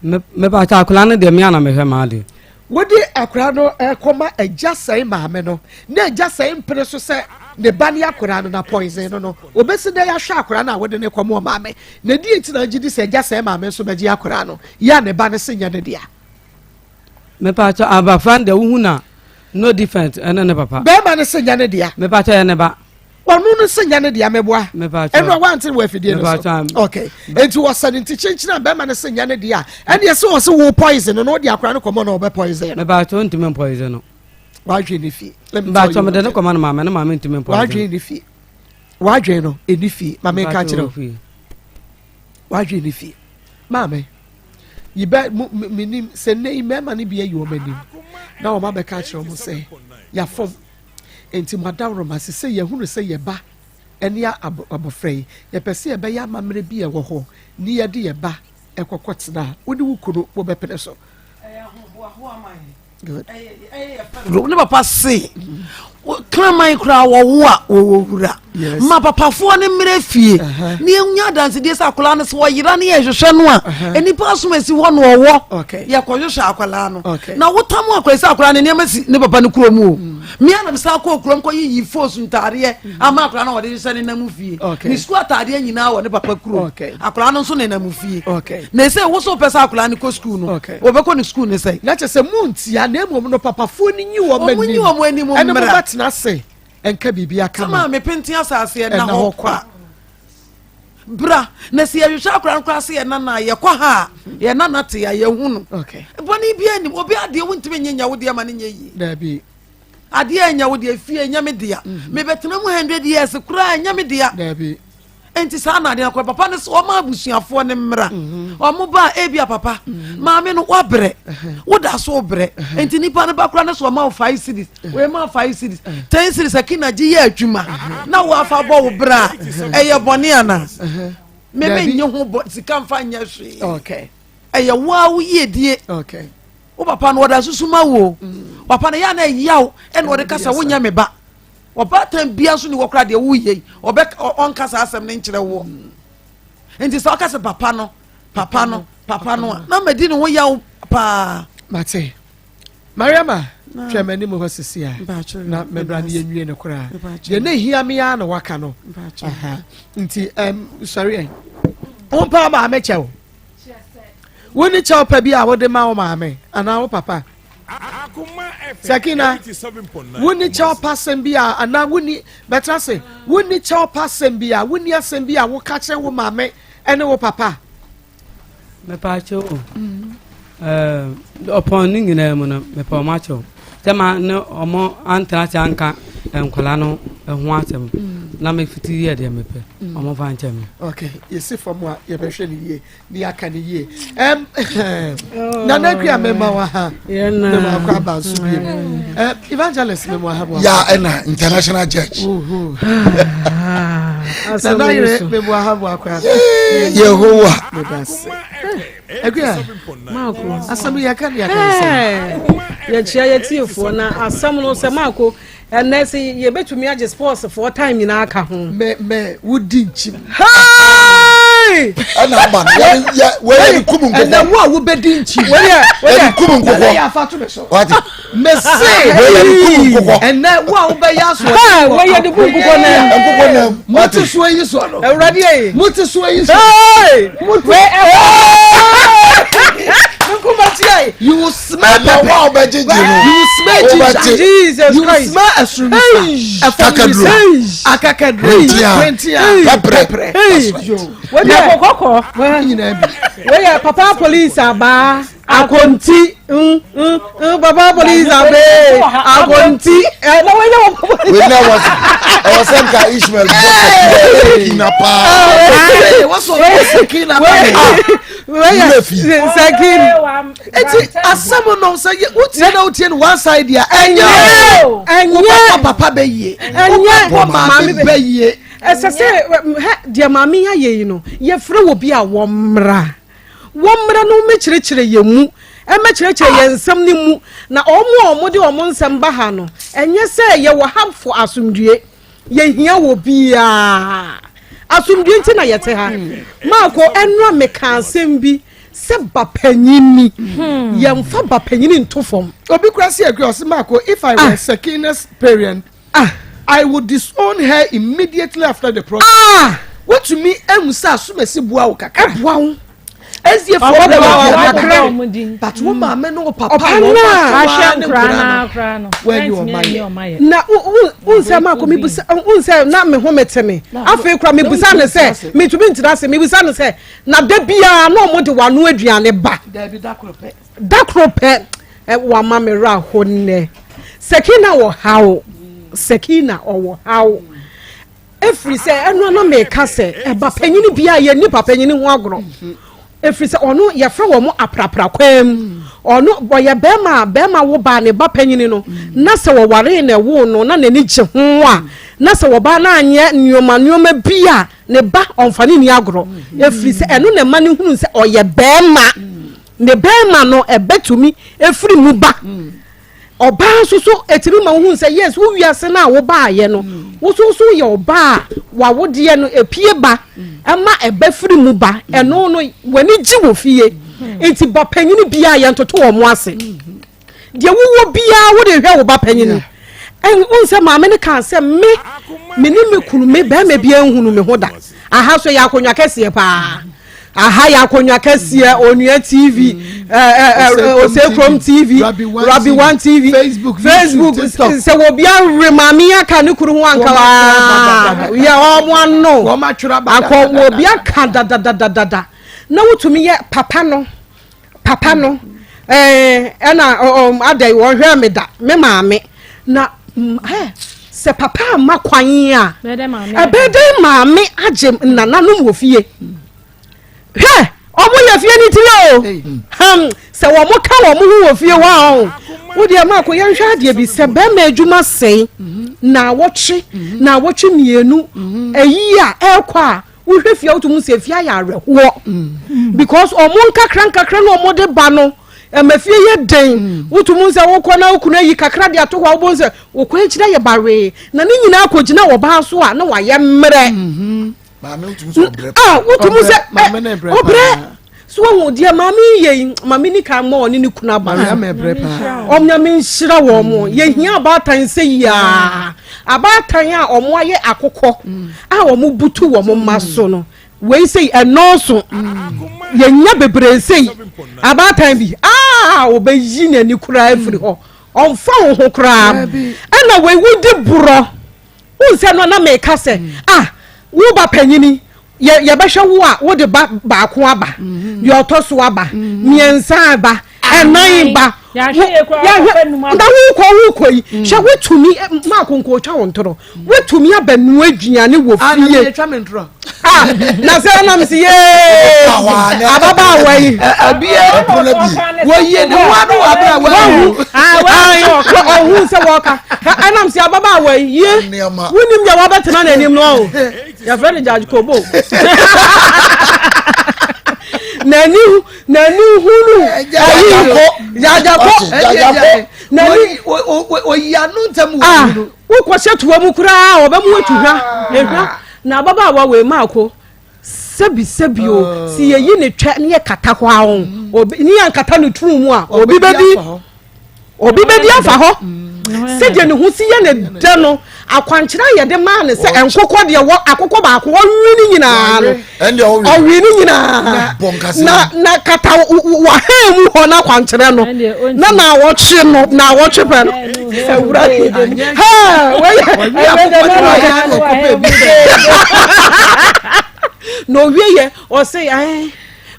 me pa cha akra no de me ana me hwe ma de wodi akra no koma eja sai maame no na eja sai mpere so se ne bani akra no na poison no obesi da ya hwa akra na wodi ne koma maame na di enti na gidi se eja sai maame so beji akra no ya ne ba ne senya ne dia me pa cha aba fan de wu na no different ene ne papa be ma ne senya ne dia me pa cha ya ne ba wonu no senya ne dia meboa eno wa nti we fidie no okay enti wo sane nti chenchina be ma ne senya ne dia ene ye se wo se wo poison no di akra no komo no be poison me ba to ntime poison no wa dwe ni fi ba to me de no komo no mama no mama ntime poison wa dwe ni fi wa dwe no eni fi mama ka kire wa dwe ni fi mama yibe minim se nei mema ni bia yo manim na o ma be ka kire mo se ya fom enti madawro ma se ye hunu se ye ba ene ya abofrei ye pese ye be ya mamre bi ye wo ho ni ye de ye ba ekokotena wodi wukuru wo be pede so good ne papa se kraman kra wo a wo wura ma papa fo ne mre fie ne nya dance de sa akola ne so yira ne ye hwehwe no a eni pa so masi ho no wo ye ko hwehwe akola no na wotam akola sa akola ne masi ne papa ne kuro mu me ana bisa ko kuro ko yi fosu ntare ama akola na wo de se ne namu fie ni sku atare nyina wo ne papa kuro akola no so ne namu fie na se wo so pesa akola ne ko school no wo be ko ne school ne se na che se muntia na emu no papa fo ni nyi wo mani omunyi omani mu ene mo mra batena se enka bibia kama sama me penti asase na ho kwa bra na si yehwa akra nkra se ye nana ye kwa ha ye nana te ya ye hu no okay boni bia ni obi ade wontime nyenya wo de ma ne nyi da bi ade anya wo de afie nya me dia me betena mu 100 years kura nya me dia da bi enti sa na de akwa papa ne so ma abusuafo ne mra o mo ba ebia papa maame no wabre wo da so bre enti nipa ne ba kura ne so ma 5 cities we ma 5 cities 10 cities akina gi ye adwuma na wo afa bo wo bra eye bone ana me nye ho sika mfa nya hwe okay eye wa wo ye die okay wo papa no da susuma wo papa ne ya na yaw e no de kasa wo nya me ba obatan bia so ni wokra de wo ye obe on kasa asem ne nkire wo enti so kasa papa no na medi ne wo yaw pa mate mariama twemani mo hosisi a na mebra ne yenwie ne kora ye na hia me ya na waka no aha nti sorry on pa ma me chew woni chew pa bi a wo de ma wo ma me ana wo papa Akoma FM Sakina 87.9 woni chew pa sembia ana woni betra se woni chew pa sembia woni asembia wo ka che wo ma me ene wo papa me pa cho upon ningina mo na me pa ma cho tema ne omo antra chanka enkola no ho atem na me fiti ye de me pe omo fa nche me okay you see from what you be hwe ni ye ni aka ni ye na na kwa me ma wa ha ye na ma na kwa ba su bi evangelist me mo ha bo ya ena international church na na ye me mo ha bo akwa Yehowa me das Maa Akos. asam ya kan ya kan Ye chia ye tiefo na asam no se Maa Akos ene se ye betumi age sports for time nyina aka ho. me wudi nchim Hey! ana ba ya we kumu and the nkoko one wo bedi nchim we kumu nkoko ya fa to me so what me say we kumu nkoko and that one wo be ya so Ha, we ye de bu nkoko na. nkoko na mutu so yi so no Ewrade e. mutu so yi so Hey! mutu Nkumatia. you will smell na pepper wa obejeje you no will smell ginger Jesus you will Christ. smell asrumisa Kakaduro. akakadro Twentia. Pepper. Hey! What the kokoko? wa nyina bi We ye papa police aba. Akonti. Baba police abe. Akonti. Na we ye we na was ka Ishmael na pa what's all sakina Sakin. eti asamo no say utie na utie no one side ya enye papa be yie Enye mama be yie esese dia mami ya ye no ye frɛ wo bi a wɔmmra no mekyerɛkyerɛ ye mu mekyerɛkyerɛ ye nsɛm ne mu na ɔmo de ɔmo nsɛm ba ha no enye sɛ ye wɔ hafo asomdue ye hia wo bia asomdue nti na ye te ha Maa Akos enra meka nsɛm bi sɛ bapanyini ye mfa bapanyini ntofom obi kwasi akwa se Maa Akos if I were Sakina's parent I would disown her immediately after the program what to me emusa asumesi bua wo kakra bua wo ezie for the kakra but wo ma me no papa no kra no where you my na unse Maa Akos mibusa unse na me ho meteme afi kra mibusa ne se mitumi ntira se mibusa ne se na da bia na omo de wano aduane ba da bi da krope wa ma me ra honne Sakina wo hawo Sakina owo hawo efri se eno no me ka se eba panyini bia ye ni papanyini ho agro efri se ono ye fra wo mo aprapra kwam ono boye bema wo ba ne ba panyini no na se wo ware na wo no na nani gye ho a na se wo ba na anye nyoma bia ne ba onfani ni agro efri se eno ne ma ne hunu se oye bema ne bema no ebetumi efri mu ba oba soso etimi ma hu se yes wo wiase na wo ba ye no wo soso ye oba wa wo de no epie ba ama eba firi mu ba eno no wani gi wo fie enti ba panyini bia ye ntoto wo mo ase de wo bia wo de hwe wo ba panyini en unse ma me ne kan se me ni me kunu me ba me bia nhunu me hoda aha so ya akonwa kese pa aha ya akonya kɛseɛ onua tv ose chrome tv rabi one tv facebook sɛ obi awe maame aka ne kuru ho anka ya ɔmo ano akɔ obi aka dadadadada na wotumi yɛ papa no ɛna adai wɔhwɛ me da me maame na sɛ papa ama kwan a ɛbɛdɛ maame agye nananom wɔ fie hwɛ ɔmo yɛ fie ni tiri sɛ wɔn ka wɔn ho wɔ fie hɔ a wodi ama akɔ yɛn hwɛ adeɛ bi sɛ bɛrima adwuma sɛn na wɔtwe mmienu ɛyi a ɛkɔ a wohwɛ fie wotum sɛ fie ayɛ awerɛhoɔ because ɔmo nkakra na ɔmo de ba no ɛmɛfie yɛ den wotum sɛ wokɔ na wokuna yi kakra de ato hɔ wobɔ sɛ wokɔ akyirɛ yɛ baree na ne nyinaa akɔgyina wɔ baa so a na wayɛ mmerɛ wotum sɛ obrɛ so wɔn deɛ maame ni ka ma ɔne ne kuna ba ɔmnyame nhyira wɔn mo yɛhia abaatan sɛ yia abaatan a ɔmo ayɛ akokɔ a ɔmo butu wɔn mma so no wei sɛ ɛnɔɔso yɛnya bebree sɛ abaatan bi wɔbɛyi n'ani koraa afiri hɔ ɔmfa wo ho koraa ɛna wei wodi borɔ wonsɛ no na meka sɛ wo ba panyini yɛbɛhwɛ wo a wode baako aba deɛ ɔtɔ so aba mmiɛnsa aba ɛnan ba da wokɔ yi hwɛ wotumi ma akonkootwa wo ntoro wotumi aba nua aduane wɔ fie na sɛ nam si ababa yi wɔyie ne wano abra wahu sɛ wɔka ɛnam si ababa yi wonim deɛ wɔbɛtena n'anim no yɛfrɛ no Judge Kobo nani hunu jajako nani oyanu ntam wo kwose tuwa mu kura obamu atuhwa na baba wa we maako sebi o si yeyi ne twa ne ye kata ho ahon obi ni ankata no turu mu a obi bedi afa ho se de ne hu si ye ne da no akwankyera ye de ma ne se enkokɔ de wo akokɔ ba ko wi ni nyina no ɔwi ni nyina na kata wa ha mu ho na akwankyera no na wɔtwe no na wɔtwe pɛ no ewura no wiye o say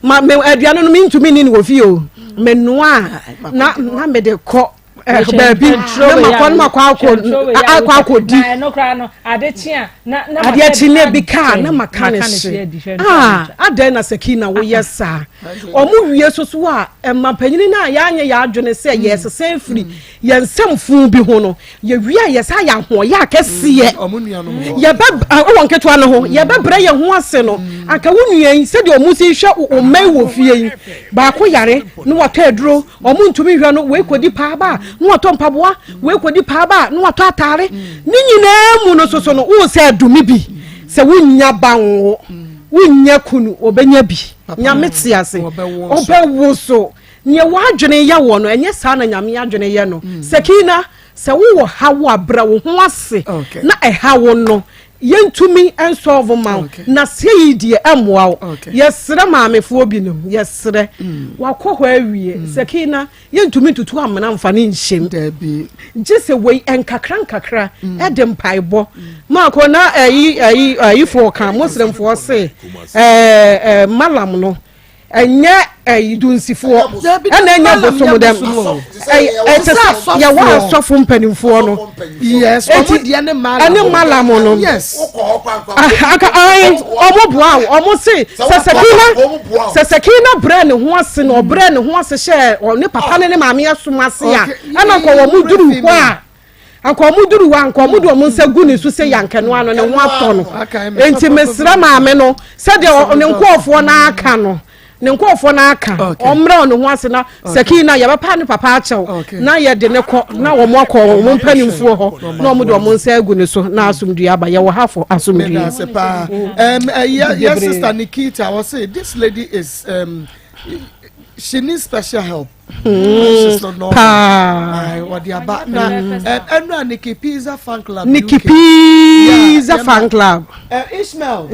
ma aduane no mintumi ni wo fie o menua na me de kɔ baby na makɔ di adeɛ na bi ka na maka ne hye adɛn na Sakina woyɛ saa ɔmo wie soso a ɛmapanyini na yɛanyɛ yɛadwene sɛ yɛsesɛ firi yɛnsɛmfo bi ho no yɛwie a yɛsa yɛ ahoɔyɛ akɛseɛ ɔwɔ nketewa no ho yɛbɛbrɛ yɛ ho ase no anka wo nua yi sɛdeɛ ɔmo si hwɛ ɔman wɔ fie yi baako yare na wɔtɔ aduro ɔmo ntumi hwɛ no wei kɔdi paaba na wɔtɔ mpaboa wei kɔdi paaba na wɔtɔ atare ne nyinaa mu no soso no wo sɛ adumi bi sɛ wonya banwo wonya kunu obenya bi nyame te ase obɛwo so ne wadwene yɛ wɔ no ɛnyɛ saa na nyame adwene yɛ no Sakina sɛ wo hawo abra wo ho ase na ɛhawo no yentumi ensolve ma na sei die emwa yesere maamefo bi no yesere wakɔhɔ awie Sakina yentumi tutu amena mfa ne nhyem gise wei enkakra edem paibɔ maako na ayi fo ka muslim fo se malam no enye idunsifo ena enye bosom dem ya wa asofo mpanimfo no yes omodie ne malam no yes aka omo se Sakina bre ne ho ase no bre ne ho ase hye ne papa ne maame asom ase a ena ko wo muduru ho a anko muduru wa anko mudu omo nsa gu ne su se yankano ano ne ho atɔ no enti mesra maame no se de ne nkɔfo na aka no ne nkɔfo na aka ɔmra no ho ase na Sakina yɛbɛpa ne papa akyɛw na yɛde ne kɔ na wɔn akɔ wɔn mpanimfoɔ hɔ na wɔn de wɔn nsa agu ne so na asomdua aba yɛwɔ hafo asomdua yes sister Nikita was say this lady is she needs special help. She's not normal. What the about now? Nikki Pizza fan club. Nikki Pizza fan club. Ishmael.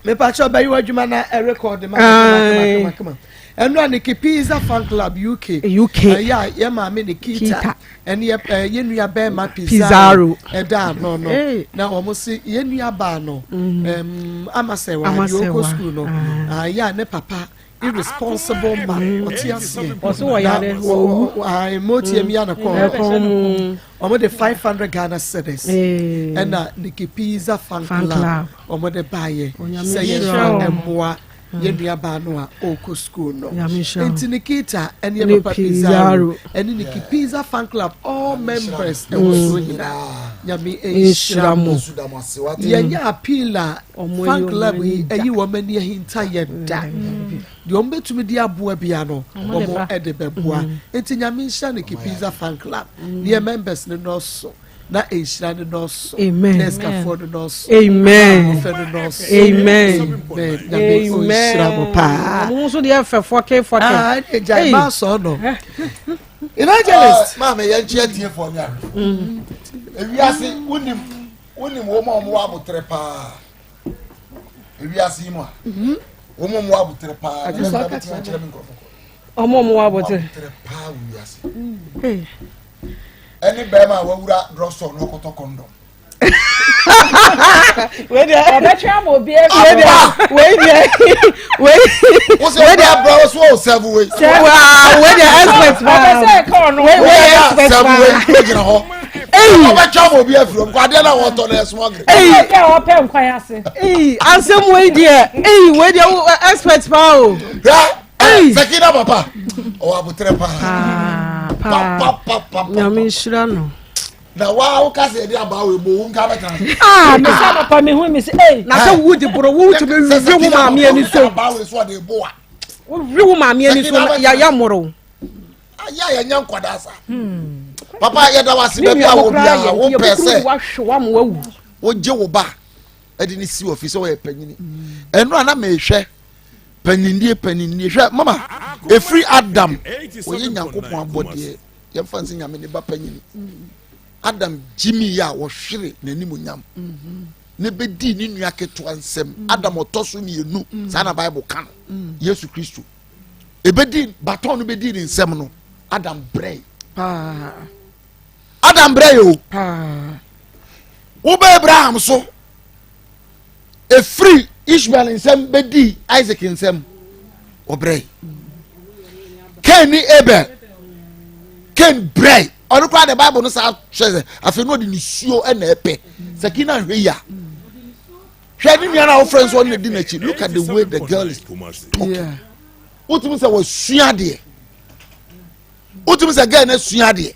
me pa cho ba yi wadwuma na record ma eno aniki pizza fan club UK ya ye ma me Nikita ene ye nua be ma Pizarro da no na omo si ye nua ba no amasewa yoko school no ya ne papa irresponsible man otiase oso ya ne I moti emi ana ko omo de 500 Ghana cedis and Nikki Pizza fan club omo de baye say ye emboa ye nua ba no a oko school no enti Nikita and ye papa Pizarro and Nikki Pizza fan club all members e wo nyina nyame enshiramo ye nya apila fan club eyi wo mani ahinta ye da de ombetumi di aboa bia no omo ede beboa enti nyame nsha Nikki Pizza fan club ne members ne no so na enshira ne no so let's go for the no so amen amen enshira mo pa mo so de fa 4k jai ma so no evangelist ma me ye tie tie for nya ewiase unim wo ma mo wa botre pa ewiase mo wo mo wa botre pa omo mo wa botre pa wiase any bema wawura drugstore no koto condom we dey obetra mo bi we dey bro so 7 way we dey expert ba we expert ba gina ho obetra mo bi afro ko ade na wo to na small grade ke o pe nkwan ase ansem we dey we dey expert ba o Sakina papa o abutre pa nyame shira no na wa o ka se dia ba we bo nka beta me sa papa me hu me se na se wo di bro wo to me wi wo ma me ani so ba we so de bo a wo wi wo ma me ani so ya moro ya nya nkwada sa papa ya da wase be bia wo bia wo pese wa hwa mo wawu wo je wo ba edi ni si office wo ye panyini enu ana me hwe panindie hwe mama efri Adam oye nyankopon abode ye fansi nyame ne ba panyini Adam Jimmy ya wo hwere nanimu nyam ne bedi ni nua keto ansem Adam otoso ne enu sa na Bible kan Yesu Kristo ebedi baton no bedi ni nsem no Adam brei o wo ba Abraham so efri Ishmael nsem bedi Isaac nsem obrei Ken ni Abel Ken brei onu kwa the Bible no sa hweze afi no de nisuo na epe Sakina hweya hwe ni na friends on the dinner. Look at the way the girl is talking. Utum say was suade utum say girl na suade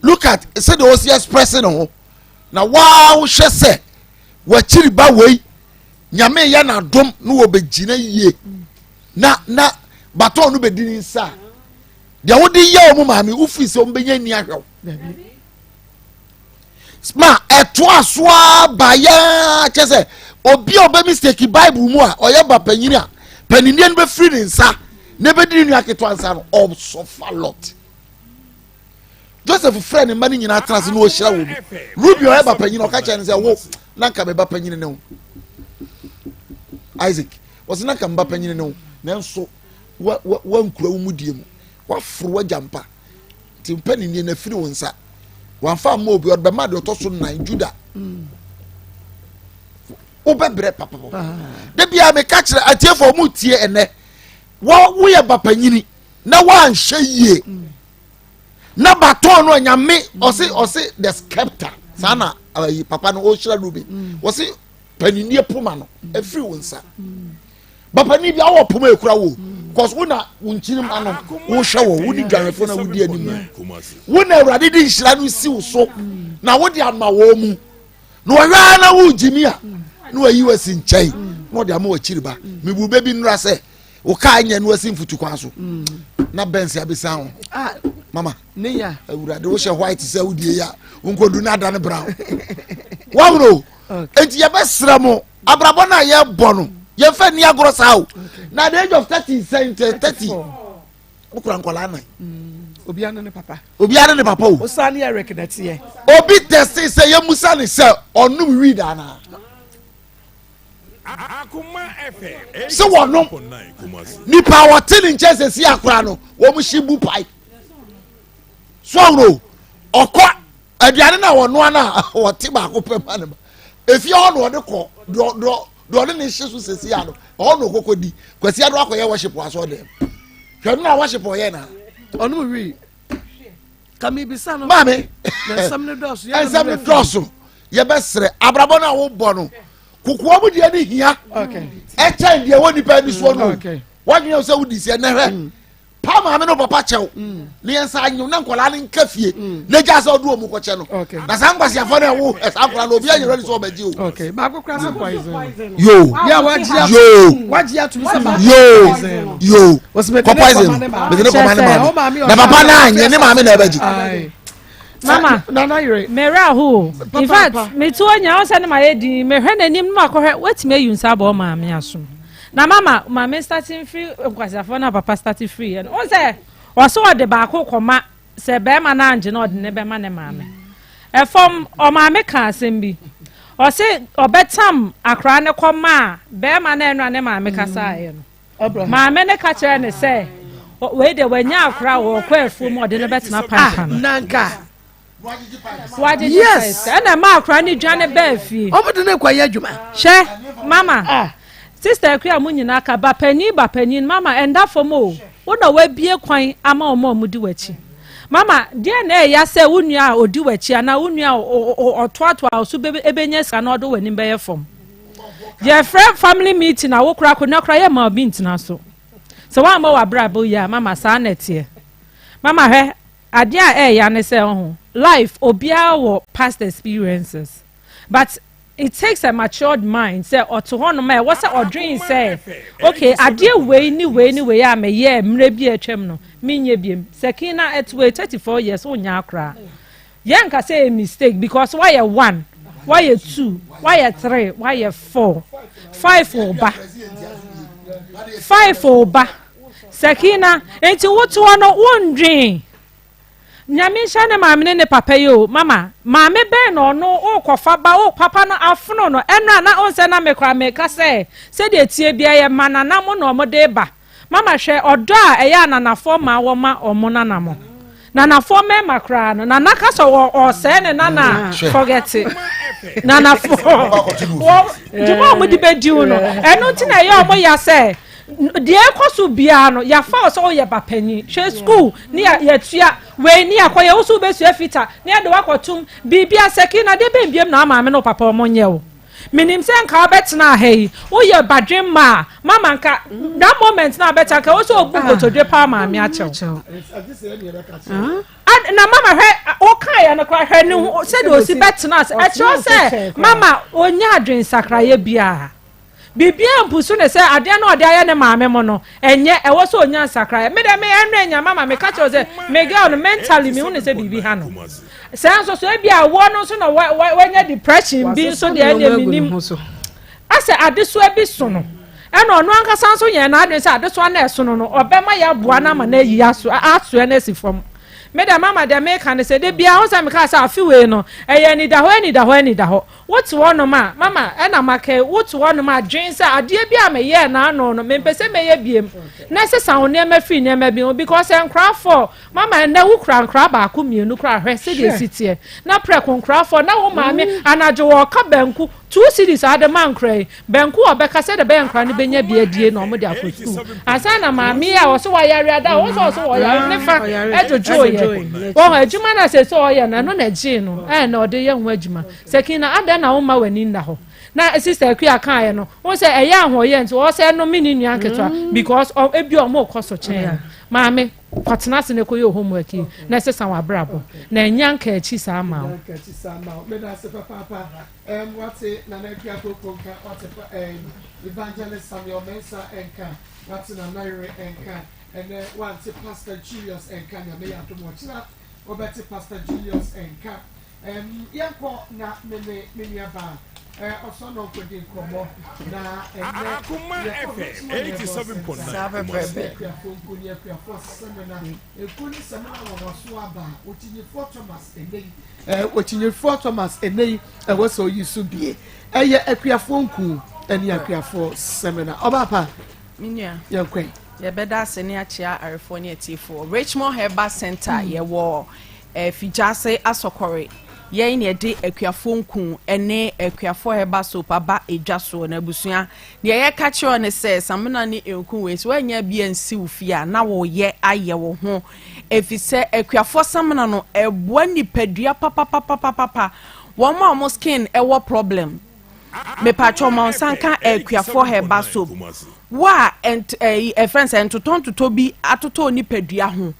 look at say the was expressing no na wow hwe se wa chiri ba wei nyame ya na dom no wo begina yie na baton no bedini nsa dia wo di ye o maami ufi se o benya ni ahwew sma eto asoa ba ya chese obi oba mistake Bible mu a oye ba panyini a panini no be free ni nsa ne bedini nu aketo ansa no of suffer lot Joseph friend mani nyina trans no ohira wo Ruby oye ba panyini o ka che ne se wo na nka be ba panyini ne wo Isaac was na kan ba panyini ne wo nanso wa nkura wo mudie mu wa furu wa jampa ti panini na free wo nsa wa fa mo obi odbe ma de otoso nan Juda obebre papa de bia me ka kire atiefo mu tie ene wo ye ba panyini na wa nhye yie na baton no nyame ose the scepter sana papa no o hira Ruby wose panini puma no afiri wo nsa papa ni bia wo puma ekura wo cause wona wonchirim anom wo hwe wo woni dwanefo na wodi anim wona awrade di nhira no si wo so na wodi ama wo mu no wa na wo jimi a no ayi wasi nchai no de ama wo chiriba mebu bebi nra se wo ka anya no wasi mfutu kwa so na bensi abisa ho mama ne ya awrade wo hye white se wodi ya wonkodu na da ne brown wawro enti ye besra mo abrabo na ye bono ye fa ni agoro sawo na the age of 30 okura nkola nan obi ane ne papa o osani Eric that ye obi test say ye musa ne say onu wi da na Akoma FM. So what no? Nipa what telling chances see akrano. Wo mu shibu pai. So no. Okwa aduane na wo no ana wo te ba ko pema ne. Efi ho no de ko do ne hyesu sesi ano. Ho no kokodi. Kwasi ado akoye worship aso dem. Hwe no worship o ye na. Onu mu wi. Kami bisa no. Mame. Na samne doso. Ya samne doso. Ye besre abrabo na wo bo no. Kukuwa mu de ni hia. Okay. E chen de woni pa ni so no. Okay. Wadwe so wudi se na hwe. Pa ma me no papa chew. Ne yensa anyu na nkola ne nkafie. Ne ja so do mu ko che no. Na san kwase afo na wo e san kola no obi anyero ni so baji o. Okay. Ba ko kra so poison. Yo. Ya wajia. Yo. Wajia tu se ba. Yo. Yo. Ko poison. Me de ko ma ne. Na papa na anye ne ma me na baji. Mama, Mera who? In fact, me too anya o send my head, me hwe nanim no akọ what me you nsa ba ma me aso. Na mama me starting free kwasafo na papa starting free. And o say o so de ba akọ koma se be ma na anje na o de ne be ma ne ma me. E fom o ma me ka asem bi. O say obetam akra ne koma be ma na enu ne ma me kasa ye no. Ma me ne ka kire ne say we de wanya akra wo kwafu mo de ne betena pan nanka. Yes, and a mark running Johnny Belfi. Over the neck, why you, Share, Mama. Sister Kriamunaka, Bapenny, Mama, and that for more. What a way be a coin, ama more muduechi. Mama, dear nay, ya say unya or duechi, and unya or twatwa, or sube ebenes cannot do any bear form. Your friend family meeting, I will crack no cry my beans now so. So one more brabo, ya, Mama, sanet here. Mama, adia yane say life obia wo past experiences, but it takes a matured mind say or to hono me what say or dream say okay adia way ni ya me ye mre bi atwam no menye biem sekina at way 34 years onya akra yanka say a mistake because why you 1 why you 2 why you 3 why you 4 5 oba 5 oba sekina enti wotu ono wondwen nyame shane maame ne papa yo mama maame be no no o kofa ba o papa no afono no enra na onse na mekra meka se de tie bia ye manana mo no mo de ba mama hwe odo a eya nanafo ma wo ma omo nanamo nanafo me makra no nanaka so o se ne nana forget it nanafo wo dimo mo di bediu no eno ti na ye omo ya se de ekoso bia no ya fa so ye bapanyi hwe school ni ya tua we ni akoye wo so besu afita ni ade wakotum bibia sekina de bembiem na maame no papa omonye wo minim se nka obetena hei wo ye badwen ma mama nka that moment na beta ka wo so obugo to dwe pa maame achew na mama hwe o kan ya no kwa hwe ni se de osi betena e cho se mama onya adwen sakraye bia bibia mpusu ne se ade na ode aye ne maame mo no enye e wo so onya nsakra me de me enre nya mama me ka che se me girl no mentally me hu ne se bibi ha no se anso so e bia wo no so no wanya depression bi so de ene minim ase ade so e bi so no e no no anka sanso ye na ade se ade so na e so no obema ya boa na ma na yi aso aso na si fom me da mama de me kan se de bia ho se me ka sa afi we no eye ni da ho what one ma mama e na make what one ma dwen se ade bia me ye na no no me pese me ye biem na se sa one ma fi ne ma bi because en kra for mama na wu kra ba ko mienu kra hwe se de sitie na pre kon kra for na wo ma me anajo wo ka banku 2 cities ade man kra banku obeka se de ben kra ne benya bia die no mo de akosu asa na ma me ya wo so wa yare ada wo so wo yare ne fa ejojo oh adwuma na se so oye na no na gi no na ode ye ho adwuma sekina ada na wo ma wani nda ho na sister ku aka ye no wo se eye ahoye nti wo se no mini nua nketwa because ebi o mo koso chen maame kwatena se ne koye homework na se san wa brabo na nyanka achi sa ma o me da se papa what's na na kia kokonka what's evangelist Samuel Mensa enka what's na Naire enka and then one to Pastor Julius and Kanya may have to watch that or better Pastor Julius and Cap yanko na me aba also no good in Komo na Akoma FM 87.9 Thomas Enei was so you should be a Equia phone cool ɛne akuafo seminar ɔbapa minya yɛnkɔ yɛbɛda ase ne akyea arefo ne atifo Richmond Herbal Center yɛwɔ fijase asokore yɛn ne de akuafo nku ene akuafo Herbal Soap aba edwaso na abusua ne yɛ ka kyerɛ ne sɛ samena ne enku we so anya bia nsi ufia na wo yɛ ayɛ wo ho efisɛ akuafo samena no eboa nipadua papa wɔn ma skin ɛwɔ problem me patcho ma sanka akuafo Herbal Soap wa friends entotontoto bi atoto nipadua ho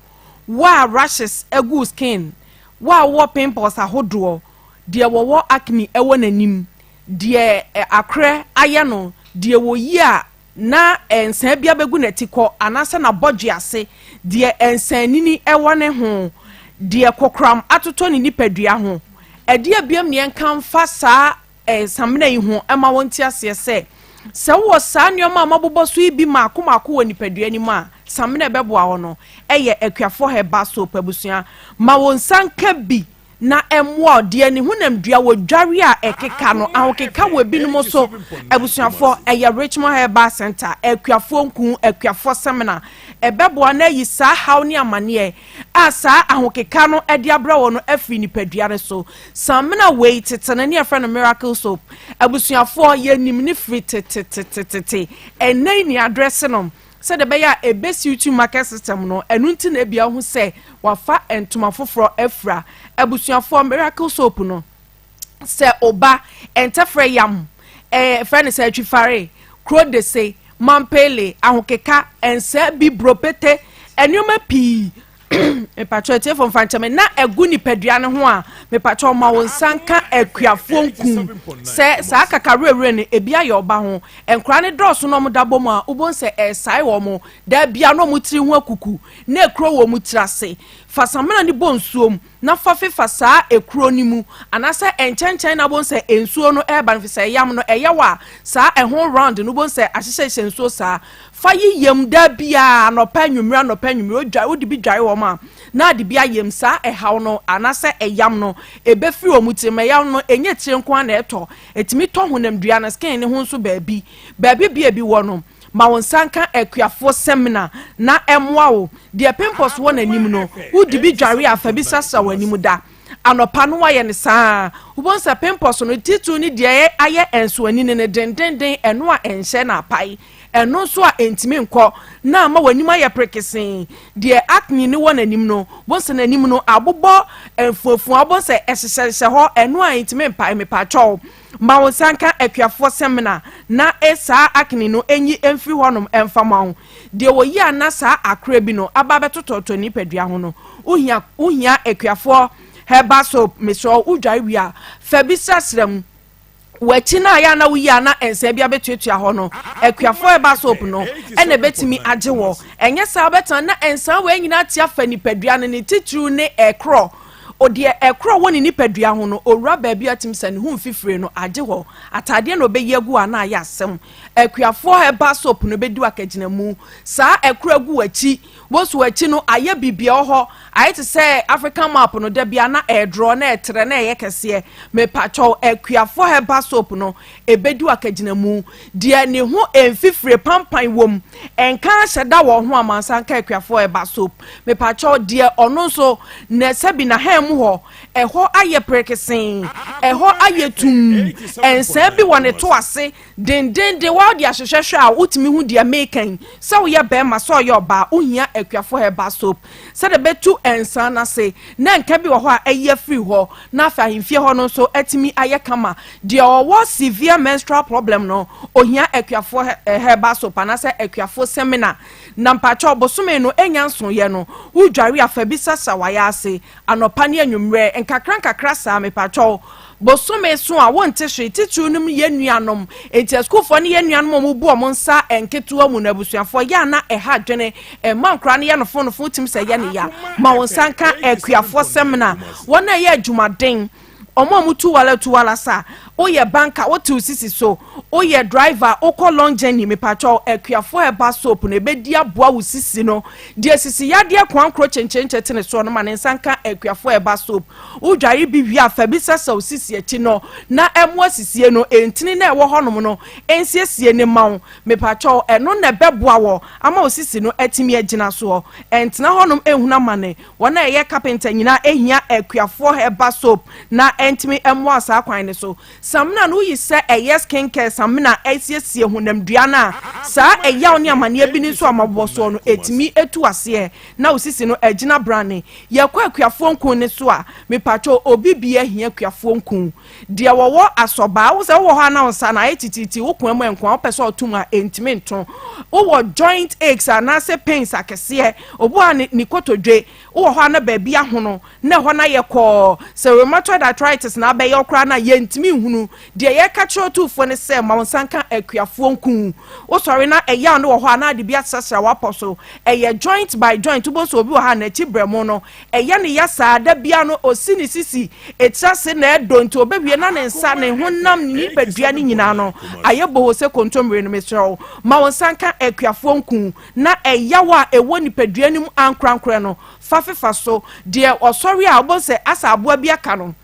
wa rashes egu skin wa wo pimples ahodoɔ de wo acne ɛwɔ nanim de akre ayɛ no de wo yi a na ensan bia begu natikɔ anase na bodge ase de ensanini ɛwɔ ne ho de kokram atoto ne nipadua ho ɛde abiam ne enkamfa saa samena yi ho ɛma wonti ase sɛ sɛ wo saa nneɛma mabobɔ so yi bi maako wɔ nipadua ni mu a samena bɛboa wo no ɛyɛ akuafo Herbal Soap abusua ma won sanka bi na ɛmoa de ne honam dua wɔ dware a ɛkeka no ahokeka wɔ binom so abusuafo ɛyɛ Richmond Herbal Center akuafo nku akuafo seminar ɛbɛboa na yi saa haw ne amane a saa ahokeka no ɛde abra wɔ no afiri nipadua ne so samena wei tetene ne afra no Miracle Soap abusuafo yɛ nim ne free tete ɛnai ni address no sɛ de bɛyɛ ebesi utu market system no ɛnu nti na ebia ho sɛ wafa entoma foforo afra abusuafo Miracle Soap no sɛ oba entefre yam friend sɛ atwifare krodese mampele ahokeka ensa bi bropete enuma pi me patro tie fo fanchame na egu nipadua ne ho a me patro ma won sanka akuafo nku se saa kakarewere ne ebi aye oba ho enkra ne droso no mo dabo mu a ubon se esai wo mo da bia no mo tiri ho akuku na ekro wo mo tirase fasamena ni bonsuom na fafe saa ekro ni mu anase enchenchen na bon se ensuo no eba no fisa yam no eyewa saa ehon round no bon se ahyehye ensuo saa fa yiyem da bia no pa nwumra odwa odi bi dware wo ma na de bia yem saa ehaw no anase eyam no ebefiri wo mutima yam no enye tire nko na eto etimi to honam dua na skin ne ho nso baabi bia bi wo no ma won sanka akuafo seminar na emwa wo de pimples wo na nim no udi bi dware afa bi sasa wanim da anopa no waye ne saa ubonsa pimples no titu ni de aye enso ani ne dendenden eno a enhye na apai eno so a entimi nkɔ na ma wanim aye prekesen de acne ni wo na nim no bonsa na nim no abobɔ enfuafu abonsa ehyehyehye ho eno a entimi mpai me patwɔ ma won sanka akuafo seminar na esa acne no enyi emfi honom emfama ho de wo yi ana saa akra bi no aba betototo ni padua ho no uhia akuafo Herbal Soap mesro udware wi a fa bi sasrem wachi na ya na wo yi ana ensa bia betuatua ho no akuafo Herbal Soap no ene betimi age wo enye saa betan na ensa we nyina tia fa ni padua no ne titru ne ekro odi ekro woni ni padua ho no owura baabi atim sane hu mfifire no age ho atade na obeyi agu ana ya asem akuafo Herbal Soap no bedi wakagina mu saa ekro agu wachi bosu wachi no aye bibia ho aye te say African map no da bia na draw na etre na ye kese me pacho akuafo Herbal Soap no ebedi wakagina mu de ne ho emfifire pampan wom enka hyeda wo ho amansa nka akuafo Herbal Soap me pacho de ono nso na sabi na hem ho eho aye prekesen eho aye tum ensa bi wone to ase dendende wa de ahwehwehwe a utimi hu de making se wo ye be ma so ye oba uhia akuafo Herbal Soap se de betu ensa na se na nka bi wo ho a eye free ho na fa himfie ho no so atimi aye kama de owo severe menstrual problem no ohia akuafo Herbal Soap na se akuafo seminar na mpacho bosome no enya nso ye no udware afa bi sasa waya ase anopa ne anwumre nkakra saa me pacho bosome so a wonte hwe titu num ye nuanom enti school fo ne ye nuanom mo bu o nsa enketu amu na busuafo ya na eha dwene mankra ne ye no fo tim se ye ne ya ma won sanka akuafo seminar wona ye adwumaden omo mutu wala sa oye banker what to sisi so oye driver oko long journey me pacho akuafo eba soap na ebedi aboa wo sisi no de sisi yade kwankro chenchenche tene so no mane nsanka akuafo eba soap udware bi wi afa bi sasa wo sisi ati no na emo sisi no entini na ewo honom no ensiesie ne mawo me pacho eno na beboa wo ama wo sisi no atimi agina so entina honom ehuna mane wona eye carpenter nyina ehia akuafo eba soap na entimi emo asa kwan ne so samna no yi se yes skincare samna esiesie hunam duana sa eya oni amane bi ni so amaboso no etimi etu ase na osisi no agina brane ye kwa akuafo nkun ne so a me pacho obi bia hia akuafo nkun de wowo asoba wo se wo ha na onsa na etititi wo kwan mu enkwan opese otuma entimi nton wo joint aches na se pains akese obo a ni kotodwe wo ho na ba bia hono na ho na ye ko se rheumatoid arthritis na ba ye okra na ye ntimi hunu de ye ka chiro tufo ne se ma wonsanka akuafo nkun wo sori na eya no wo ho na de bia sasra waposo eye joint by joint bo so obi wo ha na chi bremo no eya ne ya sa da bia no osini sisi etrase na edonto obewie na ne nsa ne honam ni badua ni nyina no ayebo ho se kontomre no mesrew ma wonsanka akuafo nkun na eya wa ewo ni padua nim ankrankra no fafefa so de osori a obo se asa aboa bia ka no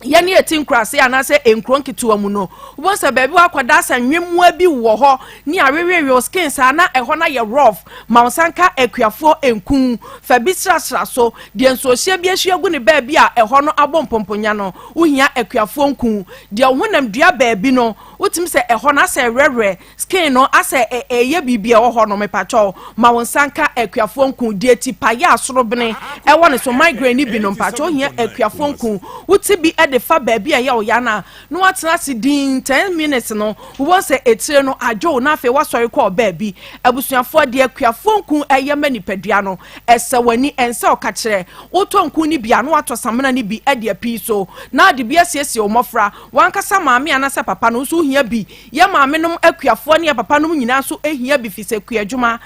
yani etin krase anase enkron kituwa mu no wo se baabi akwada sanwemua bi wo ho ni awewe skin sa na eho na ye rough ma sanka akuafo enkun fa bi srasra so de nso hye bi ahia gu ne baabi a eho no abompomponya no uhia akuafo nkun de honam dua baabi no utim se eho na se rere skin no ase eye bibia wo ho no mepacho ma sanka akuafo nkun de tipaye asorobene ewo ne so migraine bi no mpacho hia akuafo nkun uti bi de fa baabi a ya oyana no atena se din 10 minutes no wo se etire no adwo na afi wasori ko baabi abusuafo de akuafo nkun eye manipadua no ese wani ense okakire woto nkun ni bia no atosamena ni bi ade api so na de bia siesie omofra wankasa maame anasa papa no so hia bi ye maame nom akuafo ne papa nom nyina so ehia bi fise kuadwuma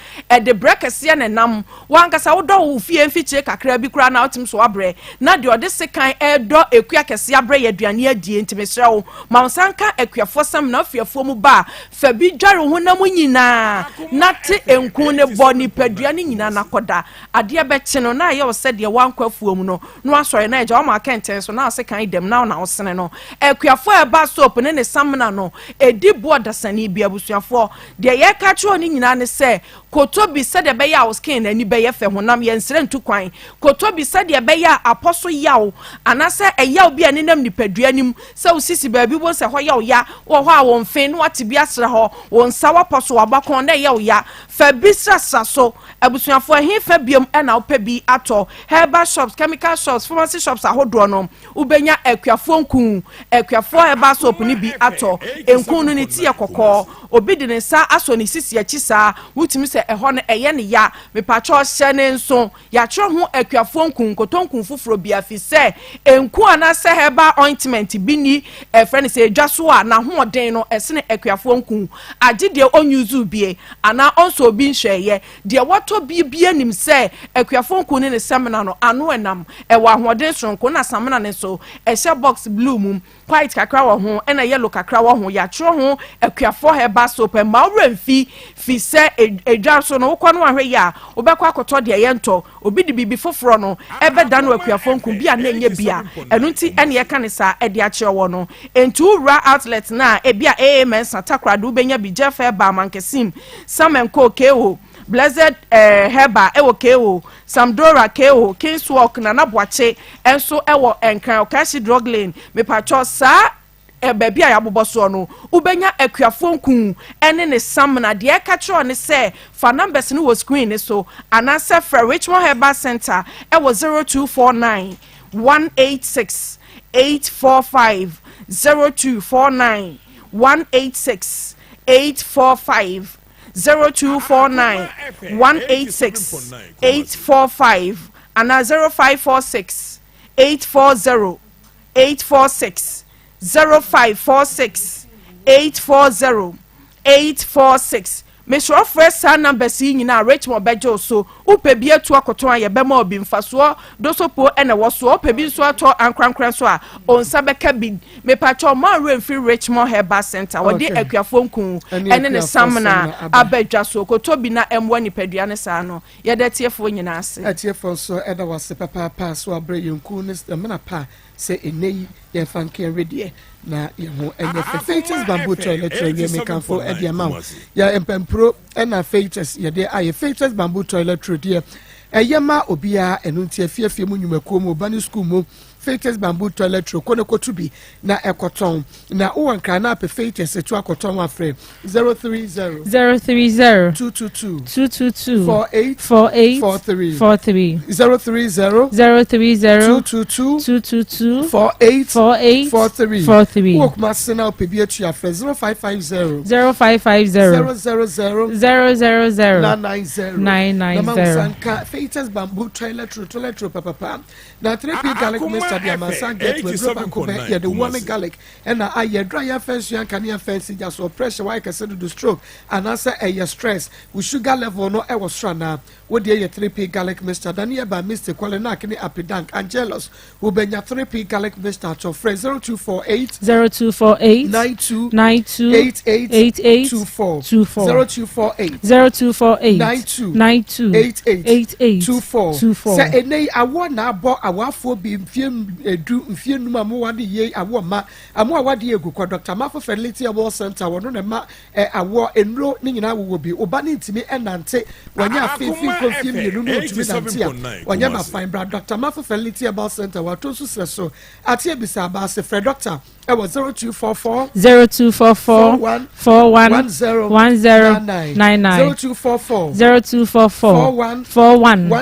de brekese ne nam wankasa wodo wo fie mfichire kakra bi kura na otim so abre na de ode sekan edo akuakese abre ye aduane adie ntimesrew ma sanka akuafo sam na afiafo mu ba fa bi dware honam nyina na te enkun ne boni paduane nyina na koda ade be che no na ye wo se de wankwafuo mu no no asore na eja o ma kenten so na asekan dem na na osene no akuafo eba soap ne samna no edi boda sani bia busuafo de ye ka cho ni nyina ne se kotobi se de be ya o skin ani be ye fe honam ye nsere ntukwan kotobi se de be ya aposo yawo anase eyawo bia ne nam nipadua nim se osisi baabi bo se ho yawo ya wo ho a won fe no ate bia sra ho won sawa poso wabakon na yawo ya fa bisra so abusuafo he fa biom na opa bi ato herbal shops chemical shops pharmacy shops ahodo no ubenya akuafo nkun akuafo herbal soap ni bi ato enkun no ne tie kokko obi de ne sa aso ne sisi achi sa wutimi se eho no eye ne ya mepacho hye ne nso ya kire ho akuafo nkun kotonkun fufuro bi afise enkun ana se herbal ointment bi ni friend se dwaso a na hoden no esene akuafo nkun age de onyuzu bie ana onso bi nhweye de wato bibie nim se akuafo nkun ne semina no ano enam ewa hoden sonko na samina ne so ehye box blue mum white kakra wo ho ena yellow kakra wo ho ya kire ho akuafo herbal soap ma wramfi fi se edwa so no wokọ no ahwe ya obekọ akoto de yento obi de bibi foforo no ebe da no akuafo nkun bia na enye bia enu nti ene ye kanisa ede a kire wo no entu ra outlet na ebia AMN Satakra do benya bi Jeff Herbal mankesim samenko keo Blessed Herbal ewo keo Samdora keo Kingswalk na nabwache enso ewo enkran okashi drug lane me pacho sa baby a yaboboso no ubenya akuafo nkun ene ne samna de ka kiro ne se fa numbers no was screen ne so anasa for Richmond Herbal Center ewo 0249 186 845 0249 186 845 0249 186 845 and 0546 840 846 0546 840 846 me sure first sa number si nyina Richmond bejo so upe bi etu akoto an ye bema obi mfaso do so po ene wo so upe bi so ato ankrankran so a onsa beka bi me pacho man Renfree Richmond Herbal Center wo de akuafo nku ene ne samna abadwa so koto bi na emwa nipadua ne sa no ye de tiefo nyina ase atiefo so eda wase papa so abre yenku ne mena pa se enei ye fanke redie na ye ho enye Fetus Bamboo Toilet ye me kanfo e dia ma ya empempro na Fetus ye de aye Fetus Bamboo Toilet redie eyema obia enu ntia fiafie mu nyumakuo mu bani school mu Fetus Bamboo Toilet kono kotubi na ekoton na uwankra na pe Fetus etu akoton afre 030 222 48 43 030 222 48 43 Wokma sena opebi etu afre 0550 000 990 Fetus Bamboo Toilet papa na 3P garlic Mr. Diamasa get with Robert the warming garlic and I dry your fence and can your fence just so pressure why I can send the stroke and answer a stress with sugar level no I was strana what dear your 3P garlic Mr. Daniel by Mr. Qualinakini Apidank and jealous who been your 3P garlic Mr. to phrase 0248 92 88 24 0248 92 88 24 say nay I want now bought a waffle be edu mfie numa mo wade ye awo ma amo wade egu kwa Dr. Mafo Fertility Herbal Center wono ne ma awo enro ni nyina wo bi oba ne ntimi enante wanya afefi konfie mienu no tumi nante a wanya ba fine bra Dr. Mafo Fertility Herbal Center wato so seso ate ebisa ba se Fred Doctor e was 0244 41 10 99 0244 41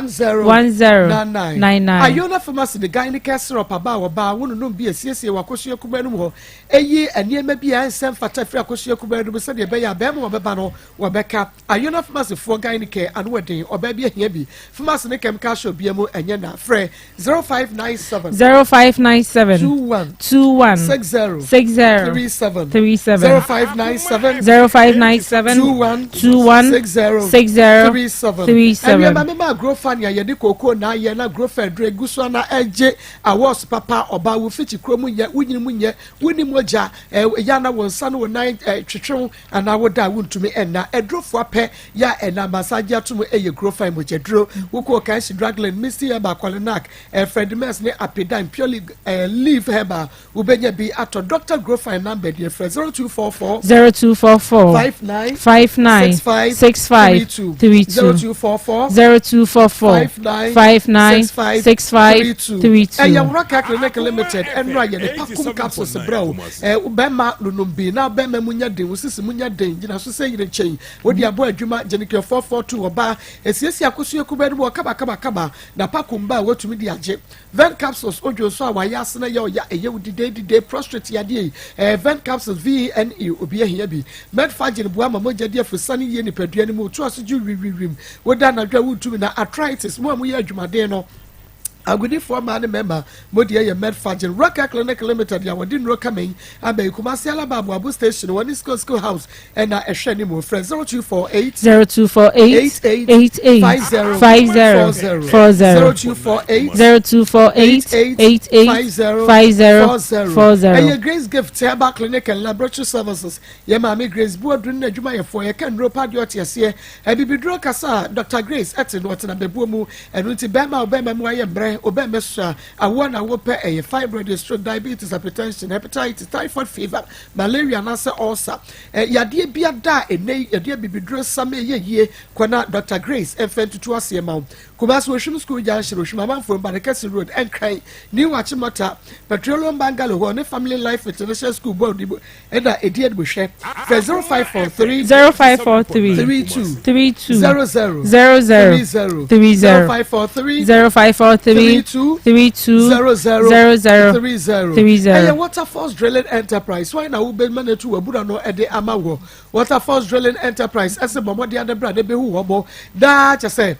10 ayona pharmacy the guy ni syrup aba wo ba wono no bi asiesie wakohye kubanum ho eyi aniema bi ansem fata fri akohye kubanum se de be ya be mo beba no wo beka ayona pharmacy for guy ni ke anu weden oba bi ahia bi pharmacy ne chemical shop bi mu enye na frɛ 0597 21 60 37 0597 21 60 37 aniema me ma grow fan ya yede koko na ye na grow fedre guso na eje awas papa oba wo fiti kromu ye wunyini munye wuni moja ya na wonsa no na twetwe ana woda wuntumi enna edrofo apɛ ya enna massage atum eye grow fan moja dro woko kan si dragland misty eba kwalenak Fred Mess ne apedan purely leave heba ubenya bi ato Dr. Grow fan number de 0244 59 65 32 0244 59 65 32 Eyawra Clinic Limited enra ye de pakum capsules bro ubema lunumbi na ubema munya den usisi munya den gina so say yire chen wodi abo adwuma genikio 442 oba esiesi akoso ekubedu wo kaba na pakum ba wotumi di age ven capsules ojo so awaya asena ye oya eye wudide prostrate yade ven capsules VNE obi ehia bi medfagin bua mamoja de afusani ye nipadua ni mu to asoju wiwiwim woda na dwa wutumi na arthritis mo amuye adwumade no agudi for man member modi ye medfagin Rocker Clinic Limited ya wodi no coming abai Kumasi Alaba Abu Station one school house and na ehwe ni mo friend 0248 88 50 Eye Grace Gift Herbal Clinic and Laboratory Services ye mama Grace buodun na adwuma ye for ye kan ro pa de otiase e bibidro kasa Dr. Grace etin wotena bebu mu enu ti bema mu aye bre obemesha awona wo pe fibroid stroke diabetes hypertension hepatitis typhoid fever malaria na se ulcer yade bia da enei yade bibidro same ye kwana Dr. Grace enfentutu ase ma Kumasi Oshim School Junction Oshim Amanfo Barakasi Road and Kai New Achimota Petroleum Bangalow ne Family Life International School Board eda edied buhwe 0543 32 00 0543 32 Eye Waterfalls Drilling Enterprise why na ube manetu wabura no ede amawo Waterfalls Drilling Enterprise ase bomodi ade bra de be hu obo da cha say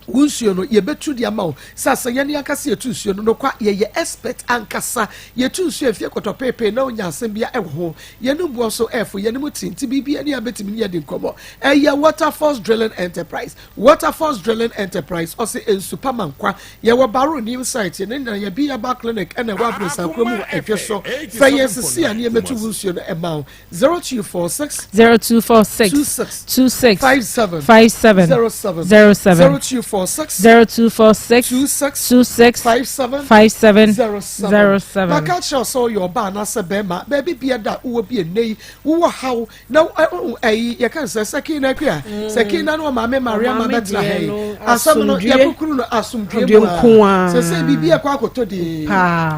wunsuo no yebetu di ama o sasa yene akase yetu nsuo no kwa ye expert ankasa yetu nsuo afie kotopepe na onya asem bia ewo yene buo so efo yene mutinti bibia ne abetimi ne de nkomo eye Waterfalls Drilling Enterprise ose ensupaman kwa ye wo baro new site ne na ye bia ba clinic ene wa brosa kromu ehwe so fa yesisi ane yemetu wunsuo no ema 0246 26 57 0246 Makacha so your bar na se bema baby bia da wo bia nei wo haw na you can say Sakina kwa Sakina no ma me Maria ma betra hey asam no yakukuru no asumdwe mu se se bibia kwa akoto de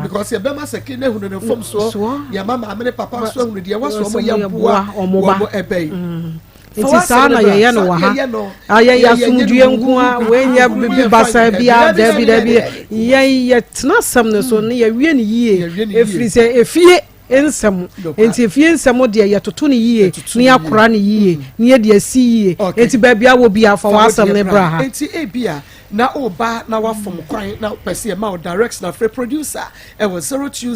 because ye bema Sakina hunu no fom so ya mama me papa so hunu de waso mo ya boa omo ebei nti saa na yɛyɛ no wɔ ha ayɛyɛ asomdue nko a wɔanya bibi basa bia dabi yɛn yɛtena asɛm no so ne yɛwie ne yie ɛfiri sɛ ɛfie nsɛm nti ɛfie nsɛm deɛ yɛtoto ne yie ne yɛakora ne yie ne yɛde asi yie nti baabi a wɔ bia fa w'asɛm ne bra ha nti ebia na oba na wafom kwan na pese ma direct na free producer e was 020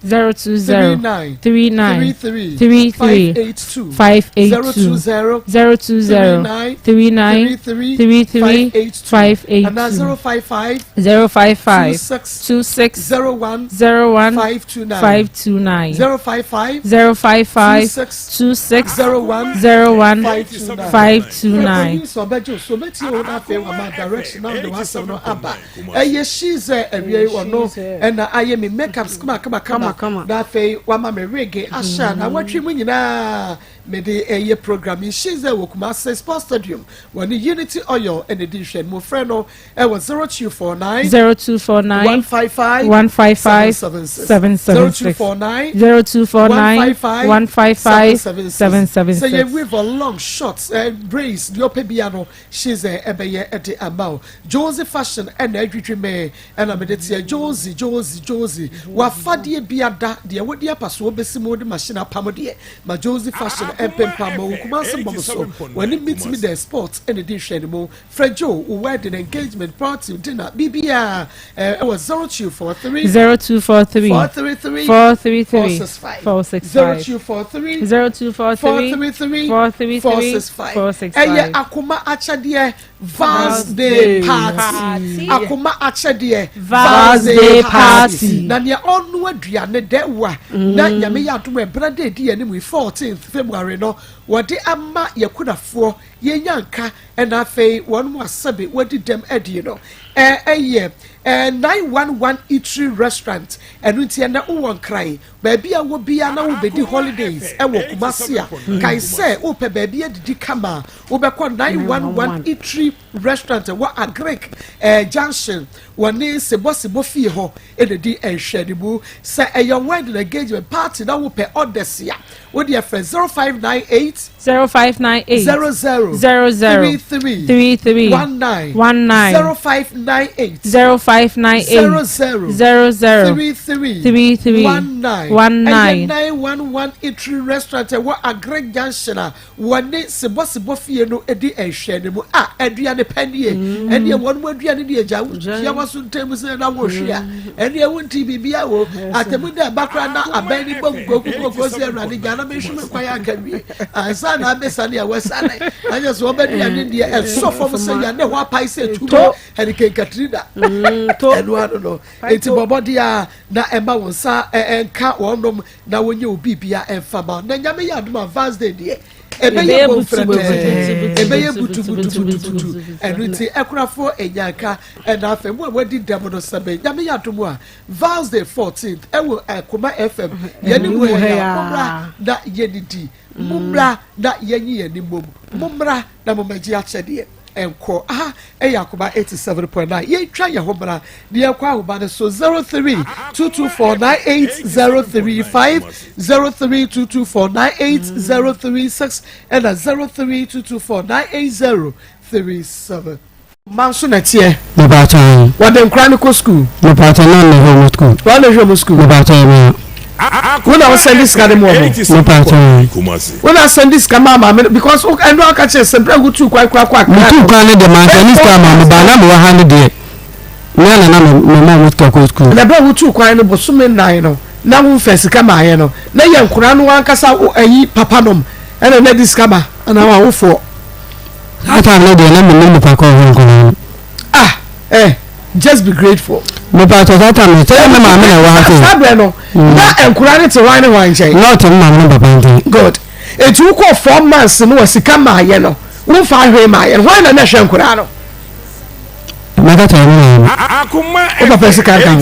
39 582 and 055 26 01 529 26 01 529 so bejo so beti o na fe wa ma direction now the one no aba she's awie wono na aye me makeups kama that fe wa ma me reggae asha na watwi mu nyina me de program she's wo kuma sports stadium when Unity Oil and edition mo friend no e was 0249 155 776 so you with a long shots brace the opebiano she's ebeye at the amount Josie fashion and edwitri me and I made Josie wa fadie biada de wo de apaso obesimo de machine apamode ma Josie fashion empempa mo kuma se bom so when it meets me the sports and edition mo Frejo wedding engagement party dinner bibia it was 0243 433 465 Akoma achadie Vals Day Party Akoma achadie Vals Day Party na ne onu aduane de wa na nyame ya adom brade di anim 14th February no wode ama yakunafo yenyanka na afei wonu asabe wadi dem adie no 911 Eatery Restaurant and unti na uwon krai baabi a wo bia na wo bedi holidays e wo Kumasi a kai se wo pe baabi adidi kama wo be ko 911 Eatery Restaurant wo Agrek Junction woni sebo fie ho e dedi enhwedibu se your wedding engagement party na wo pe orders ya wo de 0598 33 19 0598 911 Eatery Restaurant what a great junction one sebo fie no edi ehwe mu aduane panie ene won mu aduane de agya ya waso ntem se na wo hwea ene wonti bibia wo atemuda bakra na abani bogugo se awrade gya na mehwe kwaya akabi ansa na abesane ya wasane anya so obaduane de esofo se ya ne ho apai se tubo Hurricane Katrina enu ano no enti bobodia na emba wonsa enka wonom na wonye obi bia enfama na nyame ya adoma Vals Day de ebeye butu enu ti ekurafo enyanka na afa mu wadi dem no sabe nyame ya adomo a Vals Day 14th ewo Akoma FM yeni mu ya da yenidi mumra da yenyi yenimom mumra na momaji achede enko Akoma 87.9 ye twa ye hobra ne akwa hoba so 0322498035 0322498036 and 0322498037 Manso na tie no ba tan what them chronicle school no ba tan na home school what the home school no ba tan When I was sending this guy the moment. When I send this camera, because I know I can say something good too quite. Me too can the man this camera, but I'm 100 there. Na mama must go school. Na be wo too kwan no bosume nan no. Na wo first camera here no. Na ye nkura no ankasa ayi papa nom. And na this camera na wa wo for. Ata na de na me papa ko. Just be grateful. Me pa to that time tell me mama na wa ha. Sabe no. Na nkura ne te wan nchen. Not mama papa nchen. Good. It took 4 months no wasika ma ye no. Wo fa hwe ma ye. Why na na hwe nkura no? Maka ta ni. Akoma. Wo papa sika kan.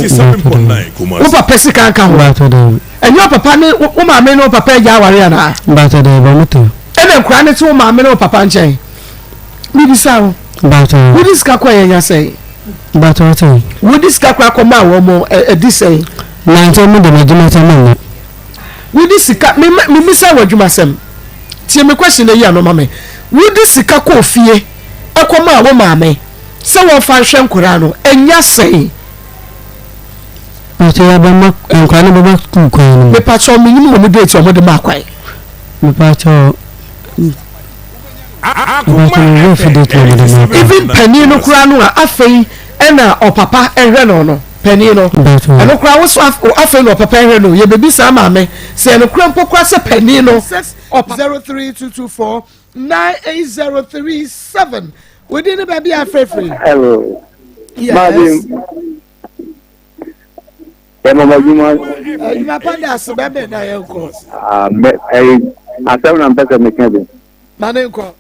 Wo papa sika kan ho. Enyo papa ni wo ma me no papa ja ware ana. Ba to de ba moto. Ene nkura ne te wo ma me no papa nchen. Mi bisa wo. Ba to. Wo disika kwa ye nya sei. Ba to to. Wo disika kwa koma wo mo edisei. Na nche mu de majuma sama. Wo disika mi bisa wo dwuma sem. Tie me question e ya no ma me. Wo disika kwa ofie. Akoma wo ma me. Se wo fa hwe nkura no enya sei. Ate ya ba ma nkwa ne ba school kwa no. Me pa cho me nyim mo date o mo de ma kwai. Me pa cho even penny no kura no afei ena o papa ehwe no penny no eno kura wo so afei no papa ehwe no ye bebi sa ma me se eno kura mpokwa se penny no 03224 98037 we didn't baby afrefree. Hello. Yes. Mama Juma. You ma panda so bebe na ye ko. Asem na mpesa mekebe. Mane ko.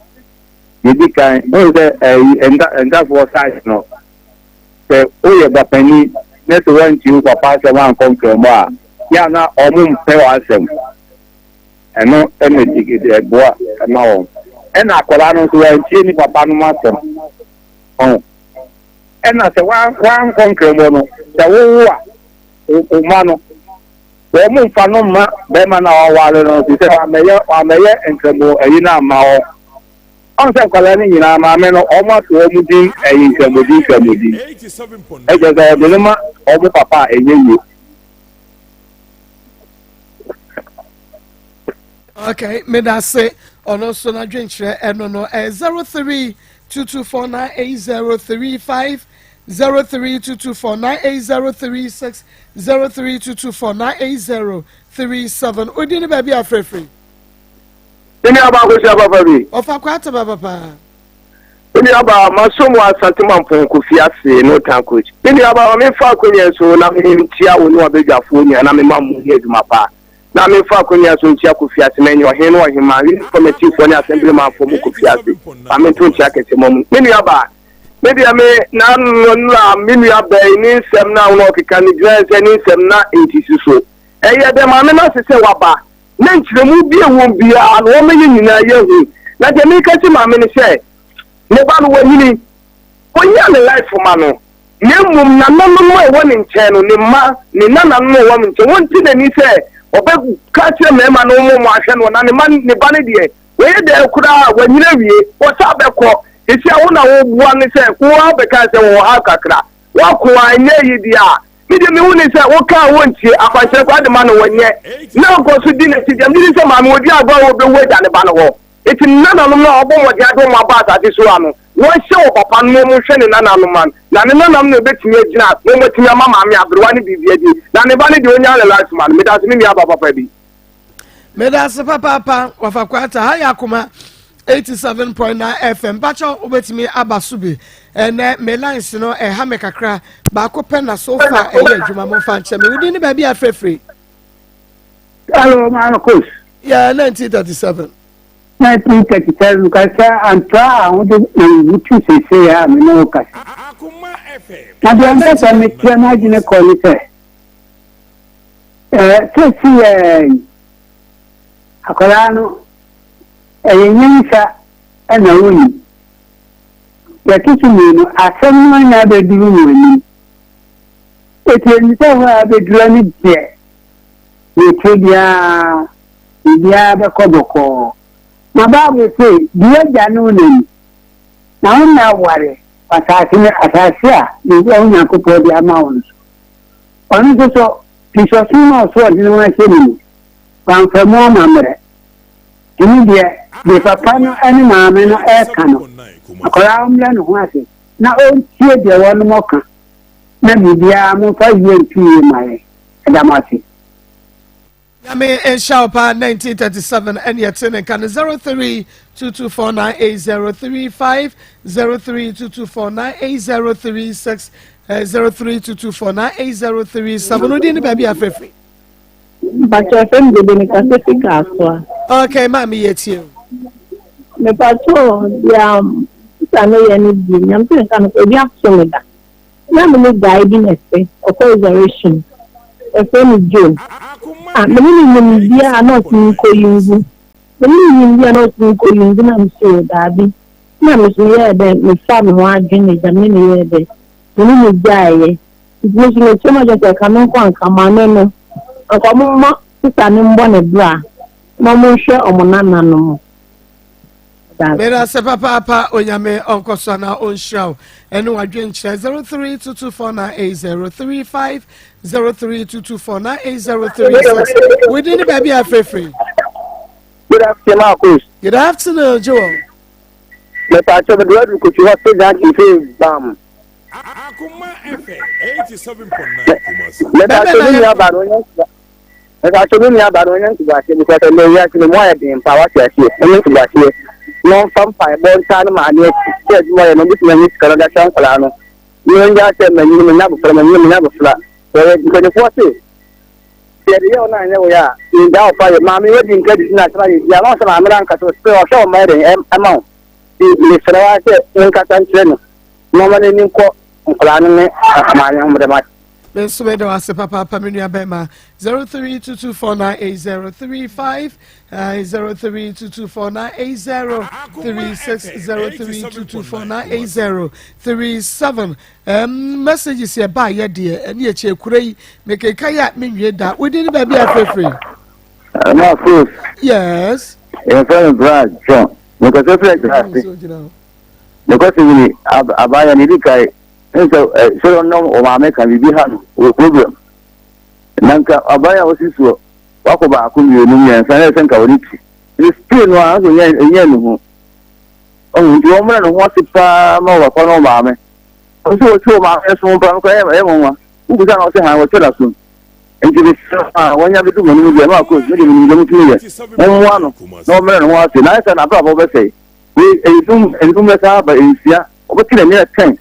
Yedi kan o se enda for size no. Se o ye ba pani na to wan ti o papa se wan kon kremo a. Ya na o mu mpe wa asem. Eno digi de boa na o. Ena akola no so wan ti ni papa no ma asem. Ena se wan kon kremo no. Se wo a o mano wo mu fa no ma be ma na wale no se wa meye enkremo eyi na ma o on se kwala ni nyina ma me no o ma to o mu din eyi nkremodi e je ga de ma o mu papa eyeyi. Okay, me da say ono so na dwenkyere eno no 0322498035 0322498036 0322498037 odini baby afrefree Ini aba ko sia papa bi ofa kwata baba pa ini aba masomo asante mampon ko fiase no tan coach ini aba me fa ko nyeso na me ntia wo no abegafo nya na me mamu ye duma pa na me fa ko nyeso ntia ko fiase na nyo he no he ma ri committee for ni assembly man for mu ko fiase amen to ntia kete mom ini aba maybe I may now Minia Bay, Ninsem now, no, can you dress any sem not 80 so? Eh, yeah, the man, I say, Wapa. Nature will be a woman be a woman in a year. Like the make a mamma say, Never winning. When you are life for Mano. Name no one in channel, ni none no woman to one thing, and he said, or catch a man, no more Martian, one man, the vanity. Where there could I, when you know, what's up, a call. Isi awona wo bua ne se wo abeka se wo akakra wo ko anye yidia mi de mi woni se wo ka wontie akwanche kwa de ma no wonye na ko so di ne ti de mi se ma mo di agba wo be we da ne ba no ho iti nana no na obo mo di ado ma ba ta ti so anu wo hye wo papa no mo hwe ne nana no man na ne nana no betimi agina mo betimi ama ma me abrewa ne bibia di na ne ba ne de onya le last man me da se mi aba papa bi me da se papa wafa kwata ha yakoma 87.9 FM bacho obetimi abasubi ene me lines no ha me kakra ba ko pen na sofa adwuma mo fa nche me wudi ni ba bia free Hello Maa Akos. Yeah, 1937 kasa antra wode wutu sese ya me no kasa Akoma FM na de mpesa me tia na gine ko ni se sesi akola no nyinsa ana woni ya kitumi no asem na be duru woni eteni tawa be duru ni je etebia bia be koboko na babu se dia janu ni na ware asasi a ni onya ko podi ama won so Pisofino for the city. From more mamre. India, the papa no any mamma no air cano. A crownland water. Now, oh, here the one mocker. Maybe the arm 5 years my Damasi. Yame and Shaupa 1937 and yet in can 0322498035 0322498036 0322498037 no di ni baby afefe. But your friend did in Pacific. Okay, mommy yet you. Me pato I know any dream. I'm saying kind of a absolute. Now me guiding a space of observation. A friend is June. Many in India are not in Koyungu. Many in India are not in Koyungu. I'm sure that be. Now, Miss Mayor, the family one drink is a many years. The name is Jay. It's making so much as a common one. Come on, a common sister named Bonnet. Mamma share or Monana no more. Mera se papa onyame onkosana onshaw eno adwenche 0322498035 0322498036 within the baby afrefree. Good afternoon, Maa Akos. Good afternoon, Joel. Me pacho the word could you have that you feel bam. Akoma FM 87.9 Kumasi. Me pacho me abaronye. Me pacho me abaronye kubase because me ya kini mo ya bin power chase. Me kubase. No from five born son man yet said more no this man is Canada Chancolano. You and just tell me you never from a you never flat. So because the force is the year 9 we are in down fire mammy wedding credit national ya no some American to show my amount. The Sarah in Catan Channel. No money in court planning a Let's wait to ask Papa Paminia Bema 0322498035 0322498036 0322498037 messages here by your dear and yet you could make a kayak mean that we didn't be free. Maa Akos. Yes. In front of Brad, John. Because I because we abaya nilika so no o ma make can be han o problem nanka abaya osiso wako ba akumi enu yen san sen ka oriti ni still no an so yen nu ho o ndi o mra no ho sipa ma wa ko no ma me o so ma so ba ko e mo wa u ga na o se han o tela so nti bi wanya bi du mo ni Maa Akos me ni mo tu ye mo wa no mra no ho se na se na ba bo be se we edum me sa ba ensia o be kire ne 10.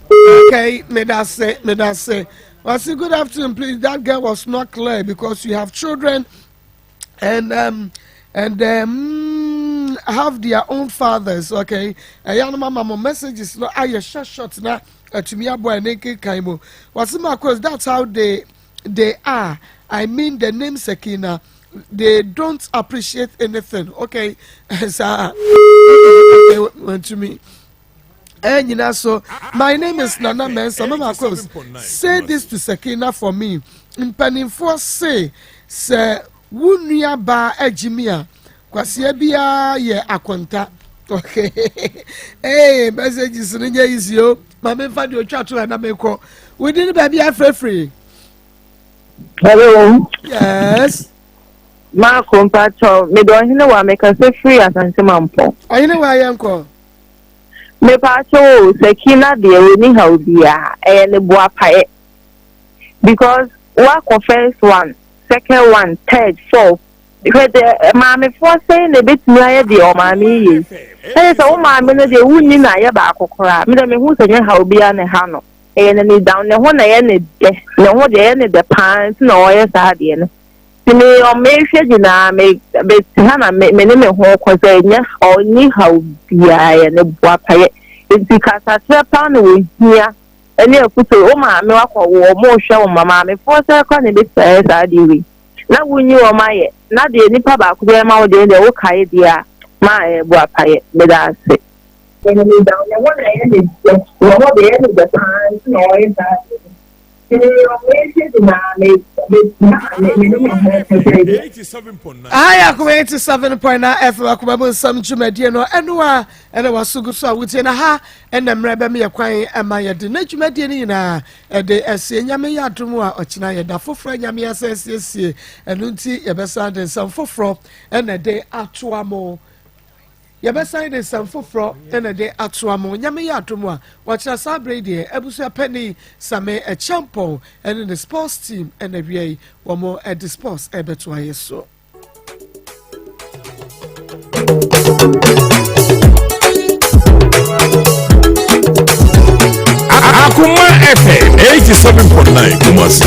Okay, may that say. Well, say good afternoon, please. That girl was not clear because you have children and have their own fathers. Okay, young mama messages no I short now to me boy naked kaimo. What's my question? That's how they are. I mean the name Sekina. They don't appreciate anything. Okay, so went to me. And you know, so my name is Nana Mensa. Maa Akos, say this to Sekina for me. In Pennyfor say Wunya ba ejimia. Kwasia bia ye akonta. Okay. Hey, messages ninja is yo. Mama fa di otwa to na meko. We didn't baby free. Hello. Yes. Ma compato me don hine wa make say free asante mampo. Ayine wa yanko. Me pato Sekina de oni how dia ne boa pae. Because wa first one, second one, third, fourth. Because mommy for saying a bit near the o mommy. Say so mommy no de wuni na ya ba akokora. Me dem hu se how bia ne ha no. Ni down ne ho na ye ne de. Ne ho de ne de pants na o ye sa de no. Me o me hwe gina me be hana me ne ho kwose nya o ni how bia ne boa pae. Enti kasa trepa no we hia ene akuto o ma me wakọ wo mo hwe o mama me for say kwa ne be say sa de we na wunyi o maye na de nipa ba ku be ma o de wo kai dia ma e boa pae be da se ene ni da ne wona ye ne wo de ye ne da pan no ye da Aya kuma 87.9 FM akuma bu nsam dwumadie no ɛno a wasugu so a wutie na ha ɛna mmerɛ bɛ me kwan ɛma yɛde na dwumadie no nyinaa ɛde ɛsie nyame yɛ adom a ɔkyena yɛda foforɔ nyame yɛsɛ siesie ɛno nti yɛbɛsa de nsɛm foforɔ ɛna de atoa mo yɛbɛsan de nsɛm foforɔ ɛna de atoa mo nyame yɛ adom a wɔkyena saa berɛ deɛ abusua pɛni same ɛkyɛmpɔn ɛne ne sports team ɛna wia yi wɔn ɛde sports ɛbɛto ayɛ so. Akoma FM 87.9 Kumasi.